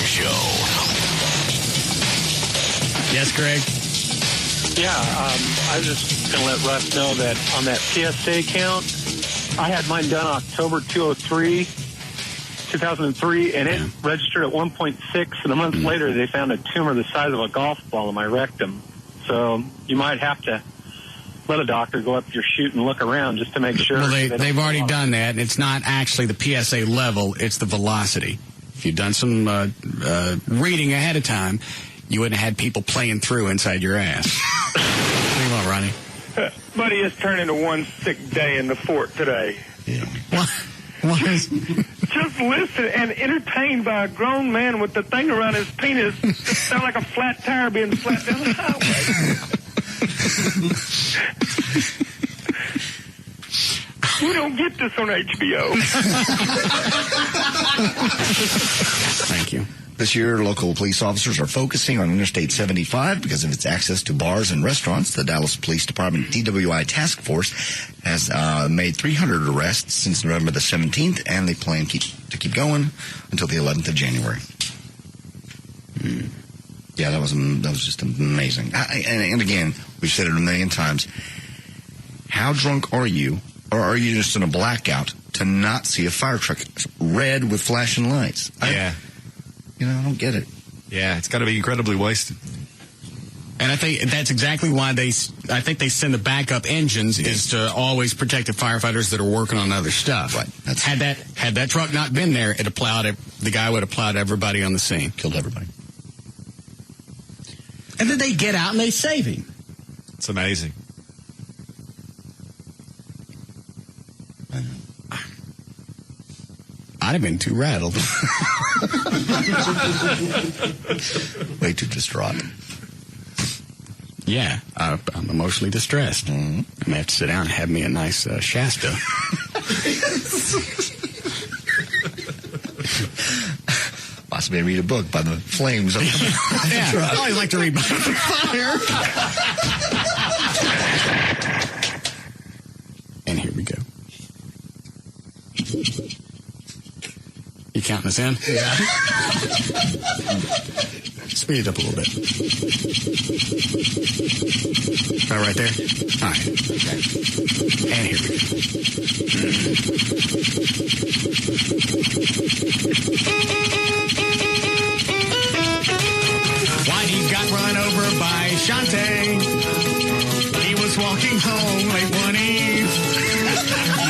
Show. Yes, Greg? Yeah, I was just going to let Russ know that on that PSA count, I had mine done October 2003, and it registered at 1.6, and a month later they found a tumor the size of a golf ball in my rectum. So you might have to let a doctor go up your chute and look around just to make sure. Well, they've already done that, and it's not actually the PSA level, it's the velocity. If you'd done some reading ahead of time, you wouldn't have had people playing through inside your ass. What do you want, Ronnie? Buddy is turning to one sick day in the fort today. Yeah. What is... Just listen and entertained by a grown man with the thing around his penis that sound like a flat tire being flat down the highway. We don't get this on HBO. Thank you. This year, local police officers are focusing on Interstate 75 because of its access to bars and restaurants. The Dallas Police Department DWI Task Force has made 300 arrests since November the 17th, and they plan to keep going until the 11th of January. Yeah, that was just amazing. And again, we've said it a million times. How drunk are you, or are you just in a blackout to not see a fire truck red with flashing lights? Yeah. I don't get it. Yeah, it's got to be incredibly wasted. And I think that's exactly why they send the backup engines is to always protect the firefighters that are working on other stuff. Right. Had that truck not been there, the guy would have plowed everybody on the scene. Killed everybody. And then they get out and they save him. It's amazing. I'd have been too rattled. Way too distraught. Yeah, I'm emotionally distressed. Mm-hmm. I may have to sit down and have me a nice Shasta. Possibly read a book by the flames of the yeah, I always like to read by the fire. And here we go. You counting us in? Yeah. Speed it up a little bit. Right there? All right. Okay. And here we go. Whitey got run over by Shantae. He was walking home late one eve.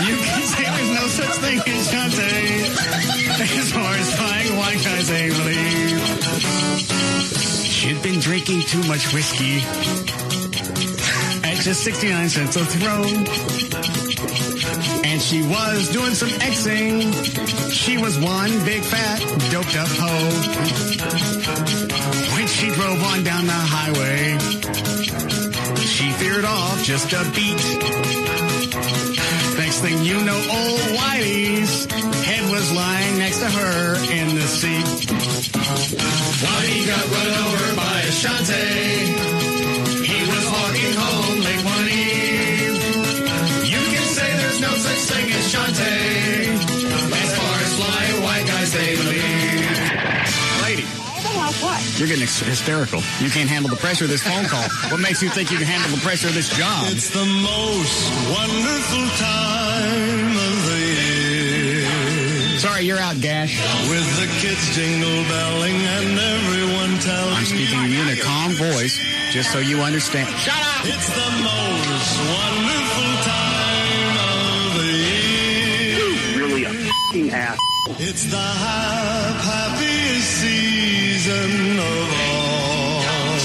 You can say there's no such thing as Shantae. As far as flying white guys, they believe. She'd been drinking too much whiskey at just 69 cents a throw. And she was doing some Xing. She was one big fat doped up hoe. When she drove on down the highway, she veered off just a beat. Next thing you know, old Whitey's head was lying next to her in the seat. Whitey got run over by a Shantae. He was walking home late one eve. You can say there's no such thing as Shantae. As far as flying white guys, they believe. Lady. What? You're getting hysterical. You can't handle the pressure of this phone call. What makes you think you can handle the pressure of this job? It's the most wonderful time of the year. Sorry, you're out, Gash. With the kids jingle belling and everyone telling I'm speaking to you in a calm voice, just so you understand. Shut up! It's the most wonderful time of the year. You're really a f***ing ass. It's the happiest season of all.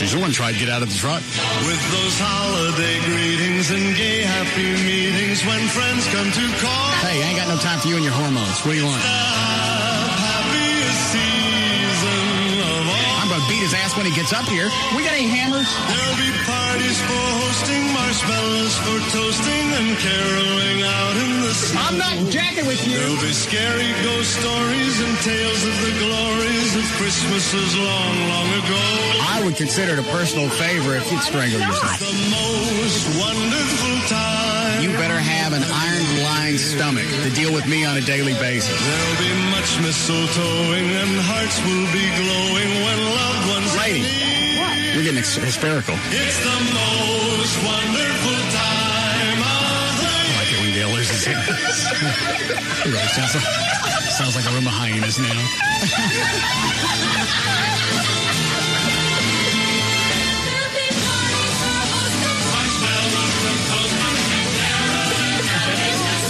She's the one tried to get out of the truck. With those holiday greetings and gay happy meetings when friends come to call. Hey, I ain't got no time for you and your hormones. What do you want? The happiest season of all. I'm going to beat his ass when he gets up here. We got any hammers? There'll be parties for hosting, marshmallows for toasting, and caroling out in the snow. I'm not jacking with you. There'll be scary ghost stories and tales of the glories of Christmases long, long ago. I would consider it a personal favor if you'd strangle yourself. The most wonderful time. You better have an iron-lined stomach to deal with me on a daily basis. There'll be much mistletoeing and heart hearts will be glowing when loved ones Lady. meet. You're getting hysterical. It's the most wonderful time of the year. I like it when Dale loses it. It really sounds like a room of hyenas now.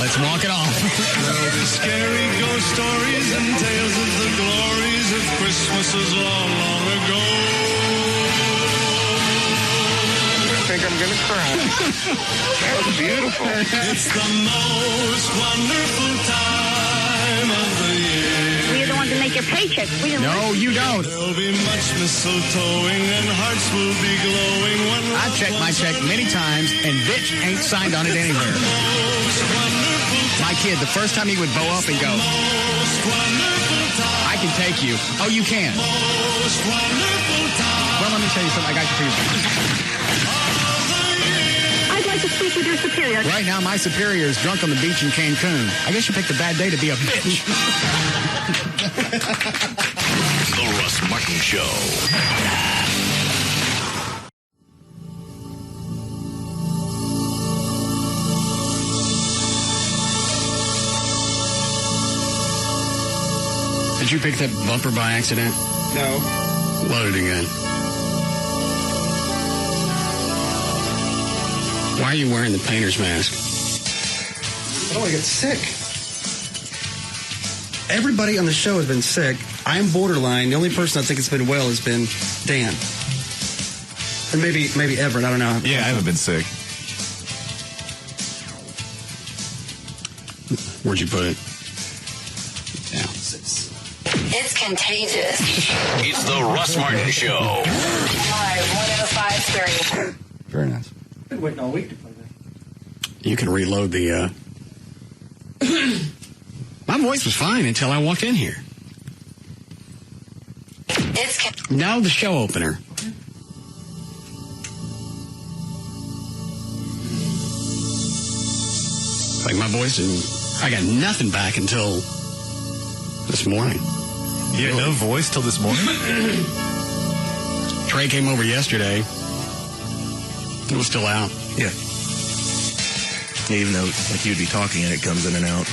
Let's walk it off. There'll be scary ghost stories and tales of the glories of Christmases long, long ago. I think I'm going to cry. That was beautiful. It's the most wonderful time of the year. We're the ones that make your paycheck. We don't. No, you don't. There'll be much mistletoeing and hearts will be glowing when I've checked my check many times, and bitch ain't signed on it anywhere. My kid, the first time he would bow up and go, I can take you. Oh, you can. Well, let me tell you something. I got you for you. I'd like to speak with your superior. Right now, my superior is drunk on the beach in Cancun. I guess you picked a bad day to be a bitch. The Russ Martin Show. Did you pick that bumper by accident? No. Load it again. Why are you wearing the painter's mask? I don't want to get sick. Everybody on the show has been sick. I'm borderline. The only person I think has been well has been Dan. And maybe Everett. I don't know. Yeah, I haven't been sick. Where'd you put it? Yeah. It's contagious. It's the Russ Martin Show. Live 105.3. Very nice. I've been waiting all week to play that. You can reload the, My voice was fine until I walked in here. Now the show opener. Like my voice, and I got nothing back until this morning. You had no voice till this morning? Trey came over yesterday. It was still out. Yeah. Even though, like, you'd be talking and it comes in and out.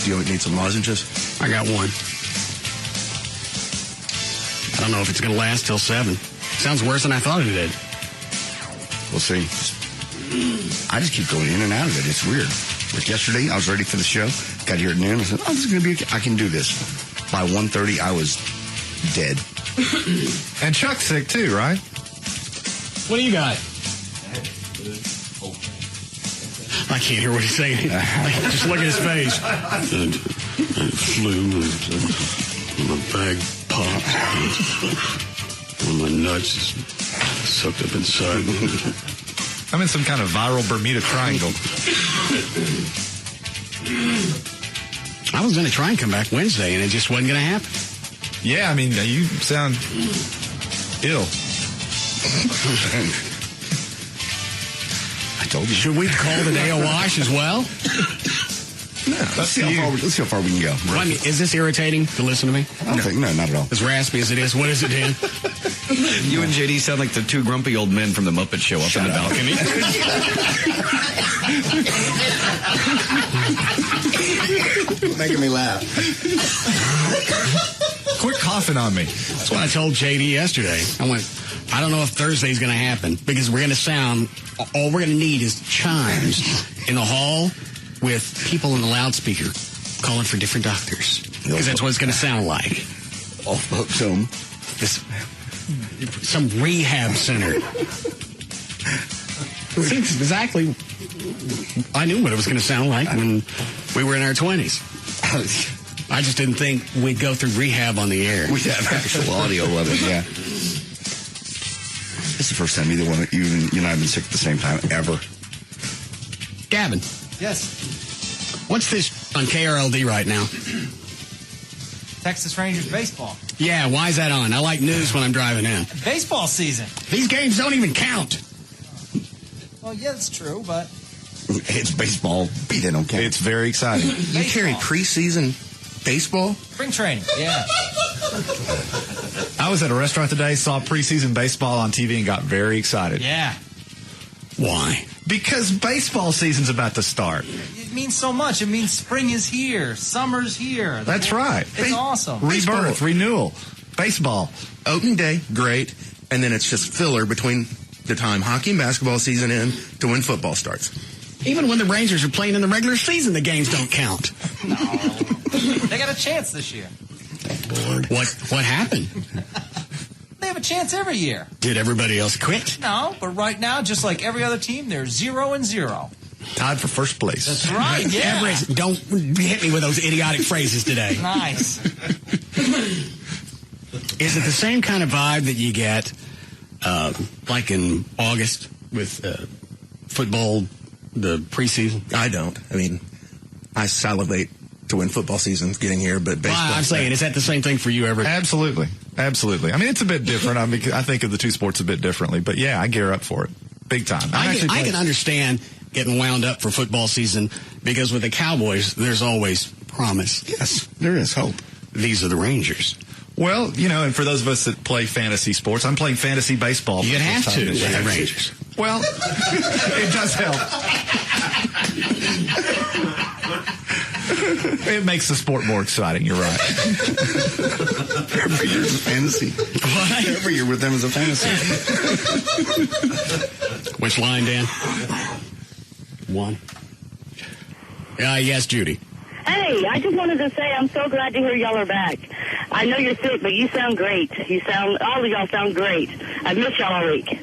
Do you need some lozenges? I got one. I don't know if it's going to last till 7. Sounds worse than I thought it did. We'll see. I just keep going in and out of it. It's weird. Like yesterday, I was ready for the show. Got here at noon. I said, oh, this is going to be okay. I can do this. By 1:30, I was dead. And Chuck's sick too, right? What do you got? I can't hear what he's saying. Just look at his face. Flu. My bag popped. My nuts sucked up inside. I'm in some kind of viral Bermuda Triangle. I was going to try and come back Wednesday, and it just wasn't going to happen. Yeah, I mean, you sound ill. I told you. Should we call the day a wash as well? No, let's see how far we can go. Well, I mean, is this irritating to listen to me? I don't think, no, not at all. As raspy as it is, what is it, Dan? You and JD sound like the two grumpy old men from the Muppet Show up in the balcony. Making me laugh. Quit coughing on me. That's what I told JD yesterday. I went, I don't know if Thursday's going to happen because we're going to sound, all we're going to need is chimes in the hall with people in the loudspeaker calling for different doctors. Because that's what it's going to sound like. All folks home. Some rehab center. Exactly. I knew what it was going to sound like when we were in our 20s. I just didn't think we'd go through rehab on the air. We have actual audio of it, yeah. This is the first time either one of you and I have been sick at the same time, ever. Gavin. Yes. What's this on KRLD right now? Texas Rangers baseball. Yeah, why is that on? I like news when I'm driving in. Baseball season. These games don't even count. Well, yeah, that's true, but... It's baseball. They don't count. It's very exciting. You carry preseason Baseball? Spring training, yeah. I was at a restaurant today, saw preseason baseball on TV, and got very excited. Yeah. Why? Because baseball season's about to start. It means so much. It means spring is here. Summer's here. That's right. It's awesome. Rebirth, renewal, baseball. Opening day, great. And then it's just filler between the time hockey and basketball season end to when football starts. Even when the Rangers are playing in the regular season, the games don't count. No. They got a chance this year. Lord. What happened? They have a chance every year. Did everybody else quit? No, but right now, just like every other team, they're 0-0. Tied for first place. That's right, yeah. Everett, don't hit me with those idiotic phrases today. Nice. Is it the same kind of vibe that you get like in August with football, the preseason? I don't. I mean, I salivate to when football season's getting here, but baseball. Well, I'm saying, is that the same thing for you, Everett? Absolutely. I mean, it's a bit different. I mean, I think of the two sports a bit differently, but yeah, I gear up for it. Big time. I can understand getting wound up for football season because with the Cowboys, there's always promise. Yes, there is hope. These are the Rangers. Well, and for those of us that play fantasy sports, I'm playing fantasy baseball. You'd have to with the Rangers. Well, it does help. It makes the sport more exciting. You're right. Every year's a fantasy. What? Every year with them is a fantasy. Which line, Dan? 1. Yes, Judy. Hey, I just wanted to say I'm so glad to hear y'all are back. I know you're sick, but you sound great. All of y'all sound great. I've missed y'all all week.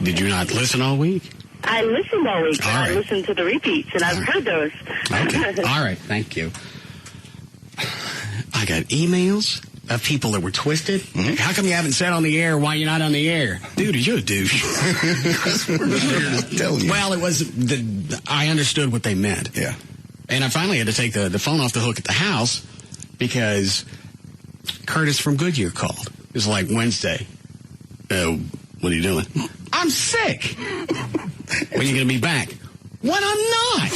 Did you not listen all week? I listened all week. All right. I listened to the repeats, and I've heard those. Okay. All right. Thank you. I got emails of people that were twisted. Mm-hmm. How come you haven't said on the air why you're not on the air? Dude, you're a douche. Well, it was I understood what they meant. Yeah. And I finally had to take the phone off the hook at the house because Curtis from Goodyear called. It was like Wednesday. What are you doing? I'm sick. When are you going to be back? When I'm not.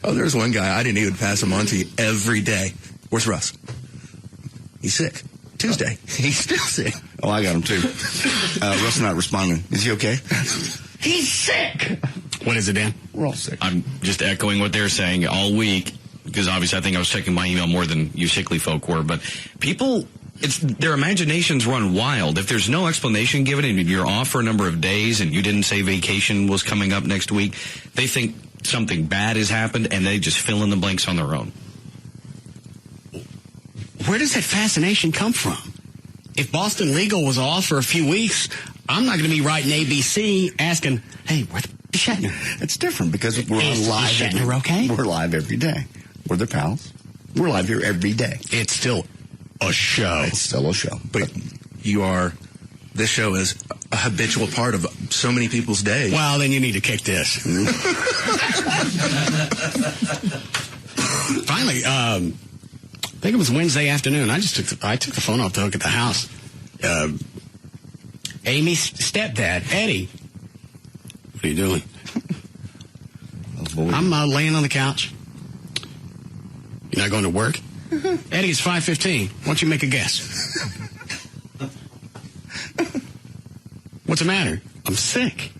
Oh, there's one guy. I didn't even pass him on to you every day. Where's Russ? He's sick. Tuesday. He's still sick. Oh, I got him too. Russ not responding. Is he okay? He's sick. What is it, Dan? We're all sick. I'm just echoing what they're saying all week, because obviously I think I was checking my email more than you sickly folk were, but people, their imaginations run wild. If there's no explanation given and you're off for a number of days and you didn't say vacation was coming up next week, they think something bad has happened and they just fill in the blanks on their own. Where does that fascination come from? If Boston Legal was off for a few weeks, I'm not going to be writing ABC asking, hey, where the Shatner? It's different because we're Is live. Shatner okay? We're live every day. We're their pals. We're live here every day. It's still a show. It's still a show. But this show is a habitual part of so many people's days. Well, then you need to kick this. Finally, I think it was Wednesday afternoon. I took the phone off the hook at the house. Amy's stepdad, Eddie. What are you doing? I'm laying on the couch. You're not going to work? Eddie, it's 5:15. Why don't you make a guess? What's the matter? I'm sick.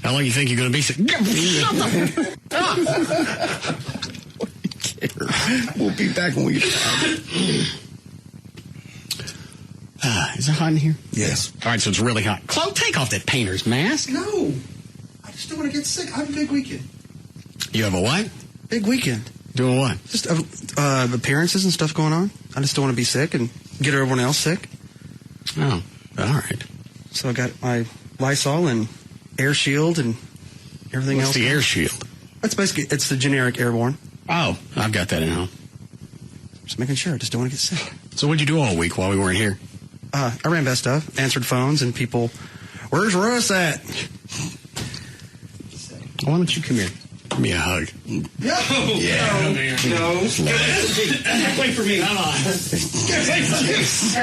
How long do you think you're going to be sick? Shut the up. We'll be back when we get back. Is it hot in here? Yes. All right, so it's really hot. Chloe, take off that painter's mask. No. I just don't want to get sick. I have a big weekend. You have a what? Big weekend. Doing what? Just appearances and stuff going on. I just don't want to be sick and get everyone else sick. Oh, all right. So I got my Lysol and Air Shield and everything else. What's the Air Shield? That's basically, it's the generic airborne. Oh, I've got that at home. Just making sure. I just don't want to get sick. So what'd you do all week while we weren't here? I ran best of, answered phones, and people, where's Russ at? Why don't you come here? Give me a hug. No. Yeah. No. Wait for me. Come on. Nice kiss.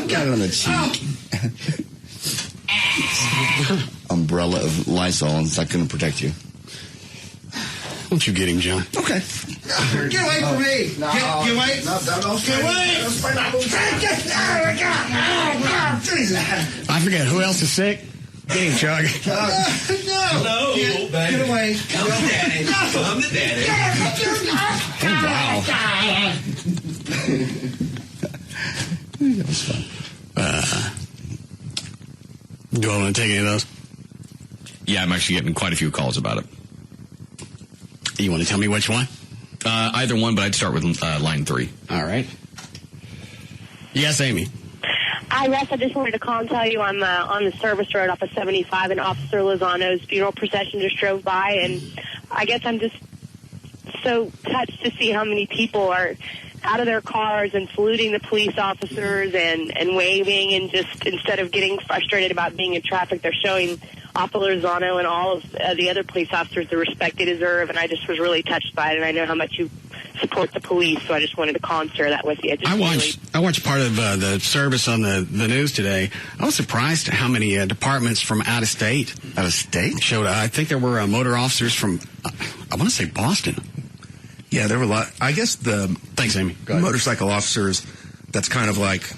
Got it on the cheek. Umbrella of Lysol, and it's not going to protect you. Don't you get him, John? Okay. Get away from me! No. Get away! No, Get away! I forget, who else is sick? Get him, Chuck. No! Get away! Come to daddy. Come to daddy. That was fun. Do I want to take any of those? Yeah, I'm actually getting quite a few calls about it. You want to tell me which one? Either one, but I'd start with line 3. All right. Yes, Amy. Hi, Russ. I just wanted to call and tell you I'm on the service road off of 75, and Officer Lozano's funeral procession just drove by, and I guess I'm just so touched to see how many people are out of their cars and saluting the police officers and waving, and just instead of getting frustrated about being in traffic, they're showing Officer Lozano and all of the other police officers the respect they deserve, and I just was really touched by it, and I know how much you support the police, so I just wanted to call and share that with you. I watched part of the service on the news today. I was surprised at how many departments from out of state showed up. I think there were motor officers from, I want to say Boston. Yeah, there were a lot. I guess Thanks, Amy. Motorcycle officers, that's kind of like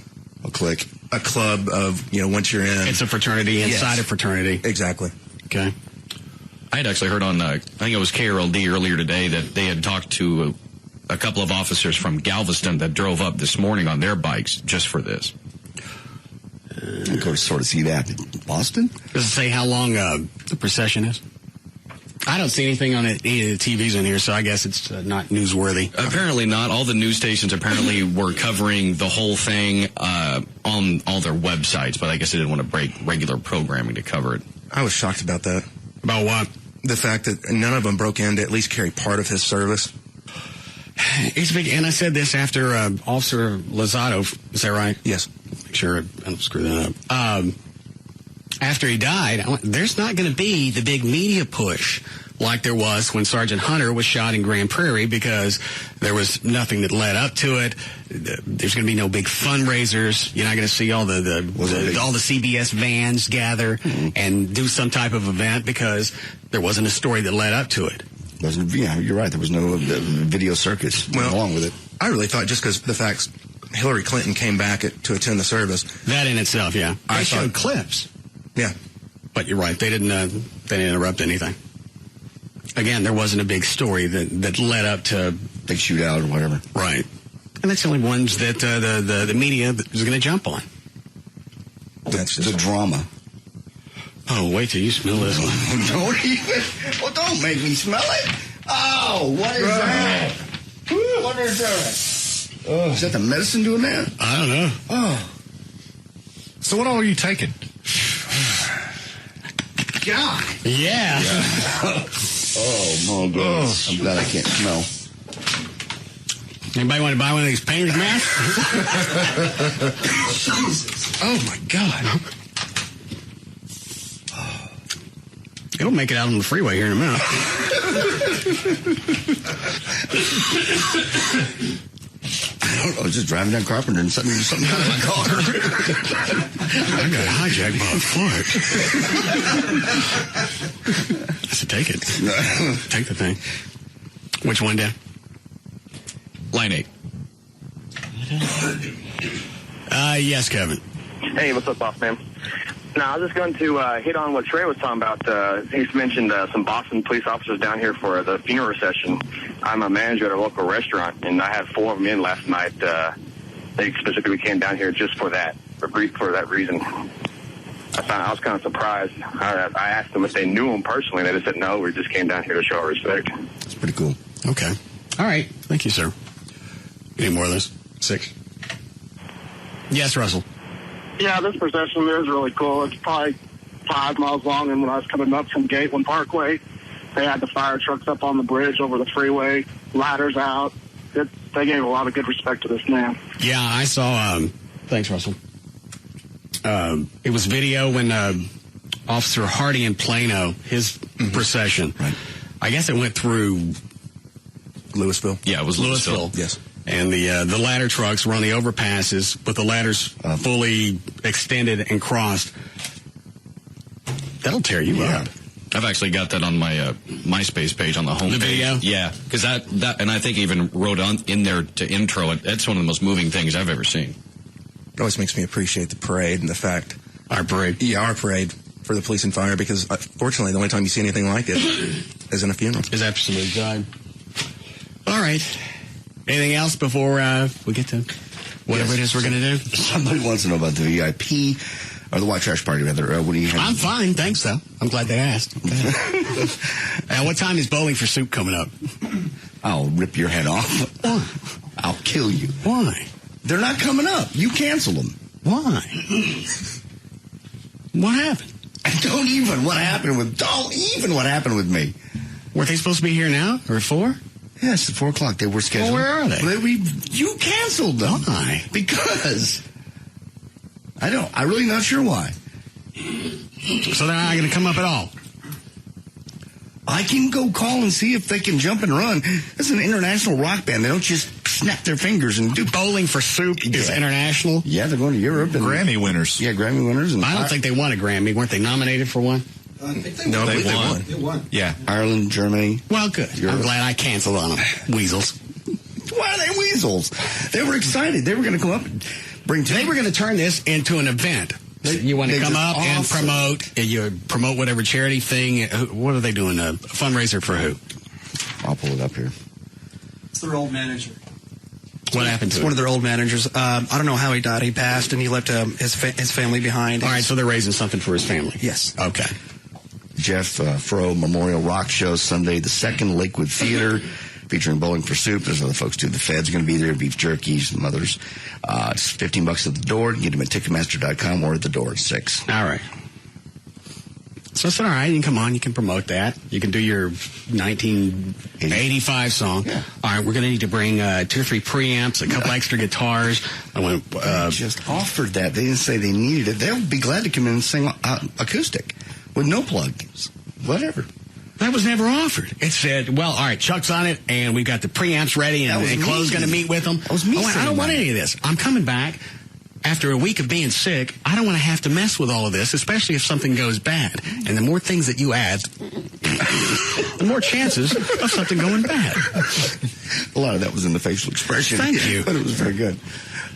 a clique, a club of, once you're in. It's a fraternity inside a fraternity. Exactly. Okay. I had actually heard on, I think it was KRLD earlier today, that they had talked to a couple of officers from Galveston that drove up this morning on their bikes just for this. I go to sort of see that in Boston. Does it say how long the procession is? I don't see anything on any of the TVs in here, so I guess it's not newsworthy. Apparently not. All the news stations apparently were covering the whole thing on all their websites, but I guess they didn't want to break regular programming to cover it. I was shocked about that. About what? The fact that none of them broke in to at least carry part of his service. It's big, and I said this after Officer Lozano. Is that right? Yes. Make sure I don't screw that up. After he died, I went, there's not going to be the big media push like there was when Sergeant Hunter was shot in Grand Prairie, because there was nothing that led up to it. There's going to be no big fundraisers. You're not going to see all the CBS vans gather and do some type of event, because there wasn't a story that led up to it. Yeah, you're right. There was no video circus along with it. I really thought just because the fact Hillary Clinton came back to attend the service. That in itself, yeah. They showed clips. Yeah. But you're right. They didn't interrupt anything. Again, there wasn't a big story that led up to big shootout or whatever. Right. And that's the only ones that the media is going to jump on. That's the drama. Oh, wait till you smell this one. Don't even. Well, don't make me smell it. Oh, what is that? What is that? Oh, is that the medicine doing that? I don't know. Oh. So what all are you taking? God. Yeah. Oh, my God. I'm glad I can't smell. Anybody want to buy one of these painter's masks? Jesus. Oh, my God. It'll make it out on the freeway here in a minute. I don't know. Just driving down Carpenter and something out of my car. I got hijacked by a fart. I said, take it. Take the thing. Which one, Dan? Line 8. Yes, Kevin. Hey, what's up, boss man? Now, I was just going to hit on what Trey was talking about. He's mentioned some Boston police officers down here for the funeral procession. I'm a manager at a local restaurant, and I had 4 of them in last night. They specifically came down here just for that, for that reason. I was kind of surprised. I asked them if they knew him personally. They just said, no, we just came down here to show our respect. That's pretty cool. Okay. All right. Thank you, sir. Any more of this? 6. Yes, Russell. Yeah, this procession is really cool. It's probably 5 miles long, and when I was coming up from Gateway Parkway, they had the fire trucks up on the bridge over the freeway, ladders out. They gave a lot of good respect to this man. Yeah, I saw, thanks, Russell. It was video when Officer Hardy in Plano, his procession, right. I guess it went through Louisville. Yeah, it was Louisville. Yes. And the ladder trucks were on the overpasses with the ladders fully extended and crossed. That'll tear you up. I've actually got that on my MySpace page on the homepage. The video? Yeah, because that, and I think even wrote in there to intro it. That's one of the most moving things I've ever seen. It always makes me appreciate the parade and the fact. Our parade? Yeah, our parade for the police and fire, because fortunately the only time you see anything like it is in a funeral. Is absolutely done. All right. Anything else before we get to whatever it is we're going to do? Somebody wants to know about the VIP or the white trash party, rather. What do you have? I'm fine, thanks, though. I'm glad they asked. What time is Bowling for Soup coming up? I'll rip your head off. Why? I'll kill you. Why? They're not coming up. You cancel them. Why? What happened? Don't even what happened with me. Were they supposed to be here now or at 4? Yes, at 4 o'clock. They were scheduled. Well, where are they? You canceled them. Why? Because I'm really not sure why. So they're not going to come up at all? I can go call and see if they can jump and run. It's an international rock band. They don't just snap their fingers and do. Bowling for Soup is international? Yeah, they're going to Europe. And Grammy winners. Yeah, Grammy winners. And I don't think they won a Grammy. Weren't they nominated for one? I think they No, won. they won. They won. Yeah. Ireland, Germany. Well, good. I'm glad I canceled on them. Weasels. Why are they weasels? They were excited. They were going to come up and They were going to turn this into an event. You want to come up and promote? You promote whatever charity thing. What are they doing? A fundraiser for who? I'll pull it up here. It's their old manager. What happened to It's one of their old managers. I don't know how he died. He passed, and he left his family behind. All right, so they're raising something for his family. Yes. Okay. Jeff Froh Memorial Rock Show Sunday the 2nd, Lakewood Theater, featuring Bowling for Soup. There's other folks too. The Fed's going to be there, beef jerky, some others. It's $15 at the door. You can get them at Ticketmaster.com or at the door at 6. All right. So it's all right. You can come on. You can promote that. You can do your 1985 song. Yeah. All right. We're going to need to bring 2 or 3 preamps, a couple extra guitars. They just offered that. They didn't say they needed it. They'll be glad to come in and sing acoustic with no plugins. Whatever. That was never offered. It said, well, all right, Chuck's on it, and we've got the preamps ready, and Chloe's going to meet with them. That was me. I don't want any of this. I'm coming back. After a week of being sick, I don't want to have to mess with all of this, especially if something goes bad. And the more things that you add, the more chances of something going bad. A lot of that was in the facial expression. Thank you. But it was very good.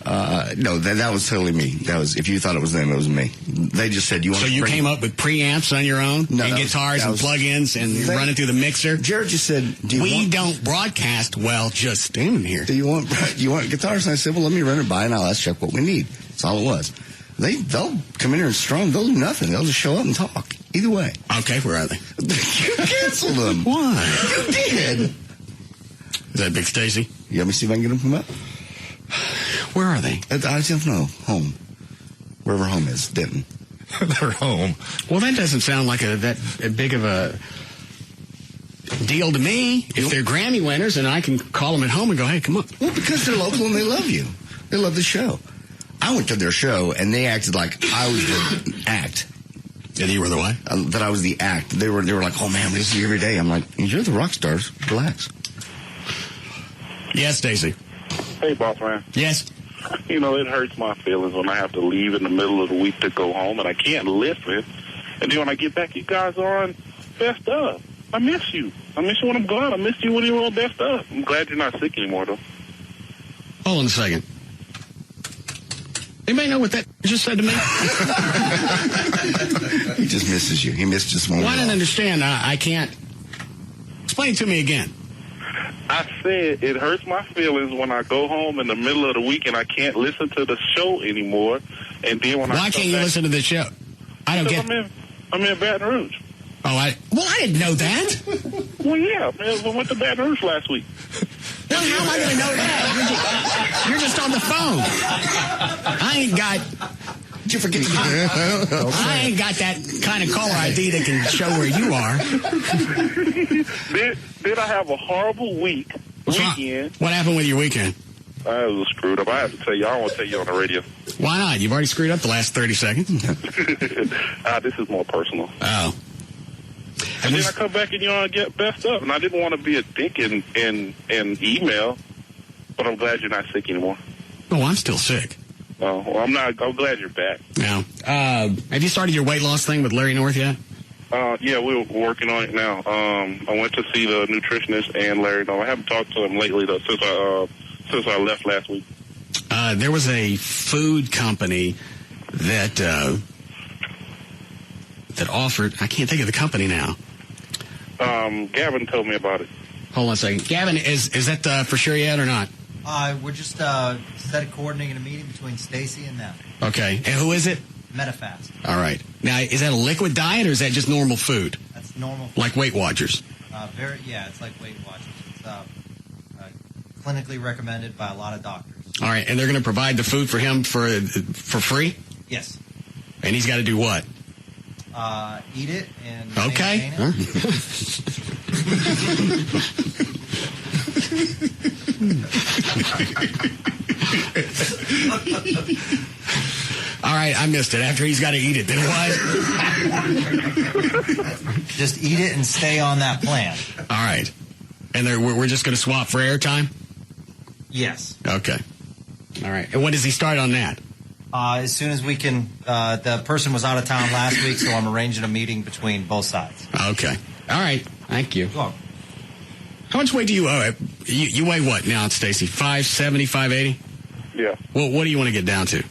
No, that was totally me. That was, if you thought it was them, it was me. They just said, So you came up with preamps on your own? No, and guitars and plug-ins and running through the mixer? Jared just said, we don't broadcast well just standing here. Do you want guitars? And I said, well, let me run it by and I'll ask Chuck what we need. That's all it was. They'll come in here and strong. They'll do nothing. They'll just show up and talk. Either way. Okay, where are they? You canceled them. Why? You did. Is that Big Stacy? You let me see if I can get them from up. Where are they? I don't know. Home. Wherever home is. Denton. They're home. Well, that doesn't sound like that big of a deal to me. If they're Grammy winners, and I can call them at home and go, hey, come on. Well, because they're local and they love you. They love the show. I went to their show, and they acted like I was the act. And you were the what? That I was the act. They were like, oh, man, we see you every day. I'm like, you're the rock stars. Relax. Yes, Stacy. Hey, boss man. Yes. You know, it hurts my feelings when I have to leave in the middle of the week to go home, and I can't listen. And then when I get back, you guys are on Best Of. I miss you. I miss you when I'm gone. I miss you when you were on Best Of. I'm glad you're not sick anymore, though. Hold on a second. Anybody know what that just said to me? He just misses you. He missed just one. Well, I didn't understand. I can't. Explain it to me again. I said it hurts my feelings when I go home in the middle of the week and I can't listen to the show anymore. And then when Why can't you listen to the show? I don't get. I'm in Baton Rouge. Oh, I didn't know that. Well, yeah, man, we went to Baton Rouge last week. Well, how am I going to know that? You're just on the phone. I ain't got. Did you forget to I ain't got that kind of caller ID that can show where you are. Did I have a horrible weekend? What happened with your weekend? I was screwed up. I have to tell you. I don't want to tell you on the radio. Why not? You've already screwed up the last 30 seconds. This is more personal. Oh. And then I come back and get Best Up, and I didn't want to be a dick in email, but I'm glad you're not sick anymore. Oh, I'm still sick. Oh, well, I'm not. I'm glad you're back. Now, have you started your weight loss thing with Larry North yet? Yeah, we're working on it now. I went to see the nutritionist and Larry. No, I haven't talked to him lately though since I left last week. There was a food company that offered. I can't think of the company now. Gavin told me about it. Hold on a second, Gavin. Is that for sure yet or not? We're just coordinating a meeting between Stacy and them. Okay, and who is it? Metafast. All right. Now, is that a liquid diet or is that just normal food? That's normal food. Like Weight Watchers? It's like Weight Watchers. It's clinically recommended by a lot of doctors. All right, and they're going to provide the food for him for free? Yes. And he's got to do what? Eat it and okay. maintain it. All right, I missed it. After he's got to eat it, then what? Just eat it and stay on that plan. All right. And we're just going to swap for airtime? Yes. Okay. All right. And when does he start on that? As soon as we can. The person was out of town last week, so I'm arranging a meeting between both sides. Okay. All right. Thank you. You're welcome. How much weight do you weigh? You weigh what now, Stacy? 570, 580? Yeah. Well, what do you want to get down to?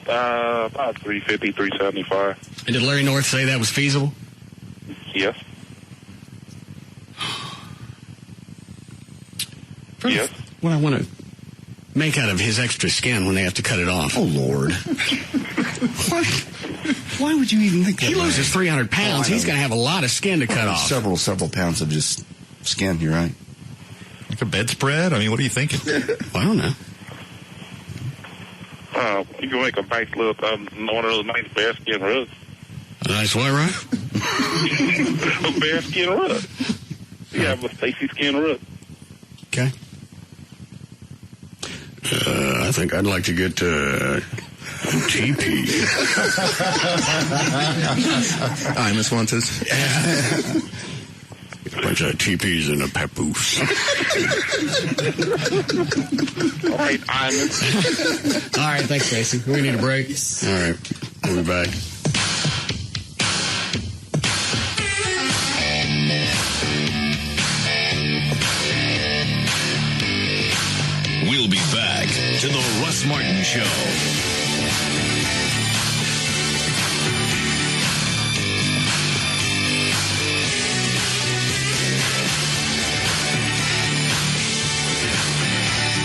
About 350, 375. And did Larry North say that was feasible? Yes. Yes. What I want to make out of his extra skin when they have to cut it off. Oh, Lord. Why would you even think that? He loses 300 pounds. He's going to have a lot of skin to cut off. Several pounds of just skin, you're right. Like a bedspread? I mean, what are you thinking? I don't know. You can make a nice little, one of those nice bearskin rugs. A nice what rug? A bearskin rug. You have a Stacy skin rug. Okay. I think I'd like to get TP. Hi, Miss Wantas. A bunch of TPs and a papoose. All right, All right, thanks, Stacy. We need a break. Yes. All right, we'll be back. We'll be back to the Russ Martin Show.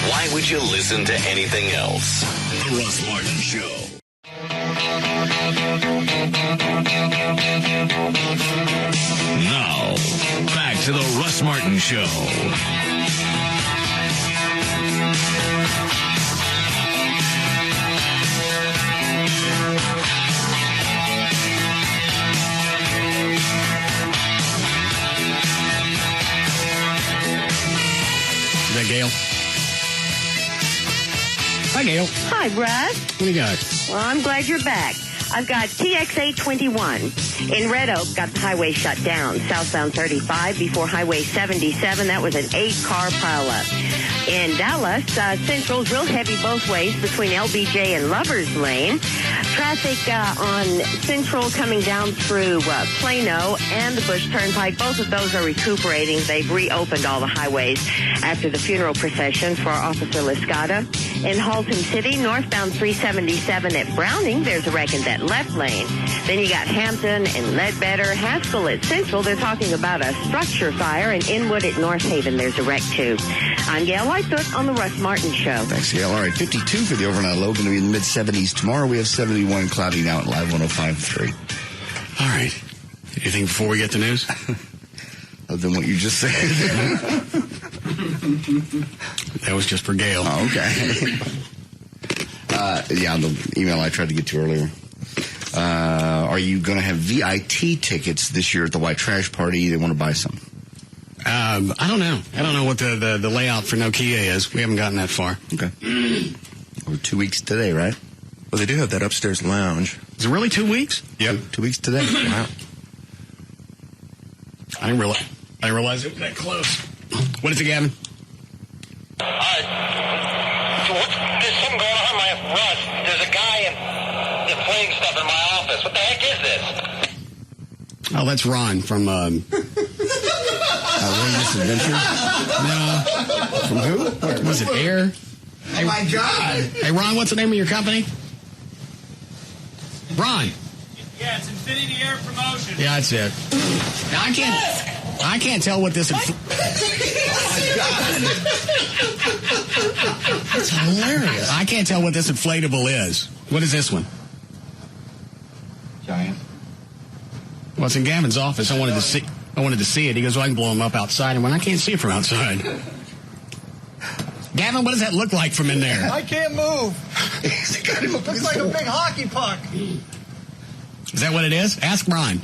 Why would you listen to anything else? The Russ Martin Show. Now, back to the Russ Martin Show. Is that Gail? Hi, Gail. Hi, Russ. What do you got? Well, I'm glad you're back. I've got TX821 in Red Oak, got the highway shut down. Southbound 35 before Highway 77. That was an 8-car pileup. In Dallas, Central's real heavy both ways between LBJ and Lover's Lane. Traffic on Central coming down through Plano and the Bush Turnpike. Both of those are recuperating. They've reopened all the highways after the funeral procession for Officer Liscata. In Haltom City, northbound 377 at Browning, there's a wreck in that left lane. Then you got Hampton and Ledbetter. Haskell at Central, they're talking about a structure fire. And Inwood at North Haven, there's a wreck too. I'm Gail Lightfoot on the Russ Martin Show. Thanks, Gail. All right, 52 for the overnight low. Going to be in the mid-70s tomorrow. We have 71 cloudy now at Live 105.3. All right. Anything before we get to news? Other than what you just said. That was just for Gail. Oh, okay. Yeah, the email I tried to get to earlier. Are you going to have VIT tickets this year at the White Trash Party? They want to buy some. I don't know. I don't know what the layout for Nokia is. We haven't gotten that far. Okay. Over 2 weeks today, right? Well, they do have that upstairs lounge. Is it really 2 weeks? Yep. 2 weeks today. Wow. I didn't realize it was that close. What is it, Gavin? There's something going on, Russ. There's a guy playing stuff in my office. What the heck is this? Oh, that's Ron from Outrageous Adventure? No. From who? What was it, Air? Oh, my God. Hey, Ron, what's the name of your company? Ron. Yeah, it's Infinity Air Promotion. Yeah, that's it. Now, I can't tell what this... That's hilarious. I can't tell what this inflatable is. What is this one? Giant. Well, it's in Gavin's office. I wanted to see it. He goes, well, I can blow him up outside. And when I can't see it from outside. Gavin, what does that look like from in there? I can't move. Looks like a big hockey puck. Is that what it is? Ask Ron.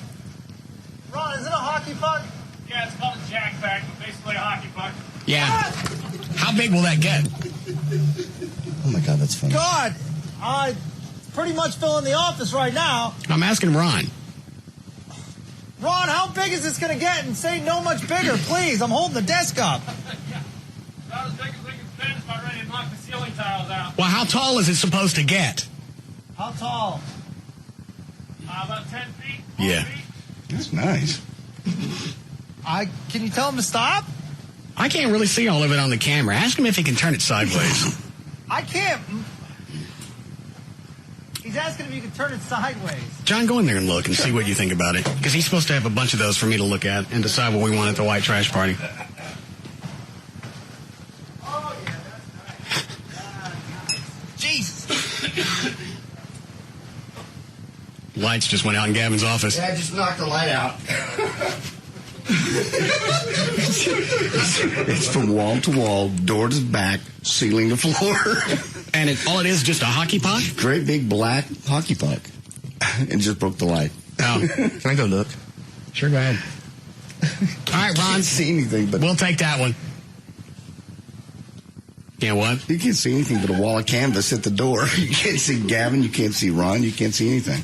Ron, is it a hockey puck? Yeah, it's called a jackpack, but basically a hockey puck. Yeah. How big will that get? Oh, my God, that's funny. God, I pretty much filling the office right now. I'm asking Ron. Ron, how big is this going to get? And say no much bigger, please. I'm holding the desk up. About as big as we can stand. It's about ready to knock the ceiling tiles out. Well, how tall is it supposed to get? How tall? About 10 feet. Yeah. Feet. That's nice. Can you tell him to stop? I can't really see all of it on the camera. Ask him if he can turn it sideways. I can't. He's asking if you can turn it sideways. John, go in there and look and see what you think about it. Because he's supposed to have a bunch of those for me to look at and decide what we want at the white trash party. Oh, yeah, that's nice. Jesus. Lights just went out in Gavin's office. Yeah, I just knocked the light out. It's from wall to wall, door to back, ceiling to floor. And all it is just a hockey puck? Great big black hockey puck. And just broke the light. Oh. Can I go look? Sure, go ahead. All right, Ron. Can't see anything, but we'll take that one. Yeah, what? You can't see anything but a wall of canvas at the door. You can't see Gavin. You can't see Ron. You can't see anything.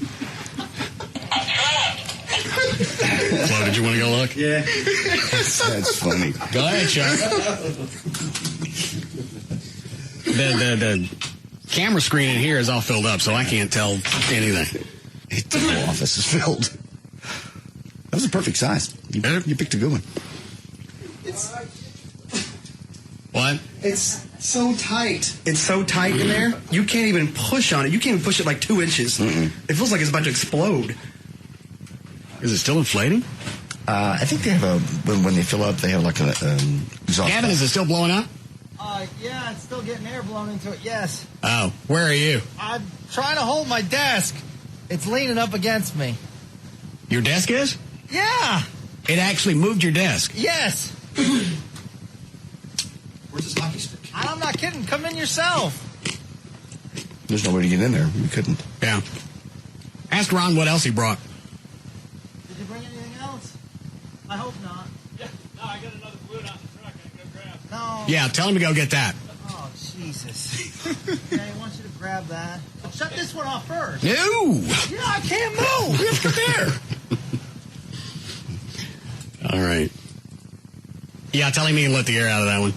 Flo, did you want to go look? Yeah. That's funny. Go ahead, Chuck. The camera screen in here is all filled up, so I can't tell anything. The whole office is filled. That was a perfect size. You picked a good one. What? It's so tight. It's so tight in there. You can't even push on it. You can't even push it like 2 inches. Mm-mm. It feels like it's about to explode. Is it still inflating? I think they have when they fill up, they have like an exhaust. Gavin, is it still blowing up? Yeah, it's still getting air blown into it, yes. Oh, where are you? I'm trying to hold my desk. It's leaning up against me. Your desk is? Yeah. It actually moved your desk? Yes. Where's this hockey stick? I'm not kidding. Come in yourself. There's no way to get in there. We couldn't. Yeah. Ask Ron what else he brought. Did you bring anything else? I hope not. Yeah. No, I got another balloon out in the truck. I can go grab. No. Yeah, tell him to go get that. Oh, Jesus. Okay, I want you to grab that. I'll shut this one off first. No. Yeah, I can't move. Let's get there. All right. Yeah, tell him he can let the air out of that one.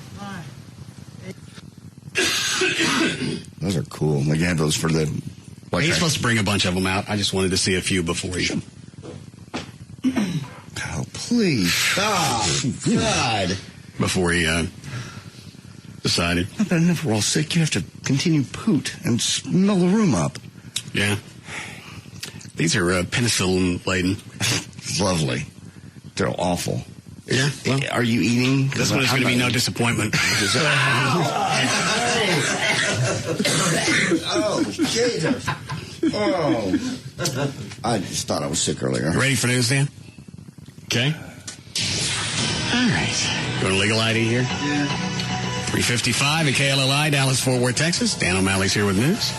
Those are cool. Like you have those for the. He's supposed to bring a bunch of them out. I just wanted to see a few before he. Oh, please. Oh, God. Before he decided. Not bad enough we're all sick. You have to continue poot and smell the room up. Yeah. These are penicillin laden. Lovely. They're awful. Yeah. Well, are you eating? This one is going to be no disappointment. Oh, Jesus. Oh. I just thought I was sick earlier. Ready for news, Dan? Okay. All right. Going to legal ID here? Yeah. 3:55 at KLLI, Dallas, Fort Worth, Texas. Dan O'Malley's here with news.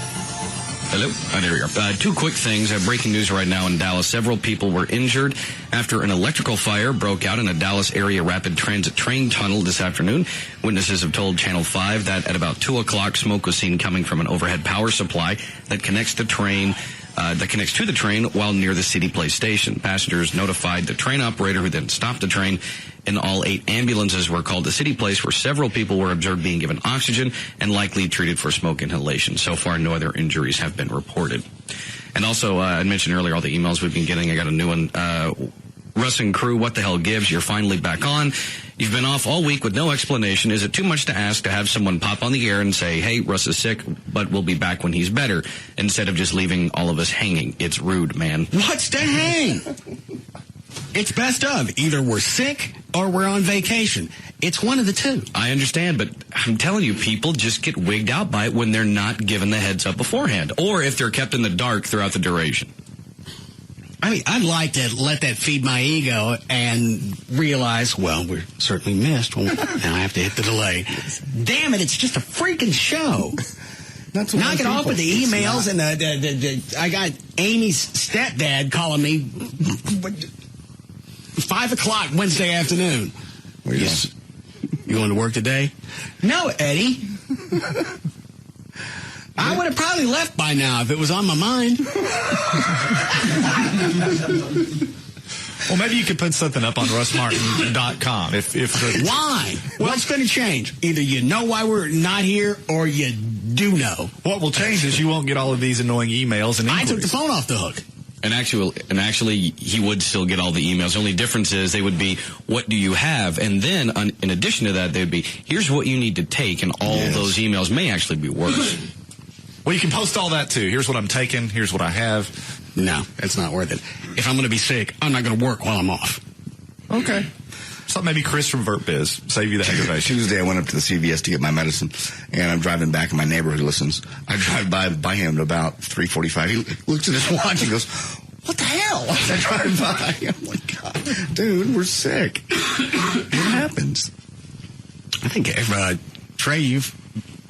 Hello. There we are. Two quick things. Breaking news right now in Dallas. Several people were injured after an electrical fire broke out in a Dallas area rapid transit train tunnel this afternoon. Witnesses have told Channel 5 that at about 2 o'clock, smoke was seen coming from an overhead power supply that connects to the train while near the City Place station. Passengers notified the train operator, who then stopped the train, and all 8 ambulances were called to City Place, where several people were observed being given oxygen and likely treated for smoke inhalation. So far, no other injuries have been reported. And also, I mentioned earlier all the emails we've been getting. I got a new one. Russ and crew, what the hell gives? You're finally back on. You've been off all week with no explanation. Is it too much to ask to have someone pop on the air and say, hey, Russ is sick, but we'll be back when he's better, instead of just leaving all of us hanging? It's rude, man. What's to hang? It's best of. Either we're sick or we're on vacation. It's one of the two. I understand, but I'm telling you, people just get wigged out by it when they're not given the heads up beforehand, or if they're kept in the dark throughout the duration. I mean, I'd like to let that feed my ego and realize, well, we're certainly missed. Well, now I have to hit the delay. Damn it, it's just a freaking show. Knock it off with the emails and I got Amy's stepdad calling me 5 o'clock Wednesday afternoon. You going to work today? No, Eddie. I would have probably left by now if it was on my mind. Well, maybe you could put something up on russmartin.com. Why? What's going to change? Either you know why we're not here or you do know. What will change is you won't get all of these annoying emails and inquiries. I took the phone off the hook. And actually, he would still get all the emails. The only difference is they would be, what do you have? And then, in addition to that, they'd be, here's what you need to take. And all those emails may actually be worse. Well, you can post all that, too. Here's what I'm taking. Here's what I have. No, it's not worth it. If I'm going to be sick, I'm not going to work while I'm off. Okay. So maybe Chris from VertBiz. Save you the aggravation. Tuesday, I went up to the CVS to get my medicine, and I'm driving back, and my neighborhood listens. I drive by him at about 3:45. He looks at his watch and goes, what the hell? As I drive by, I'm like, God, dude, we're sick. What happens? I think, Trey, you've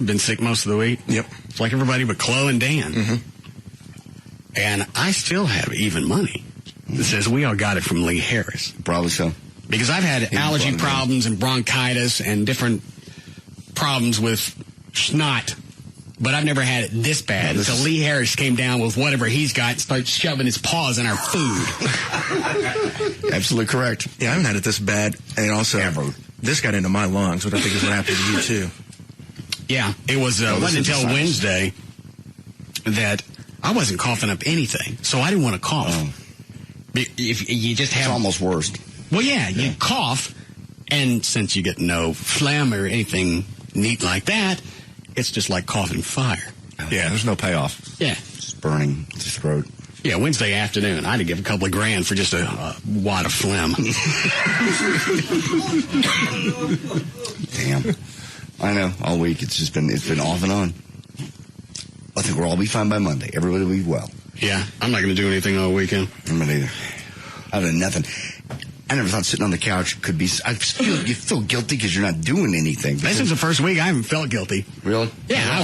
been sick most of the week. Yep. It's like everybody but Chloe and Dan. Mm-hmm. And I still have even money that says we all got it from Lee Harris. Probably so. Because I've had allergy problems and bronchitis and different problems with snot, but I've never had it this bad until Lee Harris came down with whatever he's got and started shoving his paws in our food. Absolutely correct. Yeah, I haven't had it this bad, and also this got into my lungs, which I think is what happened to you too. Yeah, it was wasn't until Wednesday that I wasn't coughing up anything, so I didn't want to cough. If you just have, it's almost worse. Well, yeah, you cough, and since you get no phlegm or anything neat like that, it's just like coughing fire. Yeah, there's no payoff. Yeah. It's burning the throat. Yeah, Wednesday afternoon, I'd give a couple of grand for just a wad of phlegm. Damn. I know, all week it's been off and on. I think we'll all be fine by Monday. Everybody will be well. Yeah, I'm not going to do anything all weekend. I'm not either. I've done nothing. I never thought sitting on the couch could be. You feel guilty because you're not doing anything. This is the first week I haven't felt guilty. Really? Yeah, I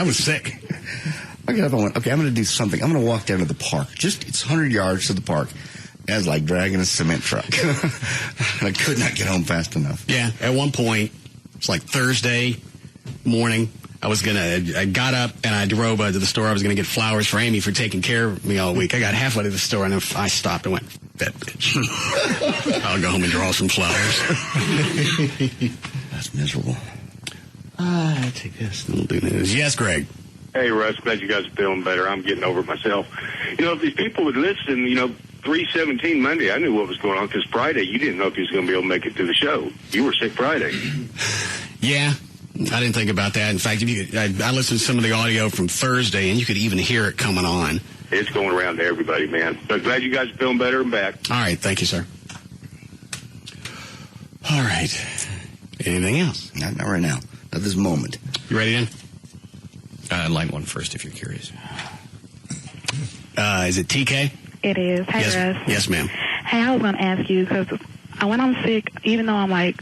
was sick. I got up and went, okay, I'm going to do something. I'm going to walk down to the park. It's 100 yards to the park. It was like dragging a cement truck. I could not get home fast enough. Yeah, at one point, it's like Thursday morning. I got up and I drove to the store. I was going to get flowers for Amy for taking care of me all week. I got halfway to the store and I stopped and went, that bitch. I'll go home and draw some flowers. That's miserable. I take this. Don't do this. Yes, Greg. Hey, Russ, glad you guys are feeling better. I'm getting over it myself. You know, if these people would listen, 3:17 Monday, I knew what was going on because Friday, you didn't know if you was going to be able to make it through the show. You were sick Friday. Yeah. I didn't think about that. In fact, I listened to some of the audio from Thursday, and you could even hear it coming on. It's going around to everybody, man. But glad you guys are feeling better and back. All right. Thank you, sir. All right. Anything else? Not right now. Not this moment. You ready, Dan? Line one first, if you're curious. Is it TK? It is. Hey, yes. Russ. Yes, ma'am. Hey, I was going to ask you, because when I'm sick, even though I'm like,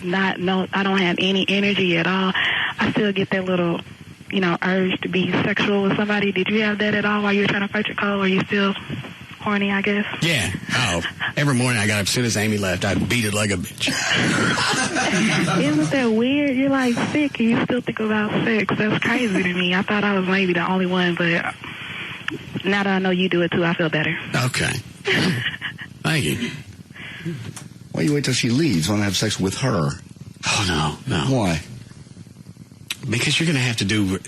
I don't have any energy at all, I still get that little, urge to be sexual with somebody. Did you have that at all while you were trying to fight your cold? Are you still horny, I guess? Yeah. Oh, every morning I got up as soon as Amy left, I'd beat it like a bitch. Isn't that weird? You're like sick and you still think about sex. That's crazy to me. I thought I was maybe the only one, but now that I know you do it too, I feel better. Okay. Thank you. Why you wait till she leaves? Want to have sex with her? Oh, no. Why? Because you're going to have to do...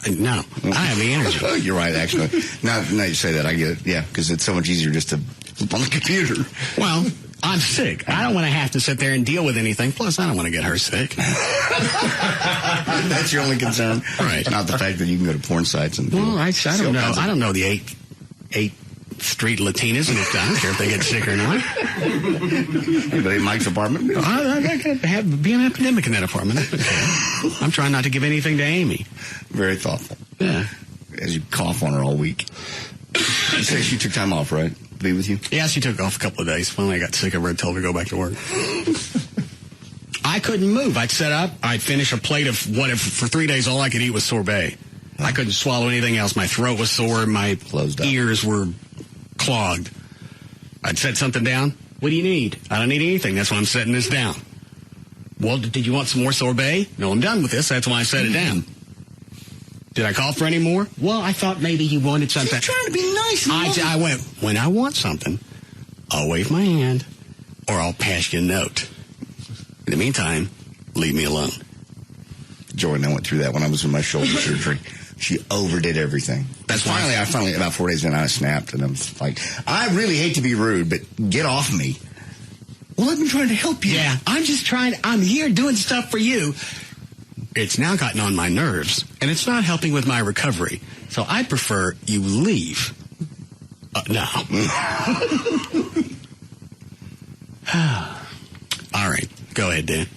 No, I have the energy. You're right, actually. Now you say that, I get it. Yeah, because it's so much easier just to flip on the computer. Well, I'm sick. I don't want to have to sit there and deal with anything. Plus, I don't want to get her sick. That's your only concern, right? Not the fact that you can go to porn sites and. Well, I don't know. I don't know the eight street Latinas, and I don't care if they get sick or not. Anybody in Mike's apartment? I could be an epidemic in that apartment. I'm trying not to give anything to Amy. Very thoughtful. Yeah. As you cough on her all week. You say she took time off, right? To be with you? Yeah, she took off a couple of days. Finally, I got sick of her and told her to go back to work. I couldn't move. I'd set up. I'd finish a plate of whatever. For 3 days, all I could eat was sorbet. I couldn't swallow anything else. My throat was sore. My ears were clogged. I'd set something down. What do you need? I don't need anything. That's why I'm setting this down. Well, did you want some more sorbet? No, I'm done with this. That's why I set it down. Did I call for any more? Well, I thought maybe he wanted something. You're trying to be nice. I went, when I want something, I'll wave my hand or I'll pass you a note. In the meantime, leave me alone. Jordan, I went through that when I was in my shoulder surgery. She overdid everything. That's why I finally, about 4 days in, I snapped, and I'm like, I really hate to be rude, but get off me. Well, I've been trying to help you. Yeah, I'm here doing stuff for you. It's now gotten on my nerves, and it's not helping with my recovery. So I prefer you leave. No. All right. Go ahead, Dan.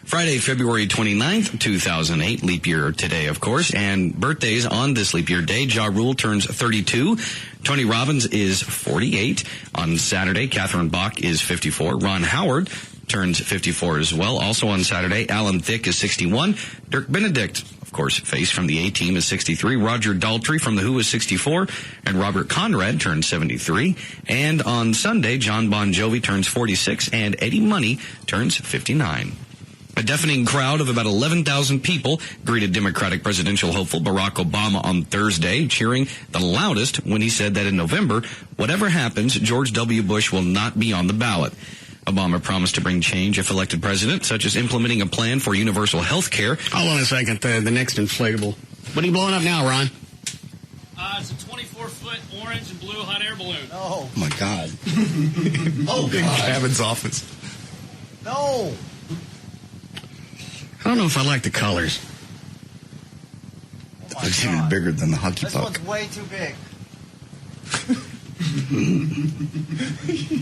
Friday, February 29th, 2008, leap year today, of course, and birthdays on this leap year day. Ja Rule turns 32. Tony Robbins is 48. On Saturday, Catherine Bach is 54. Ron Howard turns 54 as well. Also on Saturday, Alan Thicke is 61. Dirk Benedict, of course, face from the A-Team, is 63. Roger Daltrey from The Who is 64. And Robert Conrad turns 73. And on Sunday, John Bon Jovi turns 46. And Eddie Money turns 59. A deafening crowd of about 11,000 people greeted Democratic presidential hopeful Barack Obama on Thursday, cheering the loudest when he said that in November, whatever happens, George W. Bush will not be on the ballot. Obama promised to bring change if elected president, such as implementing a plan for universal health care. Hold on a second. The next inflatable. What are you blowing up now, Ron? It's a 24-foot orange and blue hot air balloon. Oh, my God. Oh, God. Kevin's office. No. I don't know if I like the colors. It's even bigger than the hockey This puck. one's way too big.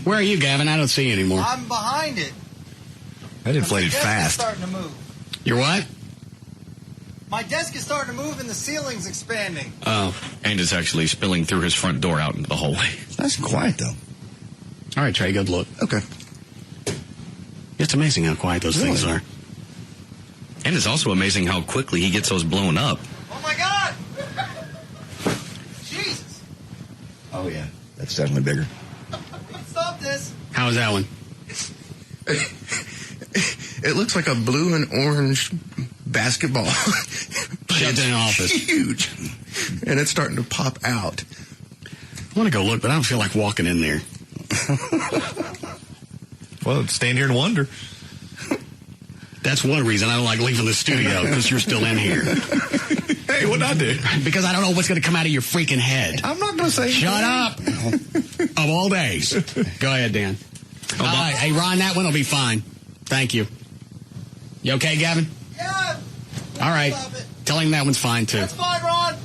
Where are you, Gavin? I don't see you anymore. I'm behind it. That inflated My desk is fast. starting to move. You're what? My desk is starting to move and the ceiling's expanding. Oh. And it's actually spilling through his front door out into the hallway. It's nice and quiet, though. All right, Trey, good look. Okay. It's amazing how quiet those things are. And it's also amazing how quickly he gets those blown up. Oh, my God! Jesus! Oh, yeah. That's definitely bigger. Stop this! How is that one? It looks like a blue and orange basketball. Shoved in an office. Huge. And it's starting to pop out. I want to go look, but I don't feel like walking in there. Well, stand here and wonder. That's one reason I don't like leaving the studio, because you're still in here. Hey, what'd I do? Because I don't know what's going to come out of your freaking head. I'm not going to say Shut up. Of all days. Go ahead, Dan. Hey, Ron, that one will be fine. Thank you. You okay, Gavin? Yeah! All right. Tell him that one's fine, too. That's fine, Ron!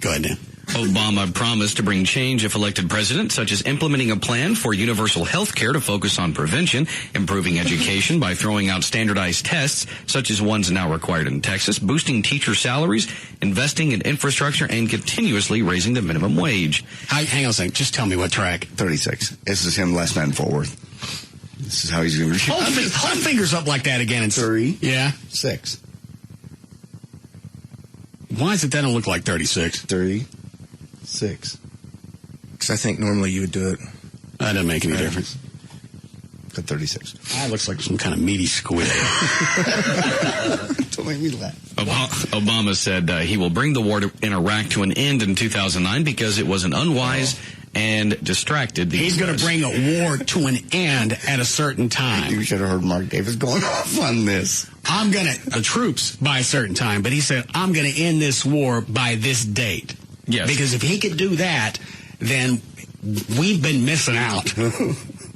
Go ahead, Dan. Obama promised to bring change if elected president, such as implementing a plan for universal health care to focus on prevention, improving education by throwing out standardized tests, such as ones now required in Texas, boosting teacher salaries, investing in infrastructure, and continuously raising the minimum wage. Hang on a second. Just tell me what track. 36. This is him last night in Fort Worth. This is how he's going to Hold fingers up like that again. 3. Yeah. 6. Why is it that don't look like 36? 3. 6. Because I think normally you would do it. That doesn't make any difference. Got 36. That looks like some kind of meaty squid. Don't make me laugh. Obama said he will bring the war in Iraq to an end in 2009 because it was an unwise and distracted. He's going to bring a war to an end at a certain time. You should have heard Mark Davis going off on this. I'm going to, the troops by a certain time, but he said, I'm going to end this war by this date. Yes. Because if he could do that, then we've been missing out.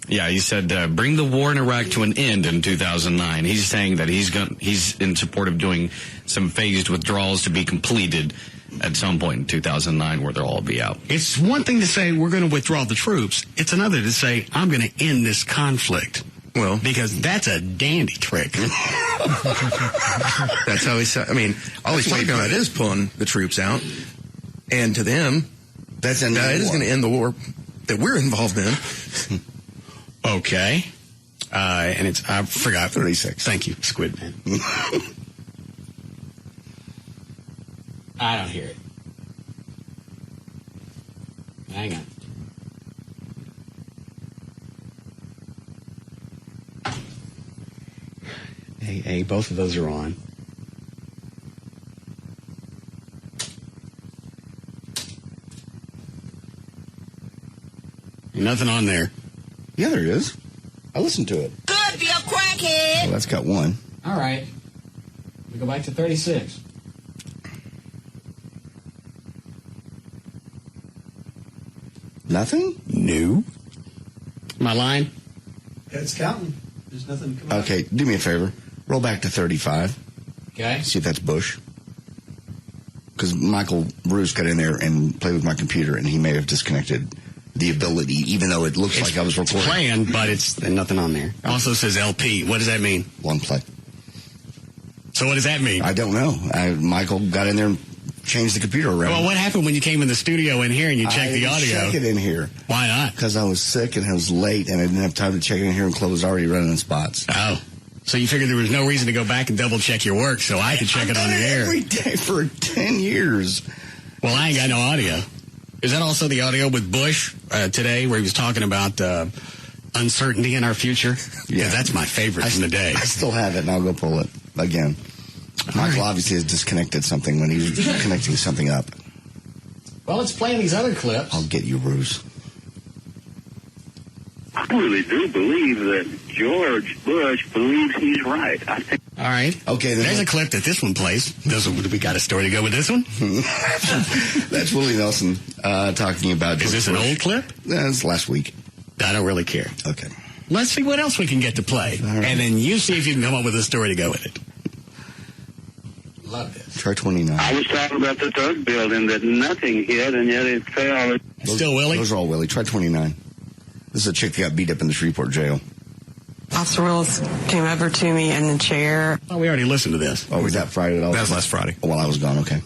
Yeah, he said, bring the war in Iraq to an end in 2009. He's saying that he's in support of doing some phased withdrawals to be completed at some point in 2009 where they'll all be out. It's one thing to say we're going to withdraw the troops. It's another to say I'm going to end this conflict. Well, because that's a dandy trick. That's how he said. I mean, all he's talking about is pulling the troops out, and to them, it is going to end the war that we're involved in. Okay, and it's I forgot 36. Thank you, Squid Man. I don't hear it. Hang on. Hey, both of those are on. Nothing on there. Yeah, there is. I listened to it. Could be a crackhead. Well, that's got one. All right. We go back to 36. Nothing? No. My line? Yeah, it's counting. There's nothing coming up. Okay, do me a favor. Roll back to 35. Okay. See if that's Bush. Because Michael Bruce got in there and played with my computer, and he may have disconnected the ability, even though it looks like I was recording. It's playing, but it's nothing on there. Also says LP. What does that mean? Long play. So what does that mean? I don't know. Michael got in there and changed the computer around. Well, what happened when you came in the studio in here and you checked the audio? I didn't check it in here. Why not? Because I was sick and I was late and I didn't have time to check it in here and Chloe was already running in spots. Oh. So you figured there was no reason to go back and double check your work so I could check it on the air. Every day for 10 years. Well, I ain't got no audio. Is that also the audio with Bush today where he was talking about uncertainty in our future? Yeah. That's my favorite from the day. I still have it and I'll go pull it again. Michael obviously has disconnected something when he was connecting something up. Well, let's play these other clips. I'll get you, Bruce. I really do believe that George Bush believes he's right. I think. All right. Okay. There's a clip that this one plays. We got a story to go with this one? That's Willie Nelson talking about George Is this Bush. an old clip? It's last week. I don't really care. Okay. Let's see what else we can get to play. Right. And then you see if you can come up with a story to go with it. Love this. Try 29. I was talking about the drug building that nothing hit, and yet it fell. Still Willie? Those are all Willie. Try 29. This is a chick that got beat up in the Shreveport jail. Officer Willis came over to me in the chair. Oh, we already listened to this. Oh, was that Friday? That was last Friday. Oh, while I was gone, okay.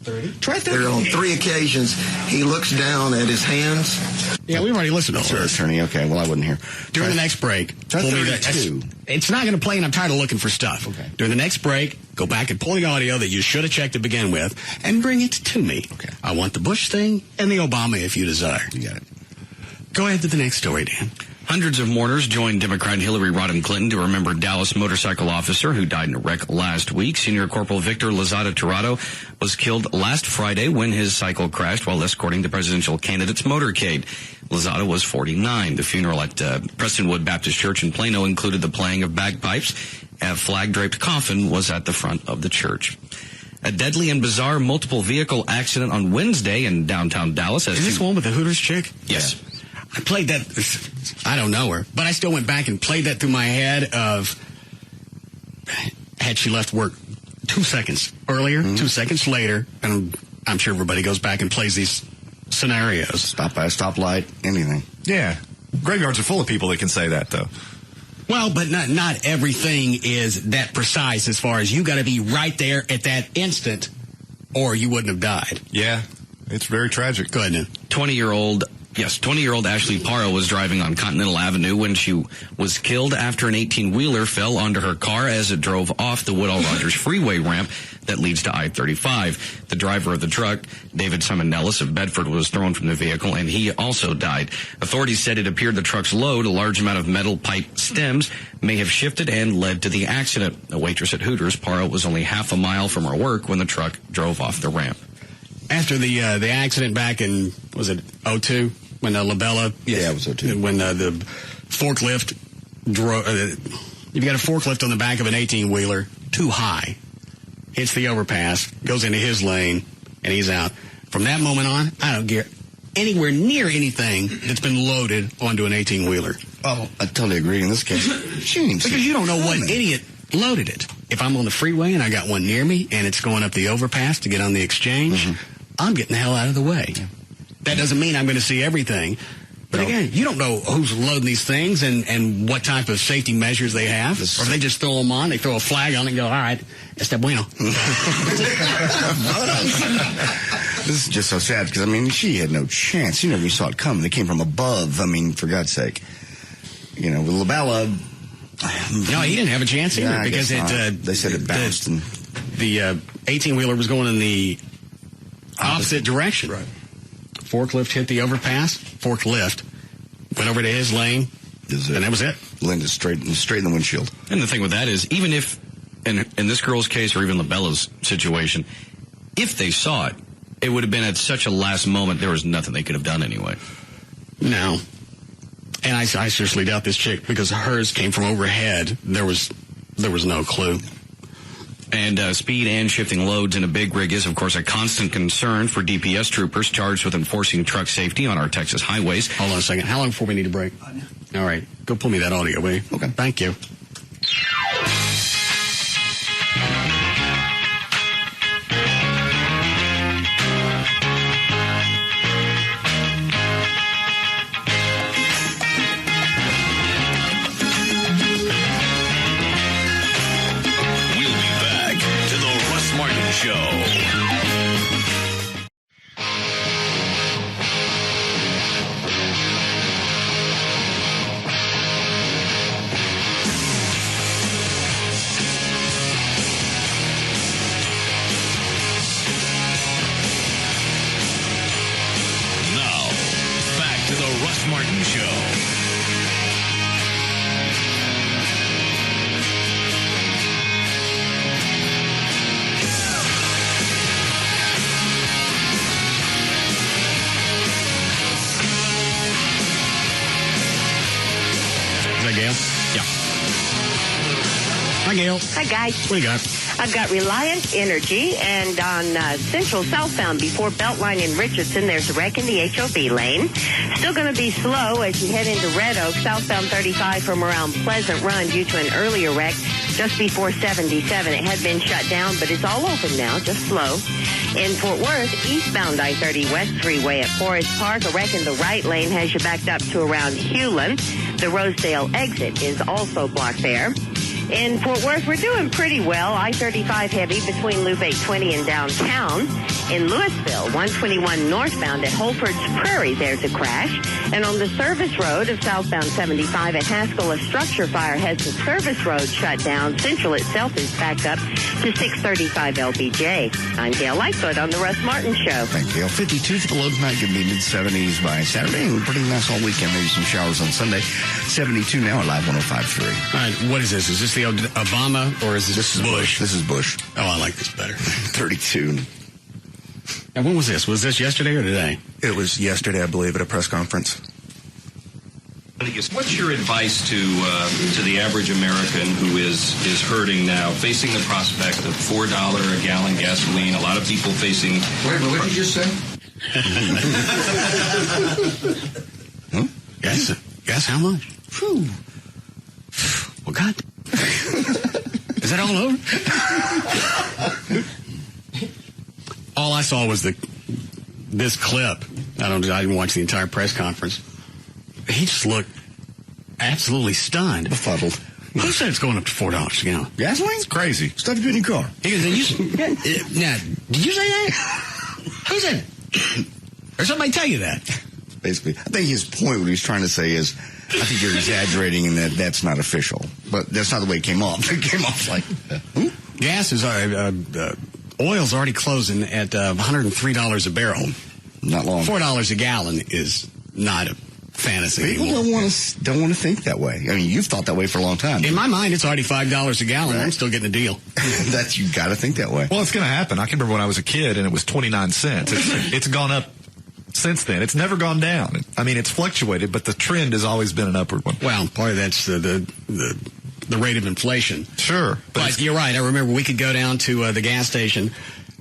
30. Try 30. There on 3 occasions, he looks down at his hands. Yeah, we've already listened to all this. Attorney, okay. Well, I wasn't here. During the next break, try pull me 32. It's not going to play, and I'm tired of looking for stuff. Okay. During the next break, go back and pull the audio that you should have checked to begin with, and bring it to me. Okay. I want the Bush thing and the Obama if you desire. You got it. Go ahead to the next story, Dan. Hundreds of mourners joined Democrat Hillary Rodham Clinton to remember Dallas motorcycle officer who died in a wreck last week. Senior Corporal Victor Lozada Tirado was killed last Friday when his cycle crashed while escorting the presidential candidate's motorcade. Lozada was 49. The funeral at Prestonwood Baptist Church in Plano included the playing of bagpipes. A flag-draped coffin was at the front of the church. A deadly and bizarre multiple vehicle accident on Wednesday in downtown Dallas. Is this one with the Hooters chick? Yes. Yeah. I played that. I don't know her, but I still went back and played that through my head of had she left work 2 seconds earlier, 2 seconds later, and I'm sure everybody goes back and plays these scenarios. Stop by a stoplight, anything. Yeah. Graveyards are full of people that can say that, though. Well, but not everything is that precise as far as you got to be right there at that instant or you wouldn't have died. Yeah. It's very tragic. Go ahead, Nick. 20-year-old Ashley Parra was driving on Continental Avenue when she was killed after an 18-wheeler fell onto her car as it drove off the Woodall Rogers freeway ramp that leads to I-35. The driver of the truck, David Simon Nellis of Bedford, was thrown from the vehicle, and he also died. Authorities said it appeared the truck's load, a large amount of metal pipe stems, may have shifted and led to the accident. A waitress at Hooters, Parra was only half a mile from her work when the truck drove off the ramp. After the accident back in, was it 02? When Labella, yeah, it was 02. When the forklift drove, you've got a forklift on the back of an 18-wheeler, too high, hits the overpass, goes into his lane, and he's out. From that moment on, I don't anywhere near anything that's been loaded onto an 18-wheeler. Oh, I totally agree in this case. Because you don't know what idiot loaded it. If I'm on the freeway and I got one near me and it's going up the overpass to get on the exchange, I'm getting the hell out of the way. Yeah. That doesn't mean I'm going to see everything. But again, you don't know who's loading these things and what type of safety measures they have. Or they just throw them on, they throw a flag on it and go, all right, está bueno. This is just so sad because, I mean, she had no chance. She never even saw it coming. They came from above. I mean, for God's sake. You know, with Labella... No, he didn't have a chance either because they said it bounced. The 18-wheeler was going in the opposite direction. Right. Forklift hit the overpass. Forklift went over to his lane, and that was it. Landed straight in the windshield. And the thing with that is, even if, in this girl's case, or even Labella's situation, if they saw it, it would have been at such a last moment, there was nothing they could have done anyway. No. And I seriously doubt this chick, because hers came from overhead. There was no clue. And speed and shifting loads in a big rig is, of course, a constant concern for DPS troopers charged with enforcing truck safety on our Texas highways. Hold on a second. How long before we need a break? All right. Go pull me that audio, will you? Okay. Thank you. Show. Now, back to the Russ Martin Show. Gail? Yeah. Hi, Gail. Hi, guys. What do you got? I've got Reliant Energy, and on Central Southbound before Beltline in Richardson, there's a wreck in the HOV lane. Still going to be slow as you head into Red Oak, southbound 35 from around Pleasant Run due to an earlier wreck just before 77. It had been shut down, but it's all open now, just slow. In Fort Worth, eastbound I-30 West Freeway at Forest Park, a wreck in the right lane has you backed up to around Hewlin. The Rosedale exit is also blocked there. In Fort Worth, we're doing pretty well. I-35 heavy between Loop 820 and downtown. In Louisville, 121 northbound at Holford's Prairie, there's a crash. And on the service road of southbound 75 at Haskell, a structure fire has the service road shut down. Central itself is back up to 635 LBJ. I'm Gail Lightfoot on the Russ Martin Show. Thank you. 52 for the low tonight. Could be mid-70s by Saturday. And pretty nice all weekend. Maybe some showers on Sunday. 72 now at Live 105.3. All right, what is this? Is this the Obama or is this Bush? This is Bush. Oh, I like this better. 32. And when was this? Was this yesterday or today? It was yesterday, I believe, at a press conference. What's your advice to the average American who is hurting now, facing the prospect of $4 a gallon gasoline? A lot of people facing... Wait, what did you just say? Huh? Guess how much? Whew. Well, God. Is that all over? All I saw was this clip. I didn't watch the entire press conference. He just looked absolutely stunned. Befuddled. Who said it's going up to $4 a gallon? Gasoline's crazy. Stuff you do in your car. Now, did you say that? Who said it? Or somebody tell you that? Basically. I think his point, what he's trying to say is, I think you're exaggerating and that's not official. But that's not the way it came off. It came off like... Gas is... oil's already closing at $103 a barrel. Not long. $4 a gallon is not a fantasy People anymore. don't want to think that way. I mean, you've thought that way for a long time. In my mind, it's already $5 a gallon. Right. I'm still getting a deal. You got to think that way. Well, it's going to happen. I can remember when I was a kid and it was 29 cents. It's gone up since then. It's never gone down. I mean, it's fluctuated, but the trend has always been an upward one. Well, part of that's the rate of inflation. Sure. But you're right. I remember we could go down to the gas station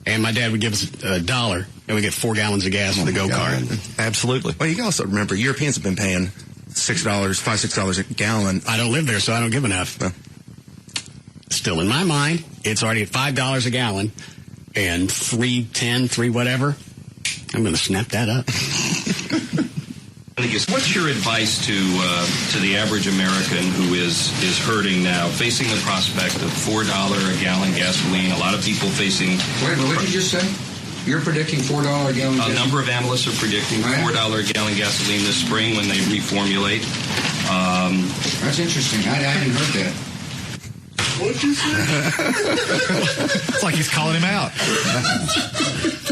and my dad would give us $1, and we get 4 gallons of gas for the go-kart. Absolutely. Well, you can also remember, Europeans have been paying $6 a gallon. I don't live there, so I don't give enough. Still, in my mind, it's already at $5 a gallon, and $3.10, whatever. I'm going to snap that up. What's your advice to the average American who is hurting now, facing the prospect of $4 a gallon gasoline? A lot of people facing. Wait, what did you just say? You're predicting $4 a gallon gasoline? A number of analysts are predicting $4 a gallon gasoline this spring when they reformulate. That's interesting. I hadn't heard that. What'd you say? It's like he's calling him out.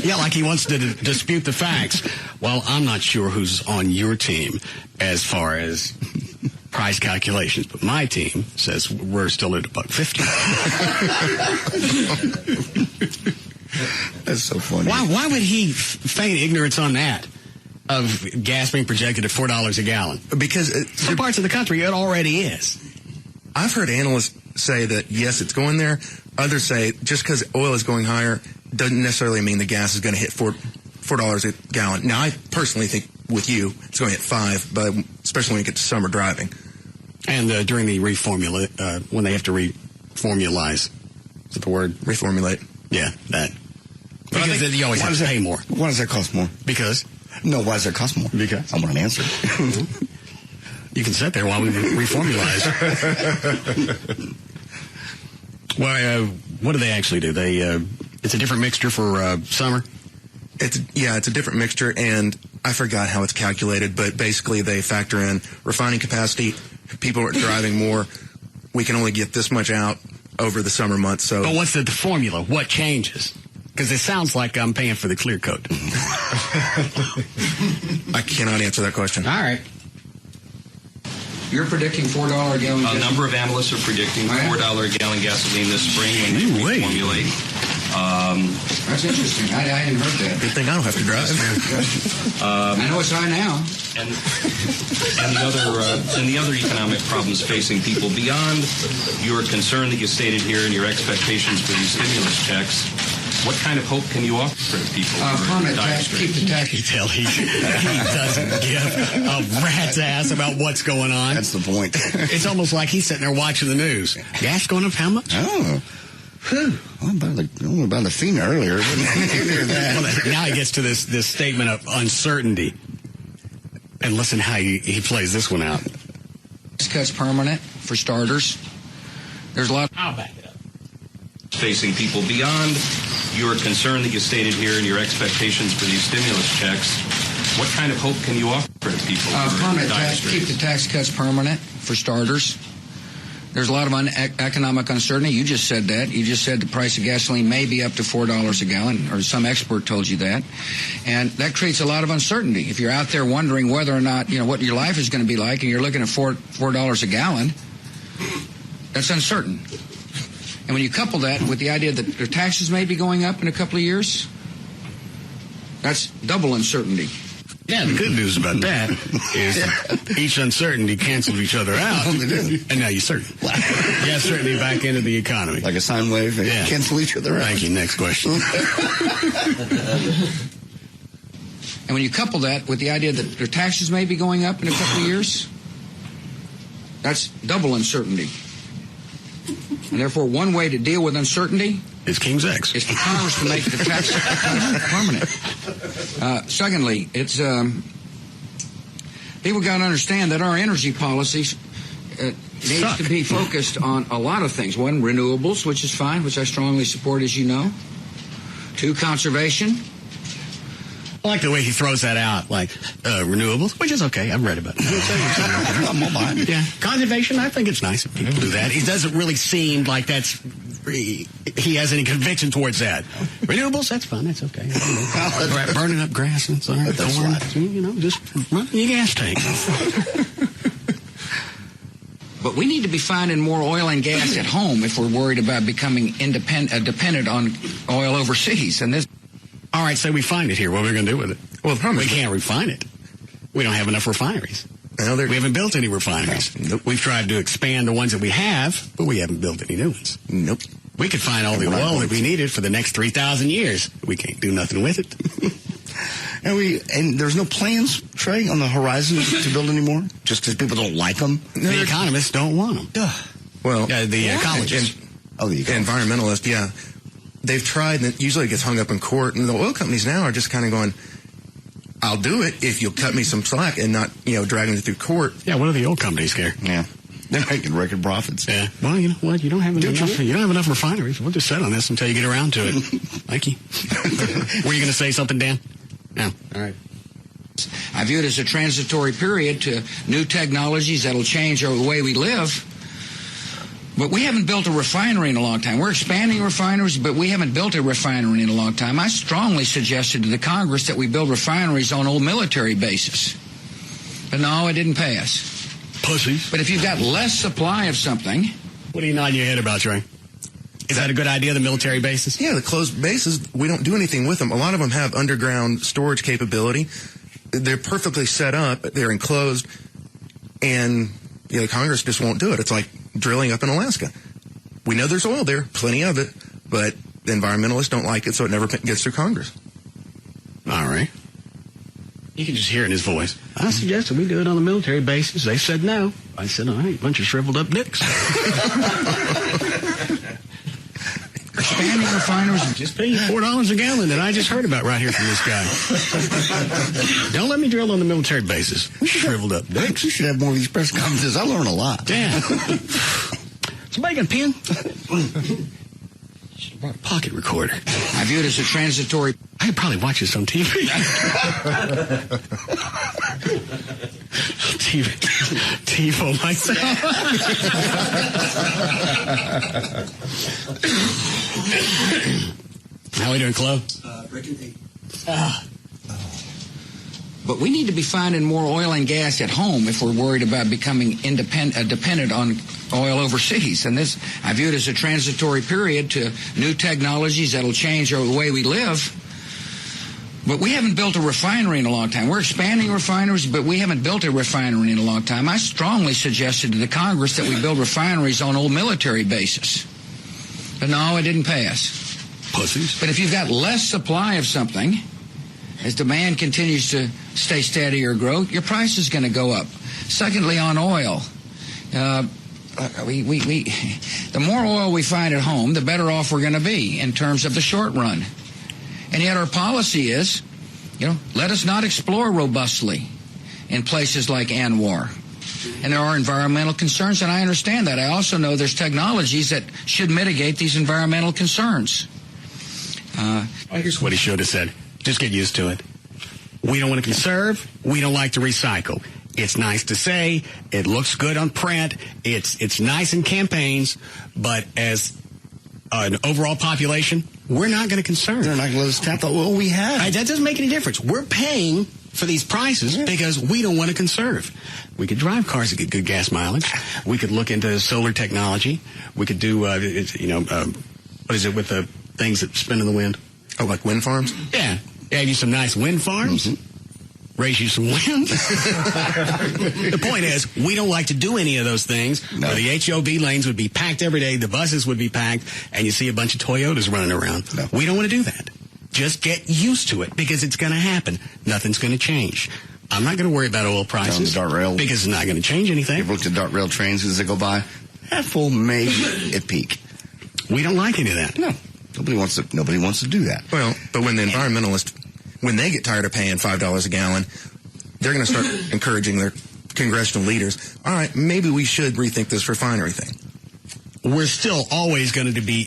Yeah, like he wants to dispute the facts. Well, I'm not sure who's on your team as far as price calculations, but my team says we're still at $1.50. That's so funny. Why would he feign ignorance on that? Of gas being projected at $4 a gallon? Because some parts of the country it already is. I've heard analysts say that, yes, it's going there. Others say just because oil is going higher doesn't necessarily mean the gas is going to hit $4 a gallon. Now, I personally think with you it's going to hit $5, but especially when you get to summer driving. And during the when they have to reformulize, is that the word? Reformulate. Yeah, that. Because you always have to pay more. Why does that cost more? Because? No, why does that cost more? Because. I want an answer. You can sit there while we reformulize. Well, what do they actually do? It's a different mixture for summer? It's a different mixture, and I forgot how it's calculated, but basically they factor in refining capacity. People are driving more. We can only get this much out over the summer months. So, but what's the formula? What changes? Because it sounds like I'm paying for the clear coat. I cannot answer that question. All right. You're predicting $4 a gallon gasoline? A number of analysts are predicting $4 a gallon gasoline this spring when they reformulate. That's interesting. I hadn't heard that. Good thing I don't have to drive. I know it's high now. And the other economic problems facing people beyond your concern that you stated here and your expectations for these stimulus checks. What kind of hope can you offer to people? Permanent tax, keep the tax. You tell he doesn't give a rat's ass about what's going on. That's the point. It's almost like he's sitting there watching the news. Gas going up how much? Oh. Whew. I went about the FEMA earlier. Well, now he gets to this statement of uncertainty. And listen how he plays this one out. This cut's permanent, for starters. There's a lot. I'll back it up. Facing people beyond your concern that you stated here and your expectations for these stimulus checks. What kind of hope can you offer to people? Permanent tax, keep the tax cuts permanent, for starters. There's a lot of economic uncertainty. You just said that. You just said the price of gasoline may be up to $4 a gallon, or some expert told you that. And that creates a lot of uncertainty. If you're out there wondering whether or not, what your life is going to be like, and you're looking at $4 a gallon, that's uncertain. And when you couple that with the idea that their taxes may be going up in a couple of years, that's double uncertainty. Yeah, the good news about that is each uncertainty cancels each other out, and now you're certain. You have certainty back into the economy. Like a sine wave, and cancel each other out. Thank you. Next question. And when you couple that with the idea that their taxes may be going up in a couple of years, that's double uncertainty. And therefore, one way to deal with uncertainty is King's X. Is for Congress to make the tax permanent. Secondly, it's people got to understand that our energy policies needs to be focused on a lot of things. One, renewables, which is fine, which I strongly support, as you know. Two, conservation. I like the way he throws that out, like renewables, which is okay. I've read about it. I'm all behind it. Yeah, conservation. I think it's nice if people do that. It doesn't really seem like he has any conviction towards that. Renewables, that's fun. That's okay. Burning up grass and so on. Just run your gas tank. But we need to be finding more oil and gas at home if we're worried about becoming dependent on oil overseas. And this. All right, say we find it here. What are we going to do with it? Well, the problem is we can't refine it. We don't have enough refineries. We haven't built any refineries. Nope. We've tried to expand the ones that we have, but we haven't built any new ones. Nope. We could find all the oil that we needed for the next 3,000 years. We can't do nothing with it. And there's no plans, Trey, on the horizon to build anymore? Just because people don't like them? The economists don't want them. Well, the ecologists. The environmentalists, yeah. They've tried, and it usually gets hung up in court, and the oil companies now are just kind of going, I'll do it if you'll cut me some slack and not, dragging it through court. Yeah, what do the oil companies care? Yeah. They're making record profits. Yeah. Well, you know what? You don't have enough refineries. We'll just sit on this until you get around to it. Thank you. Were you going to say something, Dan? No. All right. I view it as a transitory period to new technologies that'll change the way we live. But we haven't built a refinery in a long time. We're expanding refineries, but we haven't built a refinery in a long time. I strongly suggested to the Congress that we build refineries on old military bases. But no, it didn't pass. Pussies. But if you've got less supply of something... What are you nodding your head about, Trey? Is that a good idea, the military bases? Yeah, the closed bases, we don't do anything with them. A lot of them have underground storage capability. They're perfectly set up. They're enclosed. And Congress just won't do it. It's like drilling up in Alaska. We know there's oil there, plenty of it, but the environmentalists don't like it, so it never gets through Congress. All right. You can just hear it in his voice. I suggested we do it on the military bases. They said no. I said, all right, bunch of shriveled up dicks. Expanding refineries and just paying $4 a gallon that I just heard about right here from this guy. Don't let me drill on the military bases. Shriveled up dicks. We should have more of these press conferences. I learn a lot. Yeah. Somebody got a pen? Brought a pocket recorder. I view it as a transitory... I could probably watch this on TV. TiVo myself. How are we doing, Chloe? Breaking 8. But we need to be finding more oil and gas at home if we're worried about becoming dependent on oil overseas. And this, I view it as a transitory period to new technologies that'll change the way we live. But we haven't built a refinery in a long time. We're expanding refineries, but we haven't built a refinery in a long time. I strongly suggested to the Congress that we build refineries on old military bases. But no, it didn't pass. Pussies. But if you've got less supply of something, as demand continues to stay steady or grow, your price is going to go up. Secondly, on oil, the more oil we find at home, the better off we're going to be in terms of the short run. And yet our policy is, let us not explore robustly in places like ANWR. And there are environmental concerns, and I understand that. I also know there's technologies that should mitigate these environmental concerns. Here's what he should have said. Just get used to it. We don't want to conserve. We don't like to recycle. It's nice to say. It looks good on print. It's nice in campaigns. But as an overall population, we're not going to conserve. They're not going to let us tap the oil we have. That doesn't make any difference. We're paying for these prices because we don't want to conserve. We could drive cars that get good gas mileage. We could look into solar technology. We could do, what is it with the things that spin in the wind? Oh, like wind farms? Yeah. Have you some nice wind farms. Raise you some wind. The point is, we don't like to do any of those things. No. Where the HOV lanes would be packed every day, the buses would be packed, and you see a bunch of Toyotas running around. No. We don't want to do that. Just get used to it, because it's going to happen. Nothing's going to change. I'm not going to worry about oil prices. Down the DART rail. Because it's not going to change anything. You've looked at DART rail trains as they go by. Half full, maybe at peak. We don't like any of that. No. Nobody wants to do that. Well, but when the environmentalists, when they get tired of paying $5 a gallon, they're going to start encouraging their congressional leaders. All right, maybe we should rethink this refinery thing. We're still always going to be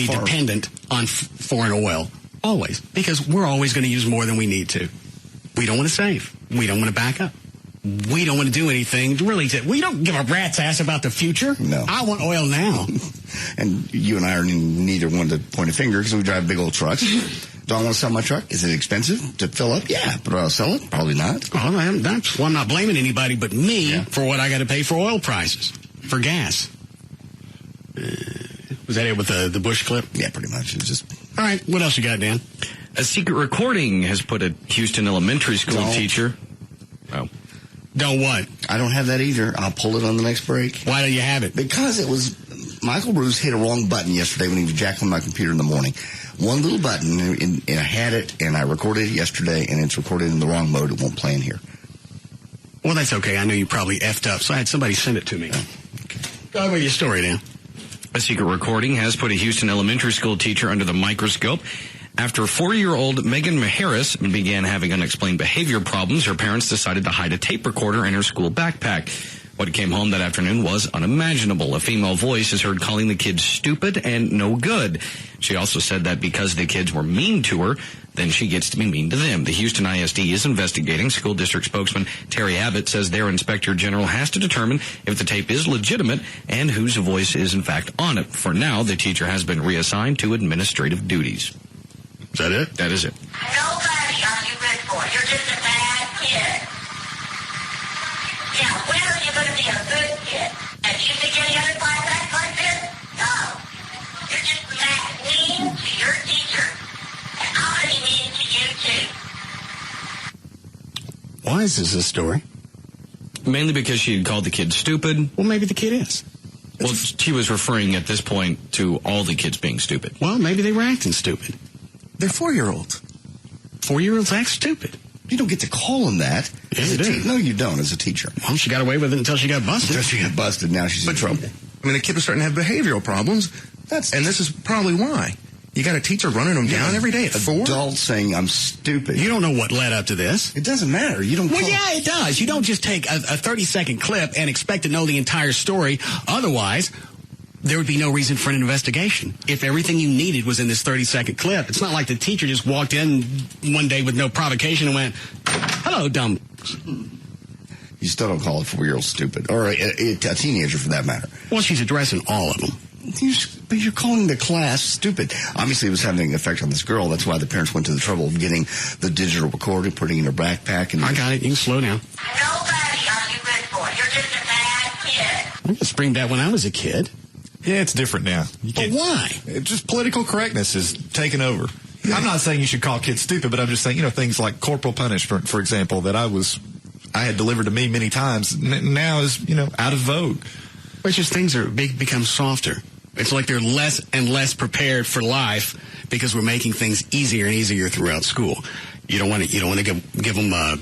dependent on foreign oil, always, because we're always going to use more than we need to. We don't want to save. We don't want to back up. We don't want to do anything. Really, we don't give a rat's ass about the future. No. I want oil now. And you and I are neither one to point a finger because we drive big old trucks. Do I want to sell my truck? Is it expensive to fill up? Yeah. But do I sell it? Probably not. Well, I'm not blaming anybody but me for what I got to pay for oil prices, for gas. Was that it with the Bush clip? Yeah, pretty much. It's just... All right. What else you got, Dan? A secret recording has put a Houston elementary school teacher... Oh. Don't what? I don't have that either. I'll pull it on the next break. Why don't you have it? Because it was Michael Bruce hit a wrong button yesterday when he was jacking my computer in the morning. One little button, and I had it, and I recorded it yesterday, and it's recorded in the wrong mode. It won't play in here. Well, that's okay. I know you probably effed up, so I had somebody send it to me. Go with your story, Dan. A secret recording has put a Houston elementary school teacher under the microscope. After 4-year-old Megan Harris began having unexplained behavior problems, her parents decided to hide a tape recorder in her school backpack. What came home that afternoon was unimaginable. A female voice is heard calling the kids stupid and no good. She also said that because the kids were mean to her, then she gets to be mean to them. The Houston ISD is investigating. School district spokesman Terry Abbott says their inspector general has to determine if the tape is legitimate and whose voice is in fact on it. For now, the teacher has been reassigned to administrative duties. Is that it? That is it. Nobody are you good for. You're just a bad kid. Now, when are you going to be a good kid? Have you think any other class acts like this? No. You're just mean to your teacher. And I'm going to be mean to you, too. Why is this a story? Mainly because she had called the kid stupid. Well, maybe the kid is. Well, she was referring at this point to all the kids being stupid. Well, maybe they were acting stupid. They're 4-year-olds. 4-year-olds act stupid. You don't get to call them that. Yes, you do. No, you don't as a teacher. Well, she got away with it until she got busted. Until she got busted. Now she's in trouble. I mean, the kid was starting to have behavioral problems. And this is probably why. You got a teacher running them down every day at 4? Adults saying I'm stupid. You don't know what led up to this. It doesn't matter. You don't. Well, yeah, it does. You don't just take a 30-second clip and expect to know the entire story. Otherwise, there would be no reason for an investigation. If everything you needed was in this 30-second clip, it's not like the teacher just walked in one day with no provocation and went, "Hello, dumb." You still don't call a 4-year-old stupid, or a teenager for that matter. Well, she's addressing all of them. But you're calling the class stupid. Obviously, it was having an effect on this girl. That's why the parents went to the trouble of getting the digital recording, putting it in her backpack. And I got it. You can slow down. Nobody are you good for. You're just a bad kid. I screamed that when I was a kid. Yeah, it's different now. But why? Just political correctness is taking over. Yeah. I'm not saying you should call kids stupid, but I'm just saying, things like corporal punishment, for example, that I had delivered to me many times, now is, out of vogue. It's just things become softer. It's like they're less and less prepared for life because we're making things easier and easier throughout school. You don't want to give them a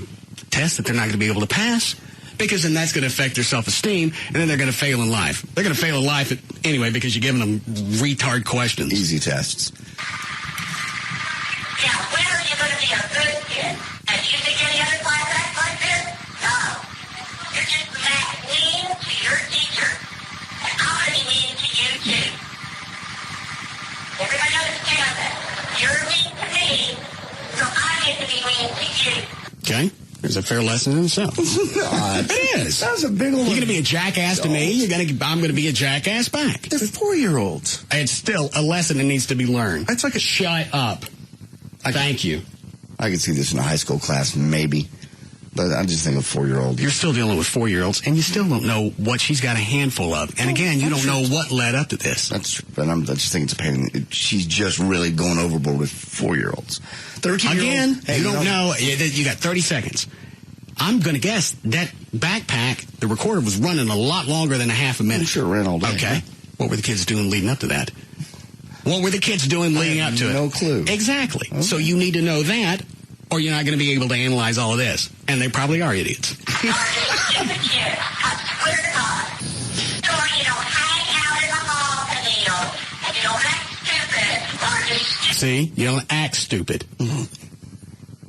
test that they're not going to be able to pass, because then that's going to affect their self-esteem, and then they're going to fail in life. They're going to fail in life anyway because you're giving them retard questions. Easy tests. Now, when are you going to be a good kid? Have you think any other class acts like this? No. You're just mean to your teacher. And I'm going to be mean to you, too. Everybody understand that. You're mean to me, so I get to be mean to you. Okay. There's a fair lesson in itself. It is. That was a big old. You're going to be a jackass to me. I'm going to be a jackass back. They're 4-year-olds. It's still a lesson that needs to be learned. It's like shut up. Thank you. I could see this in a high school class, maybe. But I just think of 4-year-old. You're still dealing with 4-year-olds, and you still don't know what she's got a handful of. And again, you don't know what led up to this. That's true. But I just think it's a pain. She's just really going overboard with 4-year-olds. 13-year-olds. Again, you don't know. You got 30 seconds. I'm going to guess that backpack, the recorder was running a lot longer than a half a minute. I'm sure it ran all day. Okay. What were the kids doing leading up to that? What were the kids doing leading up to it? No clue. Exactly. Okay. So you need to know that, or you're not going to be able to analyze all of this. And they probably are idiots. See? You don't act stupid.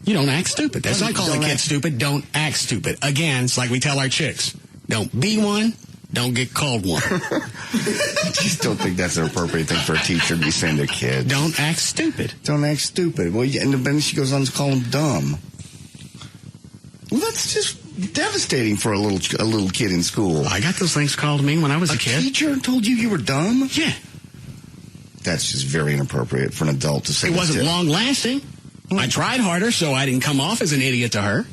You don't act stupid. That's not calling a kid stupid. Don't act stupid. Again, it's like we tell our chicks. Don't be one. Don't get called one. I just don't think that's an appropriate thing for a teacher to be saying to kids. Don't act stupid. Don't act stupid. Well, and then she goes on to call them dumb. Well, that's just devastating for a little kid in school. I got those things called to me when I was a kid. A teacher told you were dumb? Yeah. That's just very inappropriate for an adult to say. It wasn't long lasting. I tried harder, so I didn't come off as an idiot to her.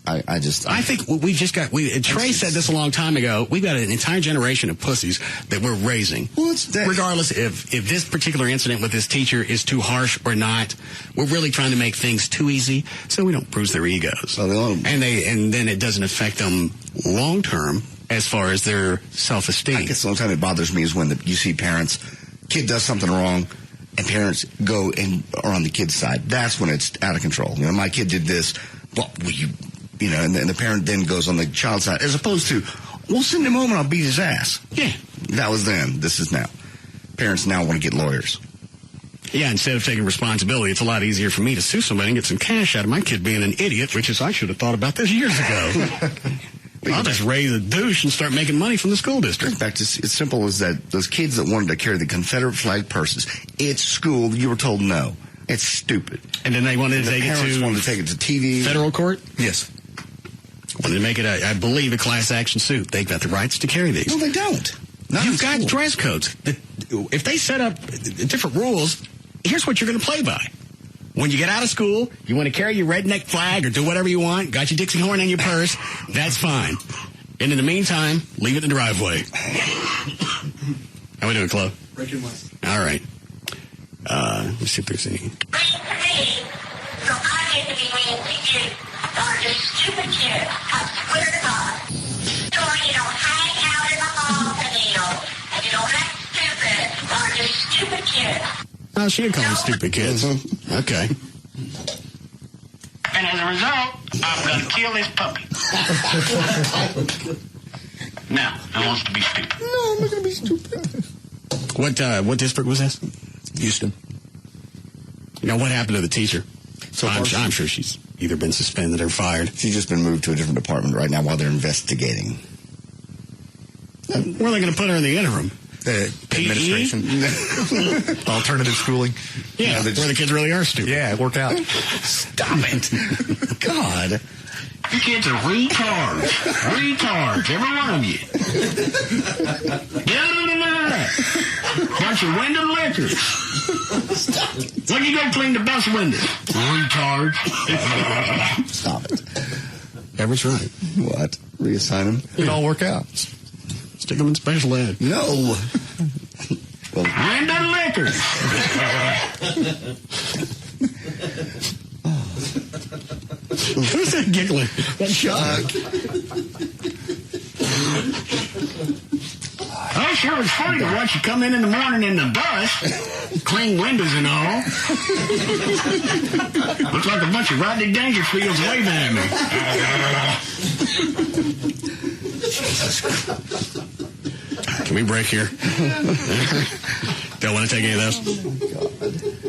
I think we've just got. Trey said this a long time ago. We've got an entire generation of pussies that we're raising. Well, regardless if this particular incident with this teacher is too harsh or not, we're really trying to make things too easy so we don't bruise their egos. And then it doesn't affect them long term as far as their self-esteem. I guess the only time it bothers me is when you see parents, kid does something wrong, and parents go and are on the kid's side. That's when it's out of control. You know, my kid did this, well, and the parent then goes on the child's side, as opposed to, we'll send him home and I'll beat his ass. Yeah. That was then. This is now. Parents now want to get lawyers. Yeah, instead of taking responsibility, it's a lot easier for me to sue somebody and get some cash out of my kid being an idiot, which is I should have thought about this years ago. I'll just raise a douche and start making money from the school district. In fact, it's simple as that. Those kids that wanted to carry the Confederate flag purses, it's school. You were told no. It's stupid. And then they wanted to take it to... wanted to take it to TV. Federal court? Yes. Wanted to make it, I believe, a class action suit. They've got the rights to carry these. No, they don't. You've got dress codes. If they set up different rules, here's what you're going to play by. When you get out of school, you want to carry your redneck flag or do whatever you want, got your Dixie horn in your purse, that's fine. And in the meantime, leave it in the driveway. How we doing, Chloe? All right. Let's see if there's any. So obviously when teachers are just stupid kids, I swear to God. So hang out in the hall and act stupid, are just stupid kids. Oh, she'd call them stupid kids. Okay. And as a result, I'm going to kill this puppy. Now, I wants to be stupid. No, I'm not going to be stupid. What district was this? Houston. What happened to the teacher? So I'm sure she's either been suspended or fired. She's just been moved to a different department right now while they're investigating. Where are they going to put her in the interim? Administration. Alternative schooling. Yeah, where the kids really are stupid. Yeah, work out. Stop it. God. You kids are retards. Retards, every one of you. Get out of there. Bunch of window lickers. When you go clean the bus windows? Retards. Stop it. Everett's right. What? Reassign them? It'd all work out. Stick them in special ed. No. Window lickers. Who's that giggling? That's Chuck. Oh, sure, it's funny to watch you come in the morning in the bus, clean windows and all. Looks like a bunch of Rodney Dangerfields waving at me. Can we break here? Don't want to take any of those?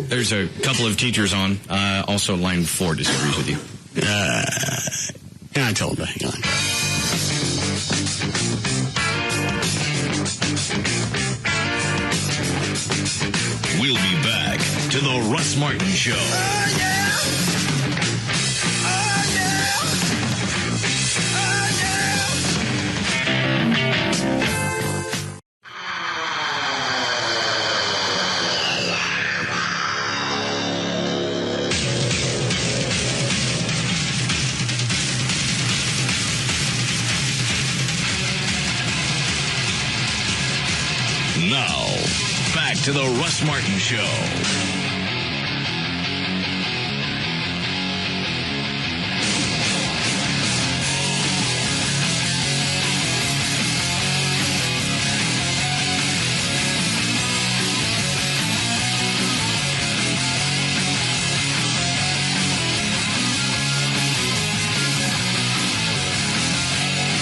There's a couple of teachers on. Also, line 4 disagrees with you. Yeah, I told him to hang on. We'll be back to the Russ Martin Show. Now, back to the Russ Martin Show.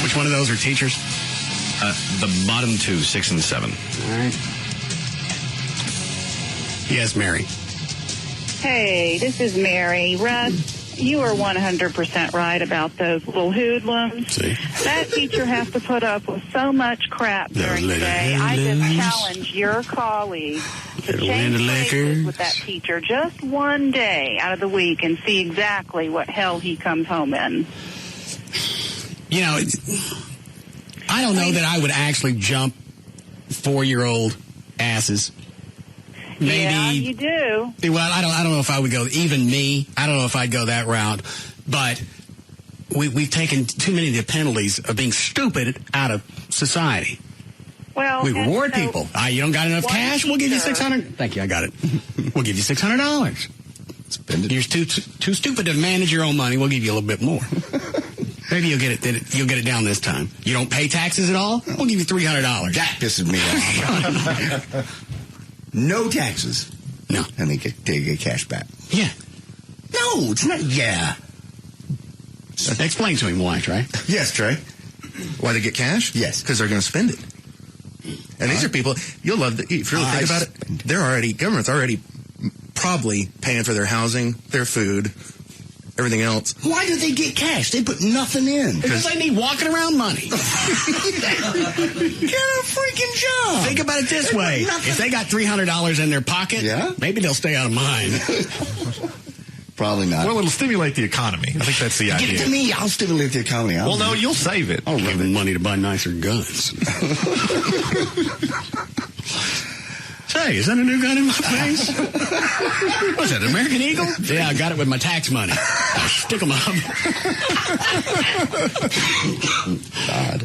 Which one of those are teachers? The bottom 2, 6 and 7. All right. Yes, Mary. Hey, this is Mary. Russ, you are 100% right about those little hoodlums. See? That teacher has to put up with so much crap during the day. I just challenge your colleagues to change places with that teacher just one day out of the week and see exactly what hell he comes home in. I don't know that I would actually jump 4-year-old asses. Maybe, yeah, you do. Well, I don't know if I would go, even me, I don't know if I'd go that route. But we've taken too many of the penalties of being stupid out of society. Well, we reward people. You don't got enough cash? We'll give you $600. Thank you, I got it. We'll give you $600. Spend it. You're too stupid to manage your own money. We'll give you a little bit more. Maybe you'll get it down this time. You don't pay taxes at all? We'll give you $300. That pisses me off. No taxes. No. And they get cash back. Yeah. No, it's not. Yeah. Explain to him why, Trey. Yes, Trey. Why they get cash? Yes. Because they're going to spend it. And these are people, you'll love that. If you really think about it, government's already probably paying for their housing, their food, everything else. Why do they get cash? They put nothing in. Because they need walking around money. Get a freaking job. Think about it this way. If they got $300 in their pocket, maybe they'll stay out of mine. Probably not. Well, it'll stimulate the economy. I think that's the idea. Give it to me. I'll stimulate the economy. Well, no, you'll save it. I'll give them money to buy nicer guns. Say, is that a new gun in my face? What's that, American Eagle? Yeah, I got it with my tax money. Stick them up. God.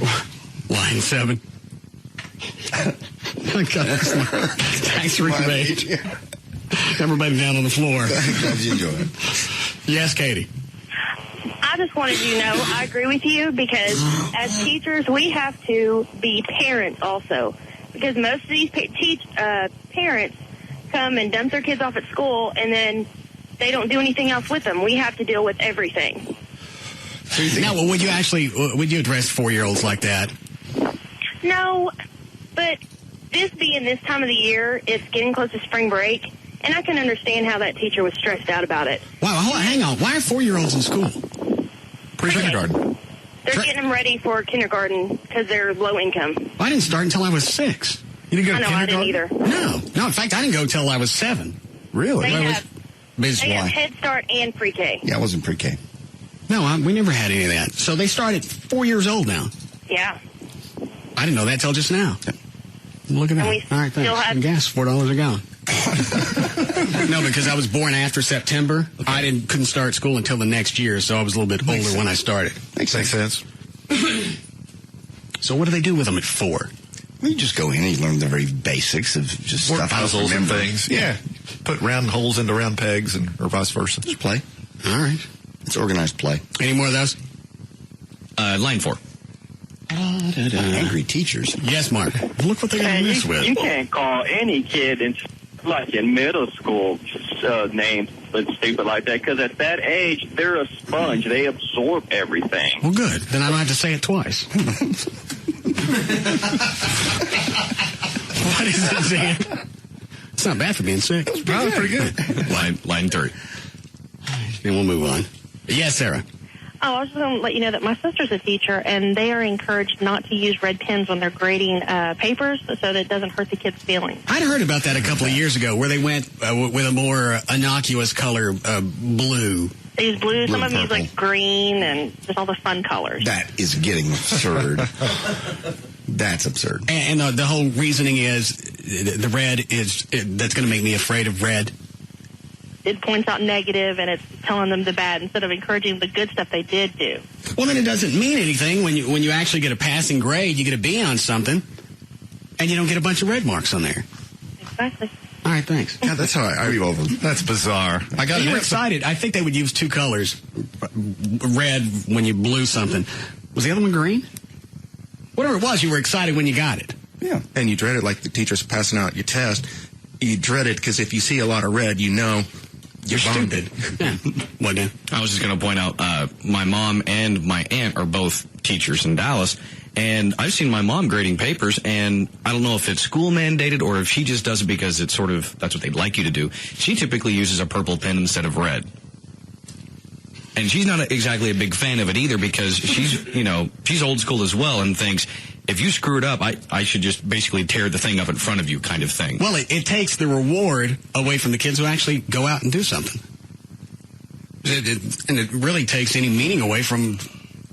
Line 7. I got tax rebate. Everybody down on the floor. Glad you enjoy it. Yes, Katie. I just wanted you to know I agree with you because as teachers, we have to be parents also. Because most of these parents come and dump their kids off at school and then they don't do anything else with them. We have to deal with everything. Now, would you address 4-year-olds like that? No, but this being this time of the year, it's getting close to spring break, and I can understand how that teacher was stressed out about it. Wow, hang on. Why are 4-year-olds in school? Pre-kindergarten. They're getting them ready for kindergarten because they're low income. I didn't start until I was 6. You didn't go to kindergarten? I didn't either. No. In fact, I didn't go till I was 7. Really? They have Head Start and pre-K. Yeah, I wasn't pre-K. No, we never had any of that. So they start at 4 years old now. Yeah. I didn't know that till just now. Look at that. All right, thanks. And gas, $4 a gallon. No, because I was born after September. Okay. I couldn't start school until the next year, so I was a little bit older when I started. Makes sense. So what do they do with them at 4? Well, you just go in and you learn the very basics of just Work stuff. puzzles and things. Yeah. Put round holes into round pegs or vice versa. Just play. All right. It's organized play. Any more of those? Line 4. Angry teachers. Yes, Mark. Look what they got to mess with. You can't call any kid in middle school names stupid like that because at that age they're a sponge. They absorb everything. Well, good. Then I don't have to say it twice. What is it, Dan? It's not bad for being sick. It's pretty good. Line 3. Then we'll move on. Yes, Sarah. Oh, I was just going to let you know that my sister's a teacher, and they are encouraged not to use red pens when they're grading papers so that it doesn't hurt the kids' feelings. I'd heard about that a couple of years ago, where they went with a more innocuous color, blue. They use blue. Some of them use like green and just all the fun colors. That is getting absurd. That's absurd. And the whole reasoning is the red is that's going to make me afraid of red. It points out negative, and it's telling them the bad instead of encouraging the good stuff they did do. Well, then it doesn't mean anything when you actually get a passing grade. You get a B on something, and you don't get a bunch of red marks on there. Exactly. All right, thanks. God, that's how I read over. That's bizarre. You were excited. I think they would use 2 colors. Red when you blew something. Was the other one green? Whatever it was, you were excited when you got it. Yeah. And you dread it like the teacher's passing out your test. You dread it because if you see a lot of red, you know you're stupid. Yeah. What, Dan? I was just going to point out my mom and my aunt are both teachers in Dallas. And I've seen my mom grading papers, and I don't know if it's school mandated or if she just does it because it's sort of, that's what they'd like you to do. She typically uses a purple pen instead of red. And she's not exactly a big fan of it either because she's old school as well and thinks, if you screw it up, I should just basically tear the thing up in front of you kind of thing. Well, it takes the reward away from the kids who actually go out and do something. And it really takes any meaning away from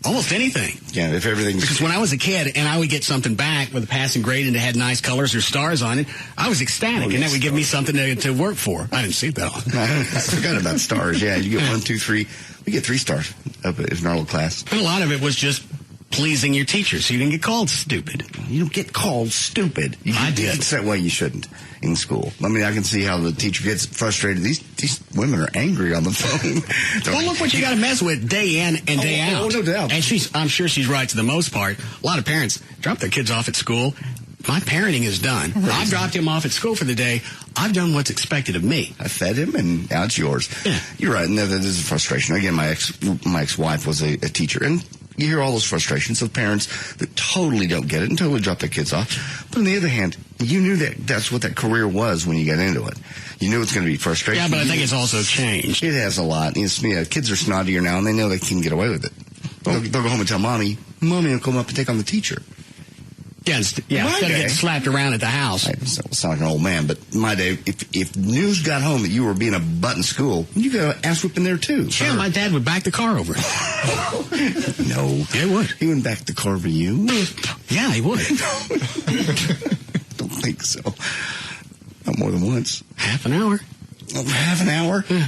almost anything. Yeah, if everything's... Because when I was a kid and I would get something back with a passing grade and it had nice colors or stars on it, I was ecstatic, and that would give me something to work for. I didn't see that on. I forgot about stars. Yeah, you get 1, 2, 3. We get 3 stars up in our little class. And a lot of it was just pleasing your teacher so you didn't get called stupid. You don't get called stupid. I did. It's that way you shouldn't in school. I mean, I can see how the teacher gets frustrated. These women are angry on the phone. Well, look what you got to mess with day in and day out. Oh, no doubt. And I'm sure she's right to the most part. A lot of parents drop their kids off at school. My parenting is done. I've dropped him off at school for the day. I've done what's expected of me. I fed him, and now it's yours. Yeah. You're right, and that is a frustration. Again, my ex-wife was a teacher, and you hear all those frustrations of parents that totally don't get it and totally drop their kids off. But on the other hand, you knew that's what that career was when you got into it. You knew it's going to be frustrating. Yeah, but I think it's also changed. It has a lot. Kids are snottier now, and they know they can get away with it. They'll go home and tell Mommy will come up and take on the teacher. Yeah, instead of getting slapped around at the house. I sound like an old man, but my day, if news got home that you were being a butt in school, you got an ass whipping there too. Yeah, my dad would back the car over. No. Yeah, he would. He wouldn't back the car over you? Yeah, he would. Don't think so. Not more than once. Half an hour. Oh, half an hour? Yeah.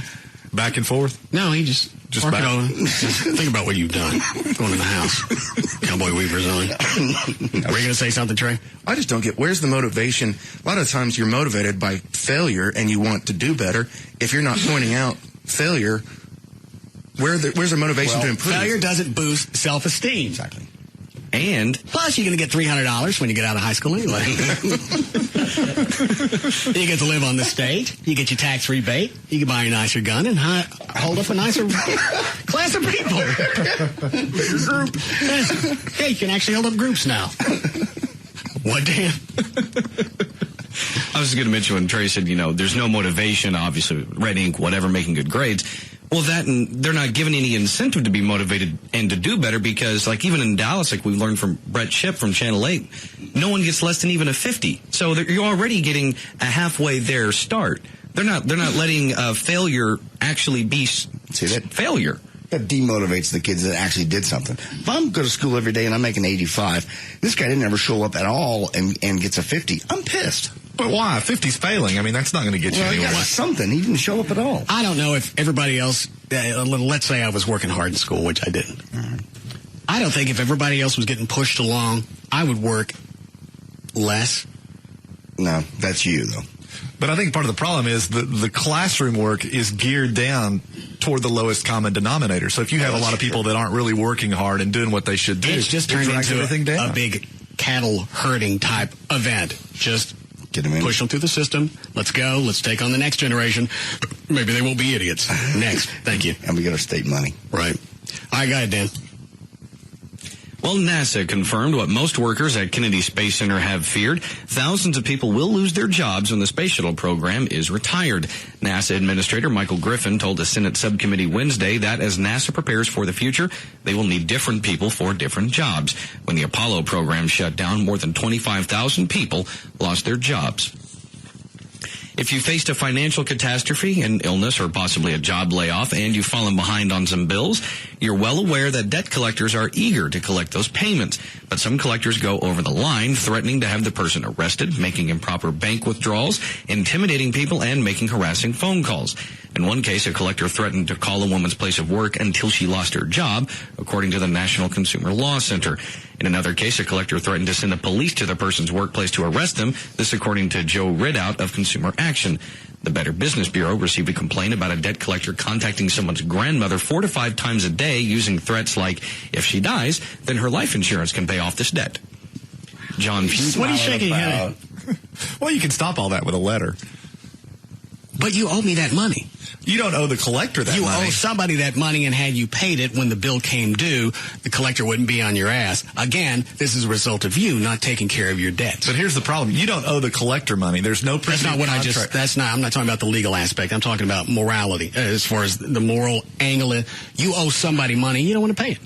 Back and forth? No, he just park it over. Think about what you've done. Going in the house. Cowboy Weavers on. Were you going to say something, Trey? I just don't get, where's the motivation? A lot of times you're motivated by failure and you want to do better. If you're not pointing out failure, where's the motivation to improve? Failure doesn't boost self-esteem. Exactly. And plus, you're going to get $300 when you get out of high school anyway. You get to live on the state. You get your tax rebate. You can buy a nicer gun and hold up a nicer class of people. Bigger group. Yeah, you can actually hold up groups now. What, Dan? I was going to mention when Trey said, there's no motivation, obviously, red ink, whatever, making good grades. Well, that and they're not given any incentive to be motivated and to do better because, like, even in Dallas, like we learned from Brett Shipp from Channel 8, no one gets less than even a 50. So you're already getting a halfway there start. They're not letting failure actually be failure. That demotivates the kids that actually did something. If I'm go to school every day and I'm making 85, this guy didn't ever show up at all and gets a 50. I'm pissed. But why? 50's failing. I mean, that's not going to get you anywhere. Something. He didn't show up at all. I don't know if everybody else, let's say I was working hard in school, which I didn't. I don't think if everybody else was getting pushed along, I would work less. No, that's you, though. But I think part of the problem is the classroom work is geared down toward the lowest common denominator. So if you have a lot of people that aren't really working hard and doing what they should do, it's just turned into a big cattle herding type event. Just get them in. Push them through the system. Let's go. Let's take on the next generation. Maybe they won't be idiots. Next. Thank you. And we get our state money. Right. All right, go ahead, Dan. Well, NASA confirmed what most workers at Kennedy Space Center have feared. Thousands of people will lose their jobs when the Space Shuttle program is retired. NASA Administrator Michael Griffin told a Senate subcommittee Wednesday that as NASA prepares for the future, they will need different people for different jobs. When the Apollo program shut down, more than 25,000 people lost their jobs. If you faced a financial catastrophe, an illness, or possibly a job layoff, and you've fallen behind on some bills, you're well aware that debt collectors are eager to collect those payments. But some collectors go over the line, threatening to have the person arrested, making improper bank withdrawals, intimidating people, and making harassing phone calls. In one case, a collector threatened to call a woman's place of work until she lost her job, according to the National Consumer Law Center. In another case, a collector threatened to send the police to the person's workplace to arrest them, this according to Joe Ridout of Consumer Action. The Better Business Bureau received a complaint about a debt collector contacting someone's grandmother 4 to 5 times a day using threats like, if she dies, then her life insurance can pay off this debt. John Few. What are you shaking your head at? Well, you can stop all that with a letter. But you owe me that money. You don't owe the collector that money. You owe somebody that money, and had you paid it when the bill came due, the collector wouldn't be on your ass. Again, this is a result of you not taking care of your debts. But here's the problem. You don't owe the collector money. There's no That's not what contract. I'm not talking about the legal aspect. I'm talking about morality. As far as the moral angle, you owe somebody money, you don't want to pay it.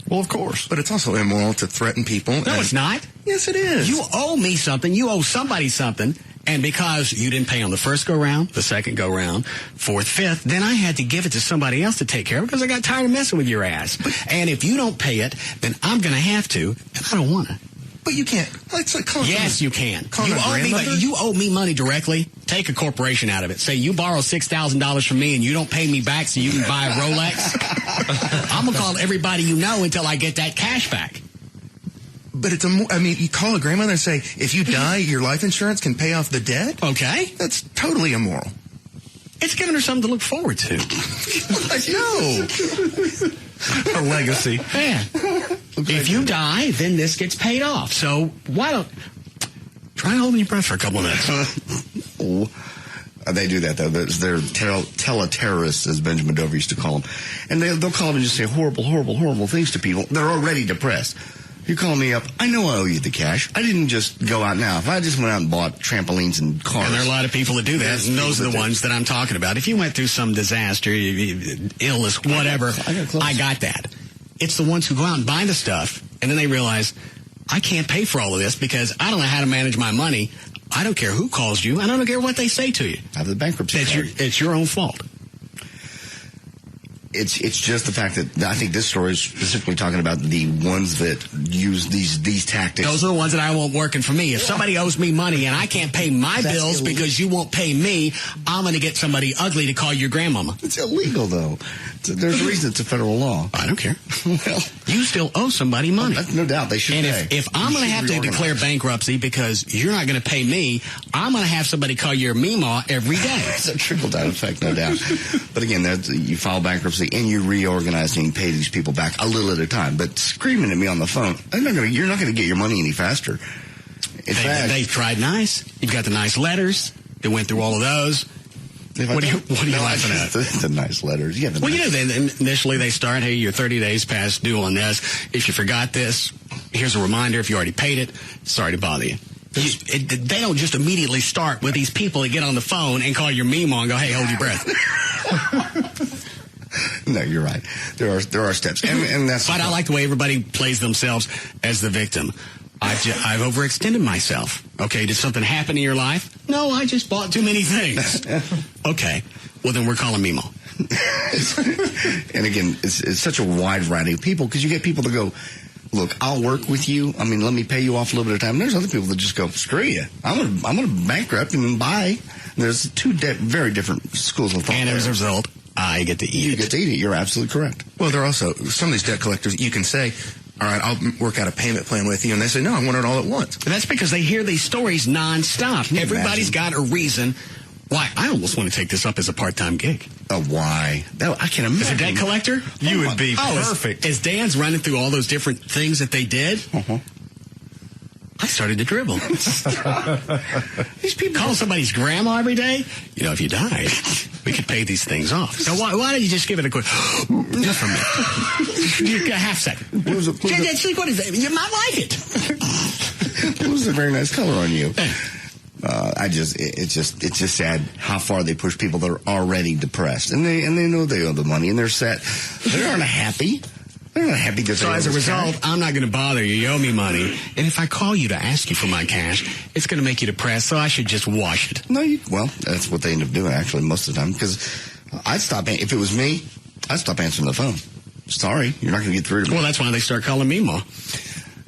Well, of course. But it's also immoral to threaten people. No, it's not. Yes, it is. You owe me something. You owe somebody something. And because you didn't pay on the first go-round, the second go-round, fourth, fifth, then I had to give it to somebody else to take care of because I got tired of messing with your ass. And if you don't pay it, then I'm going to have to, and I don't want to. But you can't. Yes, you can. You owe me money directly. Take a corporation out of it. Say you borrow $6,000 from me and you don't pay me back so you can buy a Rolex. I'm going to call everybody you know until I get that cash back. But it's you call a grandmother and say, if you die, your life insurance can pay off the debt? Okay. That's totally immoral. It's giving her something to look forward to. No. A legacy. Yeah. If you die, then this gets paid off. So why don't try holding your breath for a couple of minutes. They do that, though. They're tele-terrorists, as Benjamin Dover used to call them. And they'll call them and just say horrible, horrible, horrible things to people. They're already depressed. You call me up, I know I owe you the cash. I didn't just go out now. If I just went out and bought trampolines and cars. And there are a lot of people that do that, and those are the ones that I'm talking about. If you went through some disaster, illness, whatever, I got that. It's the ones who go out and buy the stuff, and then they realize, I can't pay for all of this because I don't know how to manage my money. I don't care who calls you. I don't care what they say to you. Have the bankruptcy. It's your own fault. It's just the fact that I think this story is specifically talking about the ones that use these tactics. Those are the ones that I want working for me. If somebody owes me money and I can't pay my bills because you won't pay me, I'm going to get somebody ugly to call your grandmama. It's illegal, though. There's a reason it's a federal law. I don't care. Well, you still owe somebody money. No doubt. They should and pay. If I'm going to have to declare bankruptcy because you're not going to pay me, I'm going to have somebody call your Meemaw every day. It's a trickle-down effect, no doubt. But again, you file bankruptcy and you reorganize and you pay these people back a little at a time. But screaming at me on the phone, you're not going to get your money any faster. They tried nice. You've got the nice letters. They went through all of those. What are you laughing at? The nice letters. Yeah, initially they start, hey, you're 30 days past due on this. If you forgot this, here's a reminder. If you already paid it, sorry to bother you. They don't just immediately start with these people that get on the phone and call your Meemaw and go, hey, hold your breath. No, you're right. There are steps. And that's. But I like the way everybody plays themselves as the victim. I've overextended myself. Okay, did something happen in your life? No, I just bought too many things. Okay, well then we're calling Meemaw. And again, it's such a wide variety of people because you get people that go, look, I'll work with you. I mean, let me pay you off a little bit at a time. And there's other people that just go, screw you. I'm gonna bankrupt and buy. There's two very different schools of thought. And as a result, I get to eat it. You get to eat it. You're absolutely correct. Well, there are also some of these debt collectors. You can say, all right, I'll work out a payment plan with you. And they say, no, I want it all at once. And that's because they hear these stories nonstop. Everybody's got a reason why. I almost want to take this up as a part-time gig. Why? No, I can imagine. As a debt collector? You would be perfect. As Dan's running through all those different things that they did, I started to dribble. These people call somebody's grandma every day. You know, if you died, we could pay these things off. So why don't you just give it a quick, just for a minute, a half second. What is that? You might like it. It was a very nice color on you. It's just sad how far they push people that are already depressed, and they know they owe the money, and they're sad. They aren't happy. They're not happy that so as a result, I'm not going to bother you. You owe me money. And if I call you to ask you for my cash, it's going to make you depressed, so I should just wash it. No, well, that's what they end up doing, actually, most of the time. Because if it was me, I'd stop answering the phone. Sorry, you're not going to get through to me. Well, that's why they start calling me Ma.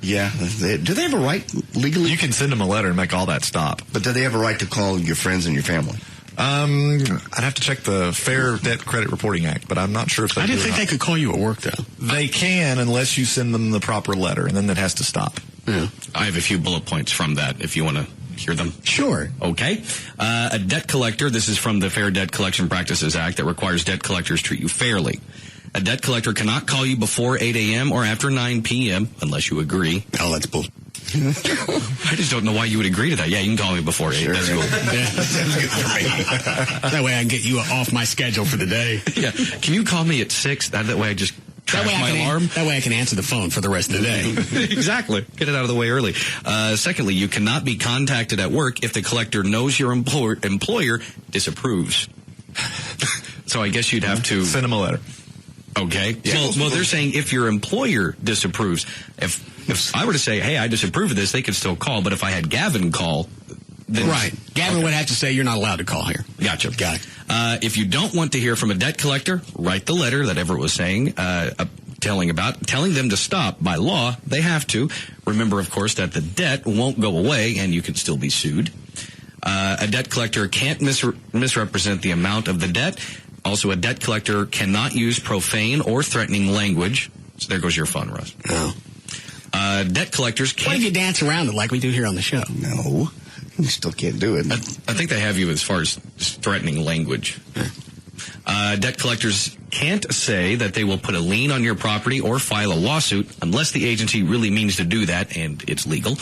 Yeah. Do they have a right legally? You can send them a letter and make all that stop. But do they have a right to call your friends and your family? I'd have to check the Fair Debt Credit Reporting Act, but I'm not sure if they I didn't think they could call you at work, though. They can, unless you send them the proper letter, and then that has to stop. Yeah. I have a few bullet points from that, if you want to hear them. Sure. Okay. A debt collector, this is from the Fair Debt Collection Practices Act that requires debt collectors treat you fairly. A debt collector cannot call you before 8 a.m. or after 9 p.m. unless you agree. Oh, that's bull. I just don't know why you would agree to that. Yeah, you can call me before 8. Sure. That's cool. That way I can get you off my schedule for the day. Yeah. Can you call me at 6? That way I just trash my alarm. That way I can answer the phone for the rest of the day. Exactly. Get it out of the way early. Secondly, you cannot be contacted at work if the collector knows your employer disapproves. So I guess you'd have to send them a letter. Okay. Yeah. Well, they're saying if your employer disapproves, if I were to say, hey, I disapprove of this, they could still call. But if I had Gavin call, then right, Gavin would have to say you're not allowed to call here. Gotcha. Got it. If you don't want to hear from a debt collector, write the letter that Everett was saying, telling them to stop. By law, they have to. Remember, of course, that the debt won't go away, and you can still be sued. A debt collector can't misrepresent the amount of the debt. Also, a debt collector cannot use profane or threatening language. So there goes your phone, Russ. Oh. Debt collectors can't... Why don't you dance around it like we do here on the show? No. You still can't do it. I think they have you as far as just threatening language. Debt collectors can't say that they will put a lien on your property or file a lawsuit unless the agency really means to do that and it's legal.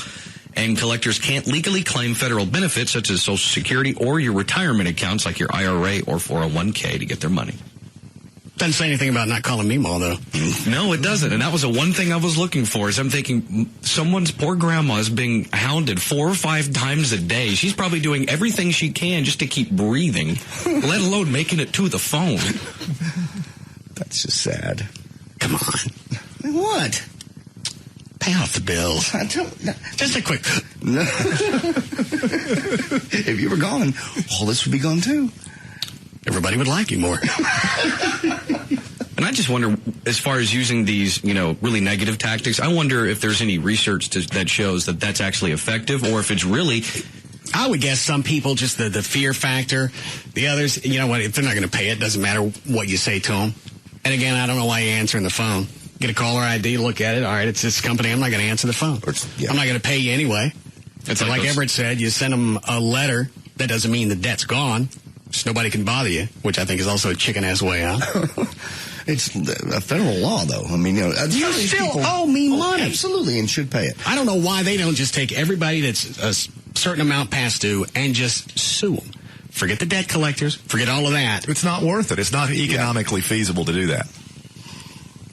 And collectors can't legally claim federal benefits such as Social Security or your retirement accounts like your IRA or 401k to get their money. Doesn't say anything about not calling Meemaw, though. No, it doesn't. And that was the one thing I was looking for. Is I'm thinking someone's poor grandma is being hounded 4 or 5 times a day. She's probably doing everything she can just to keep breathing, let alone making it to the phone. That's just sad. Come on. What? Pay off the bills. I don't. No. Just a quick. No. If you were gone, all this would be gone too. Everybody would like you more. And I just wonder, as far as using these, really negative tactics, I wonder if there's any research that shows that that's actually effective, or if it's really... I would guess some people, just the fear factor. The others, you know what, if they're not going to pay it, doesn't matter what you say to them. And again, I don't know why you're answering the phone. Get a caller ID, look at it. All right, it's this company. I'm not going to answer the phone. I'm not going to pay you anyway. It's like Everett said, you send them a letter. That doesn't mean the debt's gone. Just nobody can bother you, which I think is also a chicken-ass way out. It's a federal law, though. I mean, you still owe me money. Absolutely, and should pay it. I don't know why they don't just take everybody that's a certain amount past due and just sue them. Forget the debt collectors. Forget all of that. It's not worth it. It's not economically feasible to do that.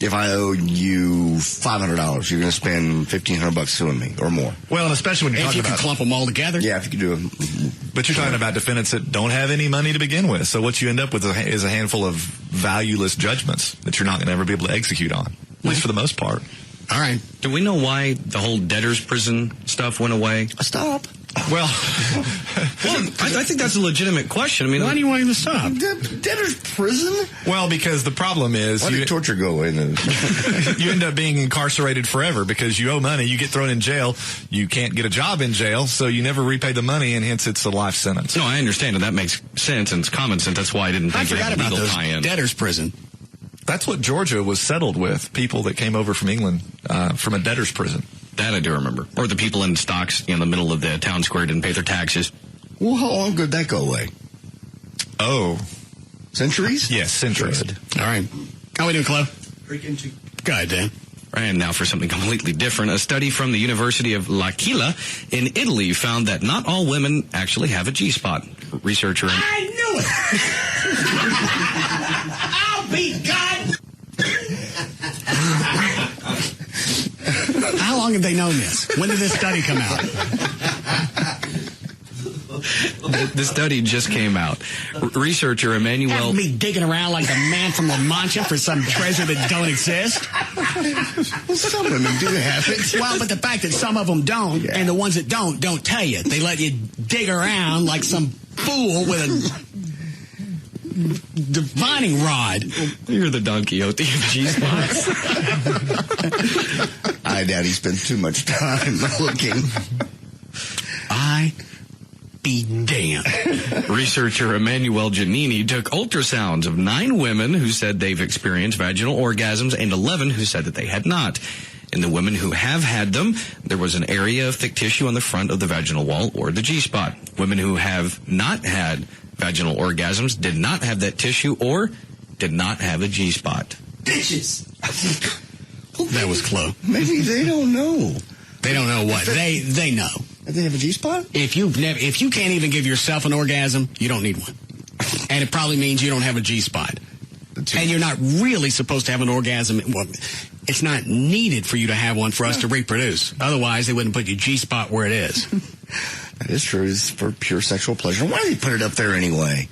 If I owe you $500, you're going to spend $1,500 suing me or more. Well, and especially when you're talking about... If you can clump them all together. Yeah, if you can do them. But you're talking about defendants that don't have any money to begin with. So what you end up with is a handful of valueless judgments that you're not going to ever be able to execute on, at least for the most part. All right. Do we know why the whole debtor's prison stuff went away? Stop. Well, I think that's a legitimate question. I mean, why do you want him to stop? Debtor's prison? Well, because the problem is... Why did torture go away? You end up being incarcerated forever because you owe money. You get thrown in jail. You can't get a job in jail, so you never repay the money, and hence it's a life sentence. No, I understand, and that makes sense, and it's common sense. That's why I didn't think I forgot about those debtor's prison. That's what Georgia was settled with, people that came over from England from a debtor's prison. That I do remember. Or the people in stocks in the middle of the town square didn't pay their taxes. Well, how long did that go away? Oh. Centuries? Yes, centuries. Good. All right. How we doing, Chloe? Go ahead, Dan. And now for something completely different. A study from the University of L'Aquila in Italy found that not all women actually have a G-spot. Researcher... I knew it! I'll be God! How long have they known this? When did this study come out? The study just came out. Researcher Emmanuel... Have me digging around like the man from La Mancha for some treasure that don't exist? Well, some women do have it. Well, but the fact that some of them don't, and the ones that don't tell you. They let you dig around like some fool with a divining rod. You're the Don Quixote of G-spots. I doubt he spends too much time looking. I be damned. Researcher Emmanuel Giannini took ultrasounds of 9 women who said they've experienced vaginal orgasms and 11 who said that they had not. In the women who have had them, there was an area of thick tissue on the front of the vaginal wall or the G-spot. Women who have not had vaginal orgasms did not have that tissue or did not have a G-spot. Bitches! That was close. Maybe they don't know. They don't know what. They know. They have a G-spot? If you can't even give yourself an orgasm, you don't need one. And it probably means you don't have a G-spot. And you're not really supposed to have an orgasm. Well, it's not needed for you to have one for us to reproduce. Otherwise, they wouldn't put your G-spot where it is. That is true. It's for pure sexual pleasure. Why do they put it up there anyway?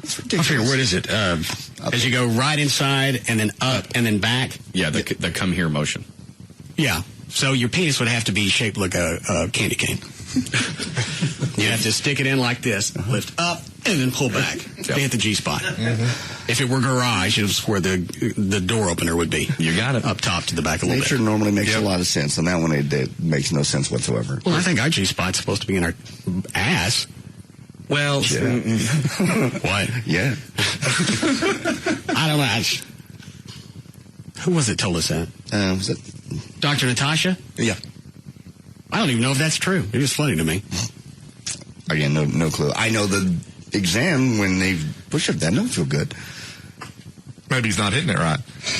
It's ridiculous. I figure, where is it? As you go right inside and then up and then back? Yeah, the come here motion. Yeah. So your penis would have to be shaped like a candy cane. You have to stick it in like this, lift up, and then pull back to hit the G-spot. Mm-hmm. If it were garage, it's where the door opener would be. You got it. Up top to the back a little Nature bit. normally makes a lot of sense. On that one, it makes no sense whatsoever. Well, I think our G-spot's supposed to be in our ass. Well, yeah. What? Yeah. I don't know. Who was it told us that? Was it Dr. Natasha? Yeah. I don't even know if that's true. It was funny to me. Again, no clue. I know the exam, when they push up, that don't feel good. Maybe he's not hitting it right.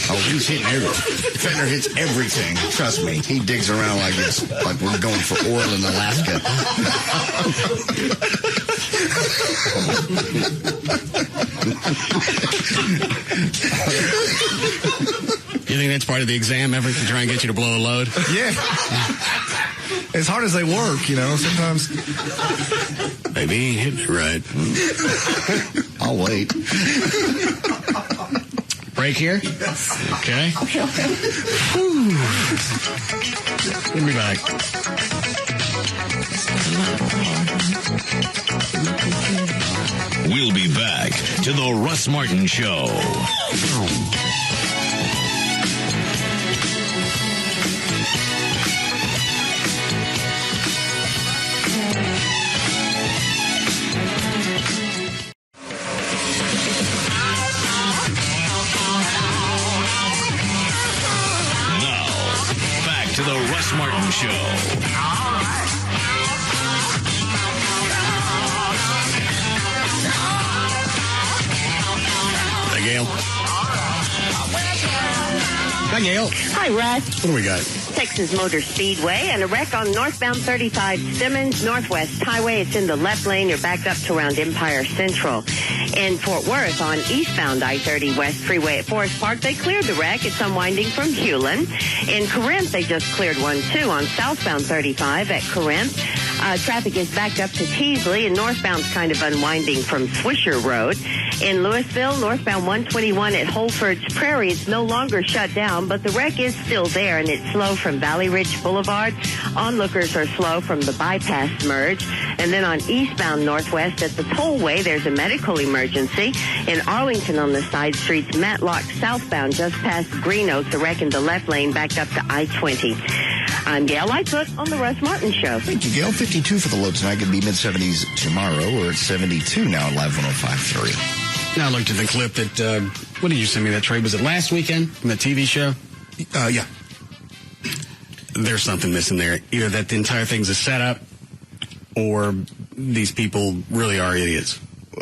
Oh, he's hitting everything. Fentner hits everything. Trust me. He digs around like we're going for oil in Alaska. You think that's part of the exam effort to try and get you to blow a load? Yeah. As hard as they work, sometimes. Maybe he ain't hitting it right. I'll wait. Break here? Okay. We'll be back. We'll be back to the Russ Martin Show. To the Russ Martin Show. Hi, Gail. Hi, Gail. Hi, Russ. What do we got? Texas Motor Speedway and a wreck on northbound 35 Simmons Northwest Highway. It's in the left lane. You're backed up to around Empire Central. In Fort Worth on eastbound I-30 West Freeway at Forest Park, they cleared the wreck. It's unwinding from Hewlin. In Corinth, they just cleared one, too, on southbound 35 at Corinth. Traffic is backed up to Teasley, and northbound's kind of unwinding from Swisher Road. In Louisville, northbound 121 at Holford's Prairie, it's no longer shut down, but the wreck is still there, and it's slow from Valley Ridge Boulevard. Onlookers are slow from the bypass merge. And then on eastbound northwest at the tollway, there's a medical emergency. In Arlington on the side streets, Matlock southbound just past Green Oak, the wreck in the left lane backed up to I-20. I'm Gail Lightfoot on the Russ Martin Show. Thank you, Gail. 52 for the low tonight. Going to be mid-70s tomorrow. We're at 72 now at Live 105.3. Now I looked at the clip that, what did you send me that trade? Was it last weekend from the TV show? Yeah. There's something missing there. Either that the entire thing's a setup or these people really are idiots.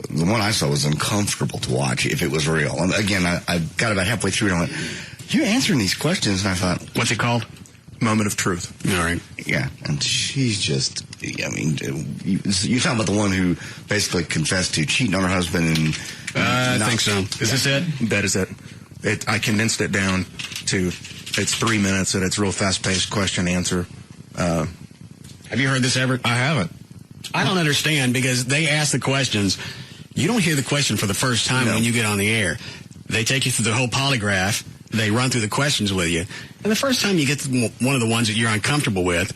The one I saw was uncomfortable to watch if it was real. And again, I got about halfway through and I went, you're answering these questions. And I thought, what's it called? Moment of Truth. All right. Yeah. And she's just, I mean, you're talking about the one who basically confessed to cheating on her husband and... I think so. Is this it? That is it. I condensed it down to, it's 3 minutes and it's real fast-paced question-answer. Have you heard this ever? I haven't. I don't understand because they ask the questions. You don't hear the question for the first time when you get on the air. They take you through the whole polygraph. They run through the questions with you. And the first time you get to one of the ones that you're uncomfortable with,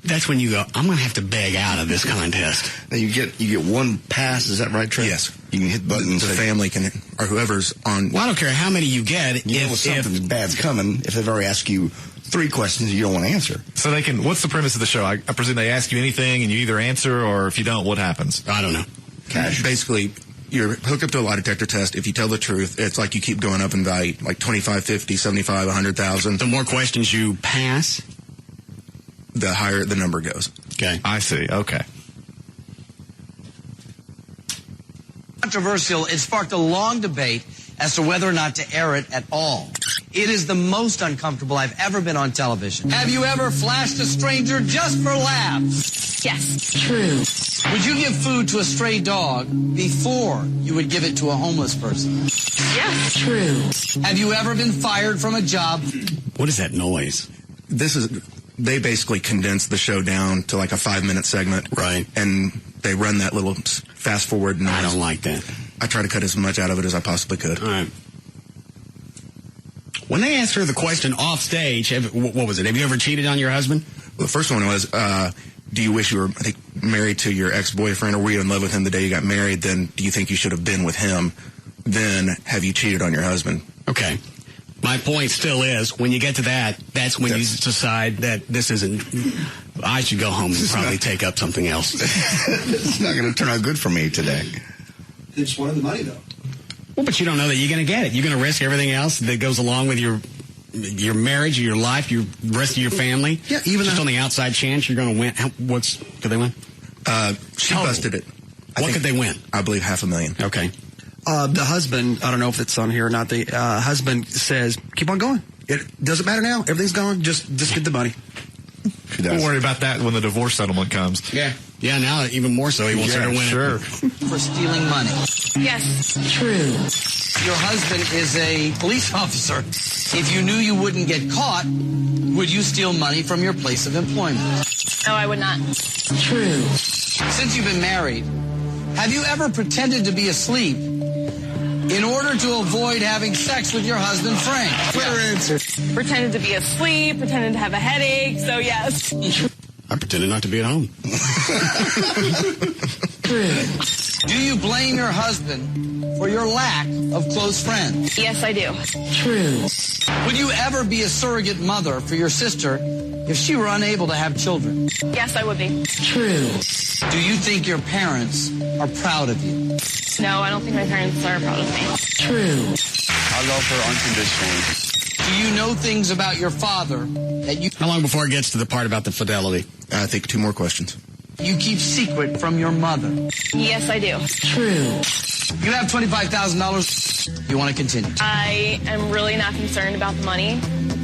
that's when you go, I'm going to have to beg out of this contest. Now you get one pass, is that right, Trey? Yes. You can hit buttons. The family can, or whoever's on. Well, I don't care how many you get. If something bad's coming, if they've already asked you 3 questions you don't want to answer. So they can, what's the premise of the show? I presume they ask you anything and you either answer, or if you don't, what happens? I don't know. Cash. Basically, you're hooked up to a lie detector test. If you tell the truth, it's like you keep going up in value, like 25, 50, 75, 100,000. The more questions you pass, the higher the number goes. Okay. I see. Okay. Controversial, it sparked a long debate as to whether or not to air it at all. It is the most uncomfortable I've ever been on television. Have you ever flashed a stranger just for laughs? Yes, true. Would you give food to a stray dog before you would give it to a homeless person? Yes, true. Have you ever been fired from a job? What is that noise? They basically condense the show down to like a 5-minute segment. Right. And they run that little fast forward noise. I don't like that. I try to cut as much out of it as I possibly could. All right. When they asked her the question off stage, what was it? Have you ever cheated on your husband? Well, the first one was, do you wish you were, I think, married to your ex-boyfriend, or were you in love with him the day you got married? Then do you think you should have been with him? Then have you cheated on your husband? Okay. My point still is, when you get to that, that's when you decide that this isn't, I should go home and probably take up something else. It's not going to turn out good for me today. They just wanted the money, though. Well, but you don't know that you're going to get it. You're going to risk everything else that goes along with your your marriage, your life, your rest of your family? Yeah, even just on the outside chance you're going to win. Could they win? She busted it. What could they win? I believe $500,000. Okay. The husband, I don't know if it's on here or not, the husband says, keep on going. It doesn't matter now. Everything's gone. Just get the money. Don't worry about that when the divorce settlement comes. Yeah. Yeah, now even more so. He wants her to win. Sure. For stealing money. Yes. True. Your husband is a police officer. If you knew you wouldn't get caught, would you steal money from your place of employment? No, I would not. True. Since you've been married, have you ever pretended to be asleep in order to avoid having sex with your husband, Frank? Clear answer. Pretended to be asleep, pretended to have a headache, so yes. I pretended not to be at home. Do you blame your husband for your lack of close friends? Yes, I do. True. Would you ever be a surrogate mother for your sister if she were unable to have children? Yes, I would be. True. Do you think your parents are proud of you? No, I don't think my parents are proud of me. True. I love her unconditionally. Do you know things about your father that you... How long before it gets to the part about the fidelity? I think 2 more questions. You keep secret from your mother? Yes, I do. True. You have $25,000. You want to continue? I am really not concerned about the money.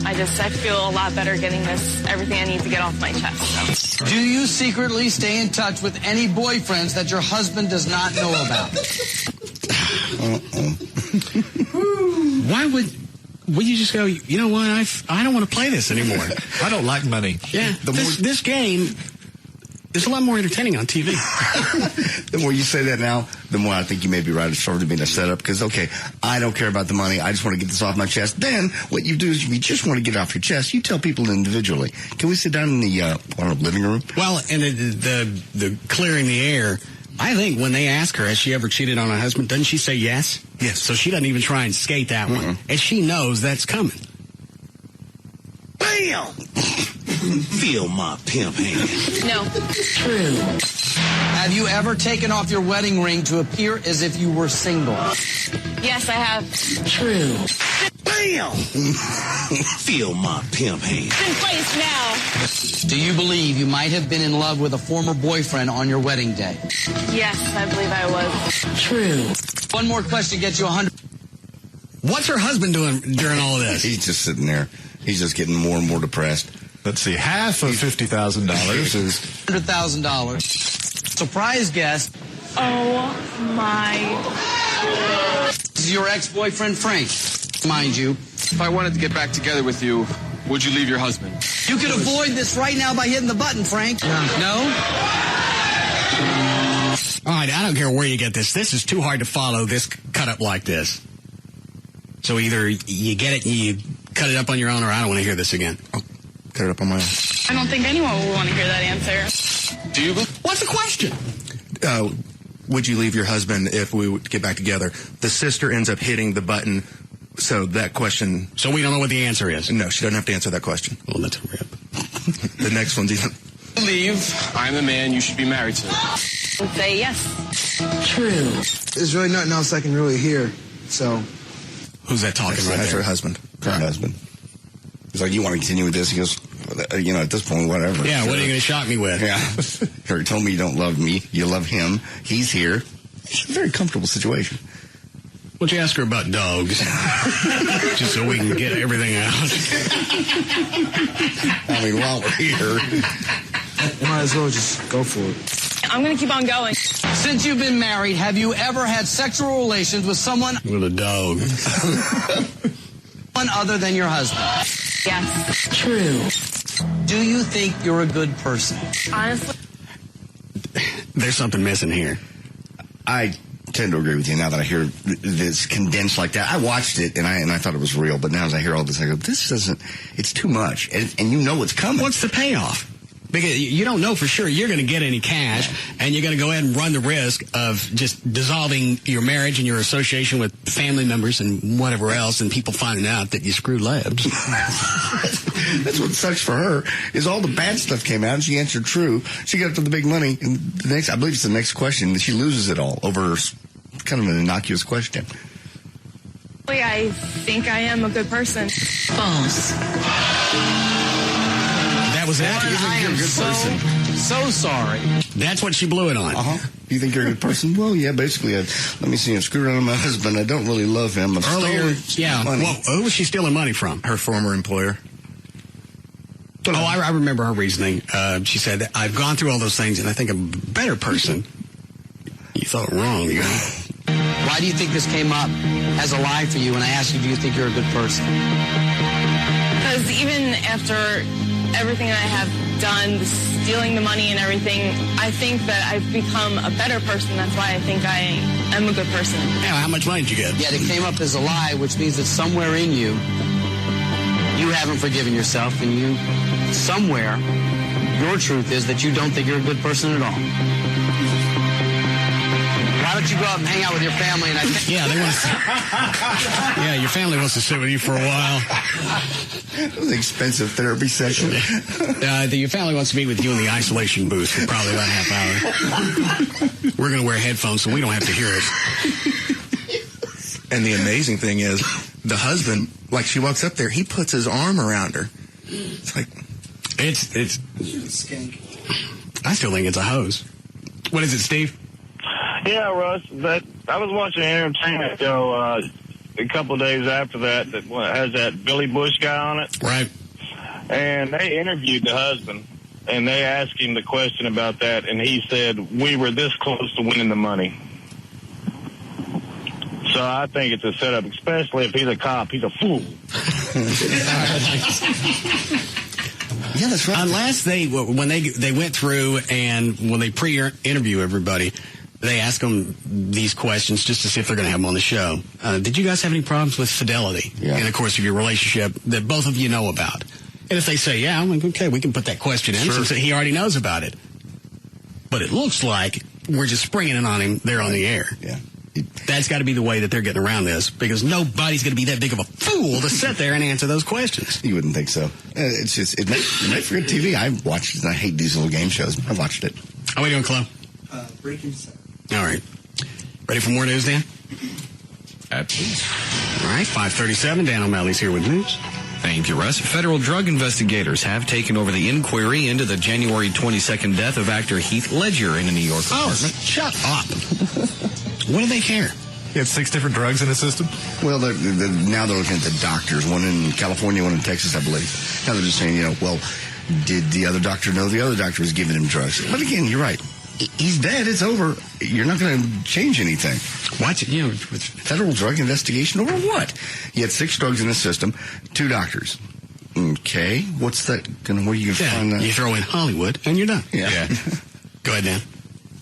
I feel a lot better getting everything I need to get off my chest. So. Do you secretly stay in touch with any boyfriends that your husband does not know about? Why would you just go, you know what, I don't want to play this anymore. I don't like money. Yeah, this game is a lot more entertaining on TV. The more you say that now, the more I think you may be right. It's sort of been a setup because, okay, I don't care about the money. I just want to get this off my chest. Then what you do is you just want to get it off your chest. You tell people individually. Can we sit down in the living room? Well, and the clearing the air, I think when they ask her, has she ever cheated on her husband, doesn't she say yes? Yes. So she doesn't even try and skate that one. And she knows that's coming. Bam! Feel my pimp hand. No. True. Have you ever taken off your wedding ring to appear as if you were single? Yes, I have. True. Bam! Feel my pimp hand. It's in place now. Do you believe you might have been in love with a former boyfriend on your wedding day? Yes, I believe I was. True. One more question gets you 100. What's her husband doing during all of this? He's just sitting there. He's just getting more and more depressed. Let's see. Half of $50,000 is $100,000. Surprise guest. Oh my. This is your ex-boyfriend, Frank. Mind you. If I wanted to get back together with you, would you leave your husband? You could avoid this right now by hitting the button, Frank. No? All right, I don't care where you get this. This is too hard to follow, this cut up like this. So either you get it and you cut it up on your own, or I don't want to hear this again. I'll cut it up on my own. I don't think anyone will want to hear that answer. Do you? What's the question? Would you leave your husband if we would get back together? The sister ends up hitting the button, so that question... So we don't know what the answer is? No, she doesn't have to answer that question. Well, that's a rip. The next one's even... Leave. I'm the man you should be married to. Would say yes. True. There's really nothing else I can really hear, so... Who's that talking That's, right that's there? her husband. Her husband. He's like, you want to continue with this? He goes, at this point, whatever. Yeah, what are you going to shock me with? Yeah. You told me you don't love me. You love him. He's here. It's a very comfortable situation. Why don't you ask her about dogs? Just so we can get everything out. I mean, while we're here. Might as well just go for it. I'm going to keep on going. Since you've been married, have you ever had sexual relations with someone... With a dog. One other than your husband? Yes. True. Do you think you're a good person? Honestly. There's something missing here. I tend to agree with you now that I hear this condensed like that. I watched it and I thought it was real, but now as I hear all this, I go, this doesn't, it's too much. And you know what's coming. What's the payoff? Because you don't know for sure you're going to get any cash, and you're going to go ahead and run the risk of just dissolving your marriage and your association with family members and whatever else, and people finding out that you screwed labs. That's what sucks for her, is all the bad stuff came out, and she answered true. She got up to the big money, and I believe it's the next question, she loses it all over kind of an innocuous question. I think I am a good person. False. That was it. I am so sorry. That's what she blew it on. You think you're a good person? Well, yeah, basically. Let me see. I screwed around with my husband. I don't really love him. I've Earlier, stolen money. Well, who was she stealing money from? Her former employer. Oh, I remember her reasoning. She said, I've gone through all those things, and I think I'm a better person. You thought wrong, you know? Why do you think this came up as a lie for you when I asked you, do you think you're a good person? Because even after everything that I have done, the stealing the money and everything, I think that I've become a better person. That's why I think I am a good person. Yeah, how much money did you get? Yet it came up as a lie, which means that somewhere in you, you haven't forgiven yourself, and you, somewhere, your truth is that you don't think you're a good person at all. Why don't you go out and hang out with your family? And Yeah, they want to. Yeah, your family wants to sit with you for a while. It was an expensive therapy session. Your family wants to meet with you in the isolation booth for probably about a half hour. We're going to wear headphones so we don't have to hear it. And the amazing thing is, the husband, like she walks up there, he puts his arm around her. It's like, it's Skank. I still think it's a hose. What is it, Steve? Yeah, Russ, I was watching an entertainment show a couple of days after that has that Billy Bush guy on it. Right. And they interviewed the husband, and they asked him the question about that, and he said, we were this close to winning the money. So I think it's a setup, especially if he's a cop. He's a fool. Yeah, that's right. Unless when they went through and when they pre-interview everybody, they ask them these questions just to see if they're going to have them on the show. Did you guys have any problems with fidelity in the course of your relationship that both of you know about? And if they say, yeah, I'm like, okay, we can put that question in since he already knows about it. But it looks like we're just springing it on him there on the air. Yeah. That's got to be the way that they're getting around this, because nobody's going to be that big of a fool to sit there and answer those questions. You wouldn't think so. It's just, it's made for good TV. I watched it, and I hate these little game shows. I watched it. How are we doing, Chloe? Breaking seven. All right. Ready for more news, Dan? Absolutely. All right, 5:37. Dan O'Malley's here with news. Thank you, Russ. Federal drug investigators have taken over the inquiry into the January 22nd death of actor Heath Ledger in a New York apartment. Shut up. What do they care? He had 6 different drugs in his system? Well, now they're looking at the doctors, one in California, one in Texas, I believe. Now they're just saying, well, did the other doctor know the other doctor was giving him drugs? But again, you're right. He's dead. It's over. You're not going to change anything. Watch it, with federal drug investigation over what? He had 6 drugs in his system, 2 doctors. Okay, what's that? Where are you going to find that? You throw in Hollywood, and you're done. Yeah. Go ahead, Dan.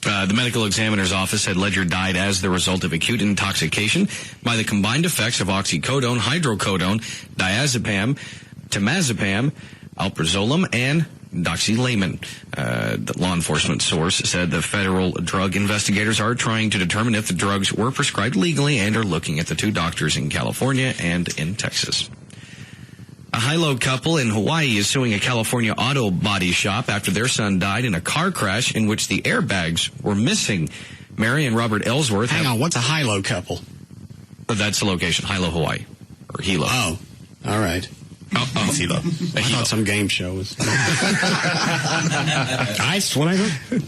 The medical examiner's office said Ledger died as the result of acute intoxication by the combined effects of oxycodone, hydrocodone, diazepam, temazepam, alprazolam, and doxylamine. The law enforcement source said the federal drug investigators are trying to determine if the drugs were prescribed legally and are looking at the 2 doctors in California and in Texas. A high-low couple in Hawaii is suing a California auto body shop after their son died in a car crash in which the airbags were missing. Mary and Robert Ellsworth. Hang on, what's a high-low couple? That's the location, Hilo, Hawaii. Or Hilo. Oh, all right. It's Hilo. I thought some game show was. Ice, what I heard?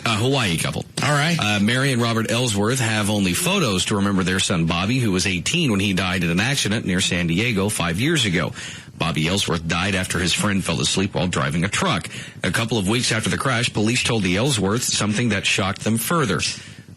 A Hawaii couple. All right. Mary and Robert Ellsworth have only photos to remember their son Bobby, who was 18 when he died in an accident near San Diego 5 years ago. Bobby Ellsworth died after his friend fell asleep while driving a truck. A couple of weeks after the crash, police told the Ellsworths something that shocked them further.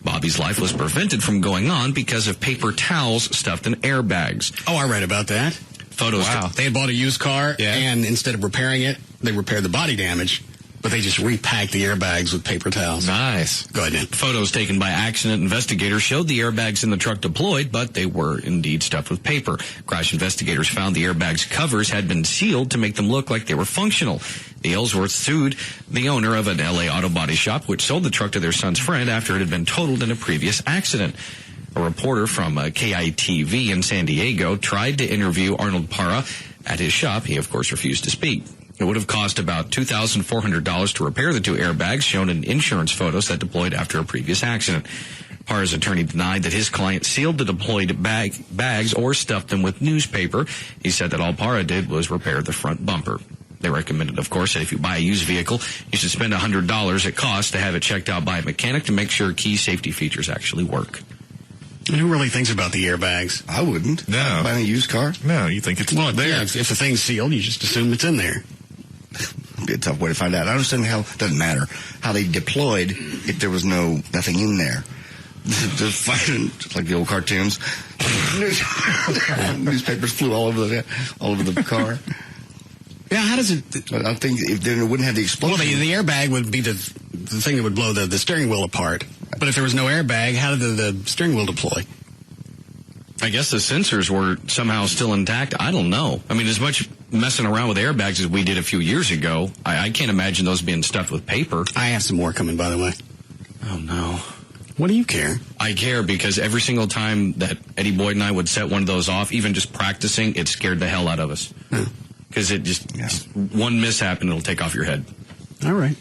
Bobby's life was prevented from going on because of paper towels stuffed in airbags. Oh, I read about that. Photos. Wow. They had bought a used car, and instead of repairing it, they repaired the body damage, but they just repacked the airbags with paper towels. Nice. Go ahead, Dan. Photos taken by accident investigators showed the airbags in the truck deployed, but they were indeed stuffed with paper. Crash investigators found the airbags' covers had been sealed to make them look like they were functional. The Ellsworths sued the owner of an L.A. auto body shop, which sold the truck to their son's friend after it had been totaled in a previous accident. A reporter from KITV in San Diego tried to interview Arnold Parra at his shop. He, of course, refused to speak. It would have cost about $2,400 to repair the 2 airbags shown in insurance photos that deployed after a previous accident. Parra's attorney denied that his client sealed the deployed bags or stuffed them with newspaper. He said that all Parra did was repair the front bumper. They recommended, of course, that if you buy a used vehicle, you should spend $100 it costs to have it checked out by a mechanic to make sure key safety features actually work. Who really thinks about the airbags? I wouldn't. No. Buying a used car? No, you think it's there. Yeah, if the thing's sealed, you just assume it's in there. It'd be a tough way to find out. I understand how, it doesn't matter, how they deployed if there was nothing in there. Just fighting, just like the old cartoons. Newspapers flew all over the car. Yeah, how does it... I think if they wouldn't have the explosion... Well, the airbag would be the thing that would blow the steering wheel apart. But if there was no airbag, how did the steering wheel deploy? I guess the sensors were somehow still intact. I don't know. I mean, as much messing around with airbags as we did a few years ago, I can't imagine those being stuffed with paper. I have some more coming, by the way. Oh, no. What do you care? I care because every single time that Eddie Boyd and I would set one of those off, even just practicing, it scared the hell out of us. Because it just one mishap and it'll take off your head. All right.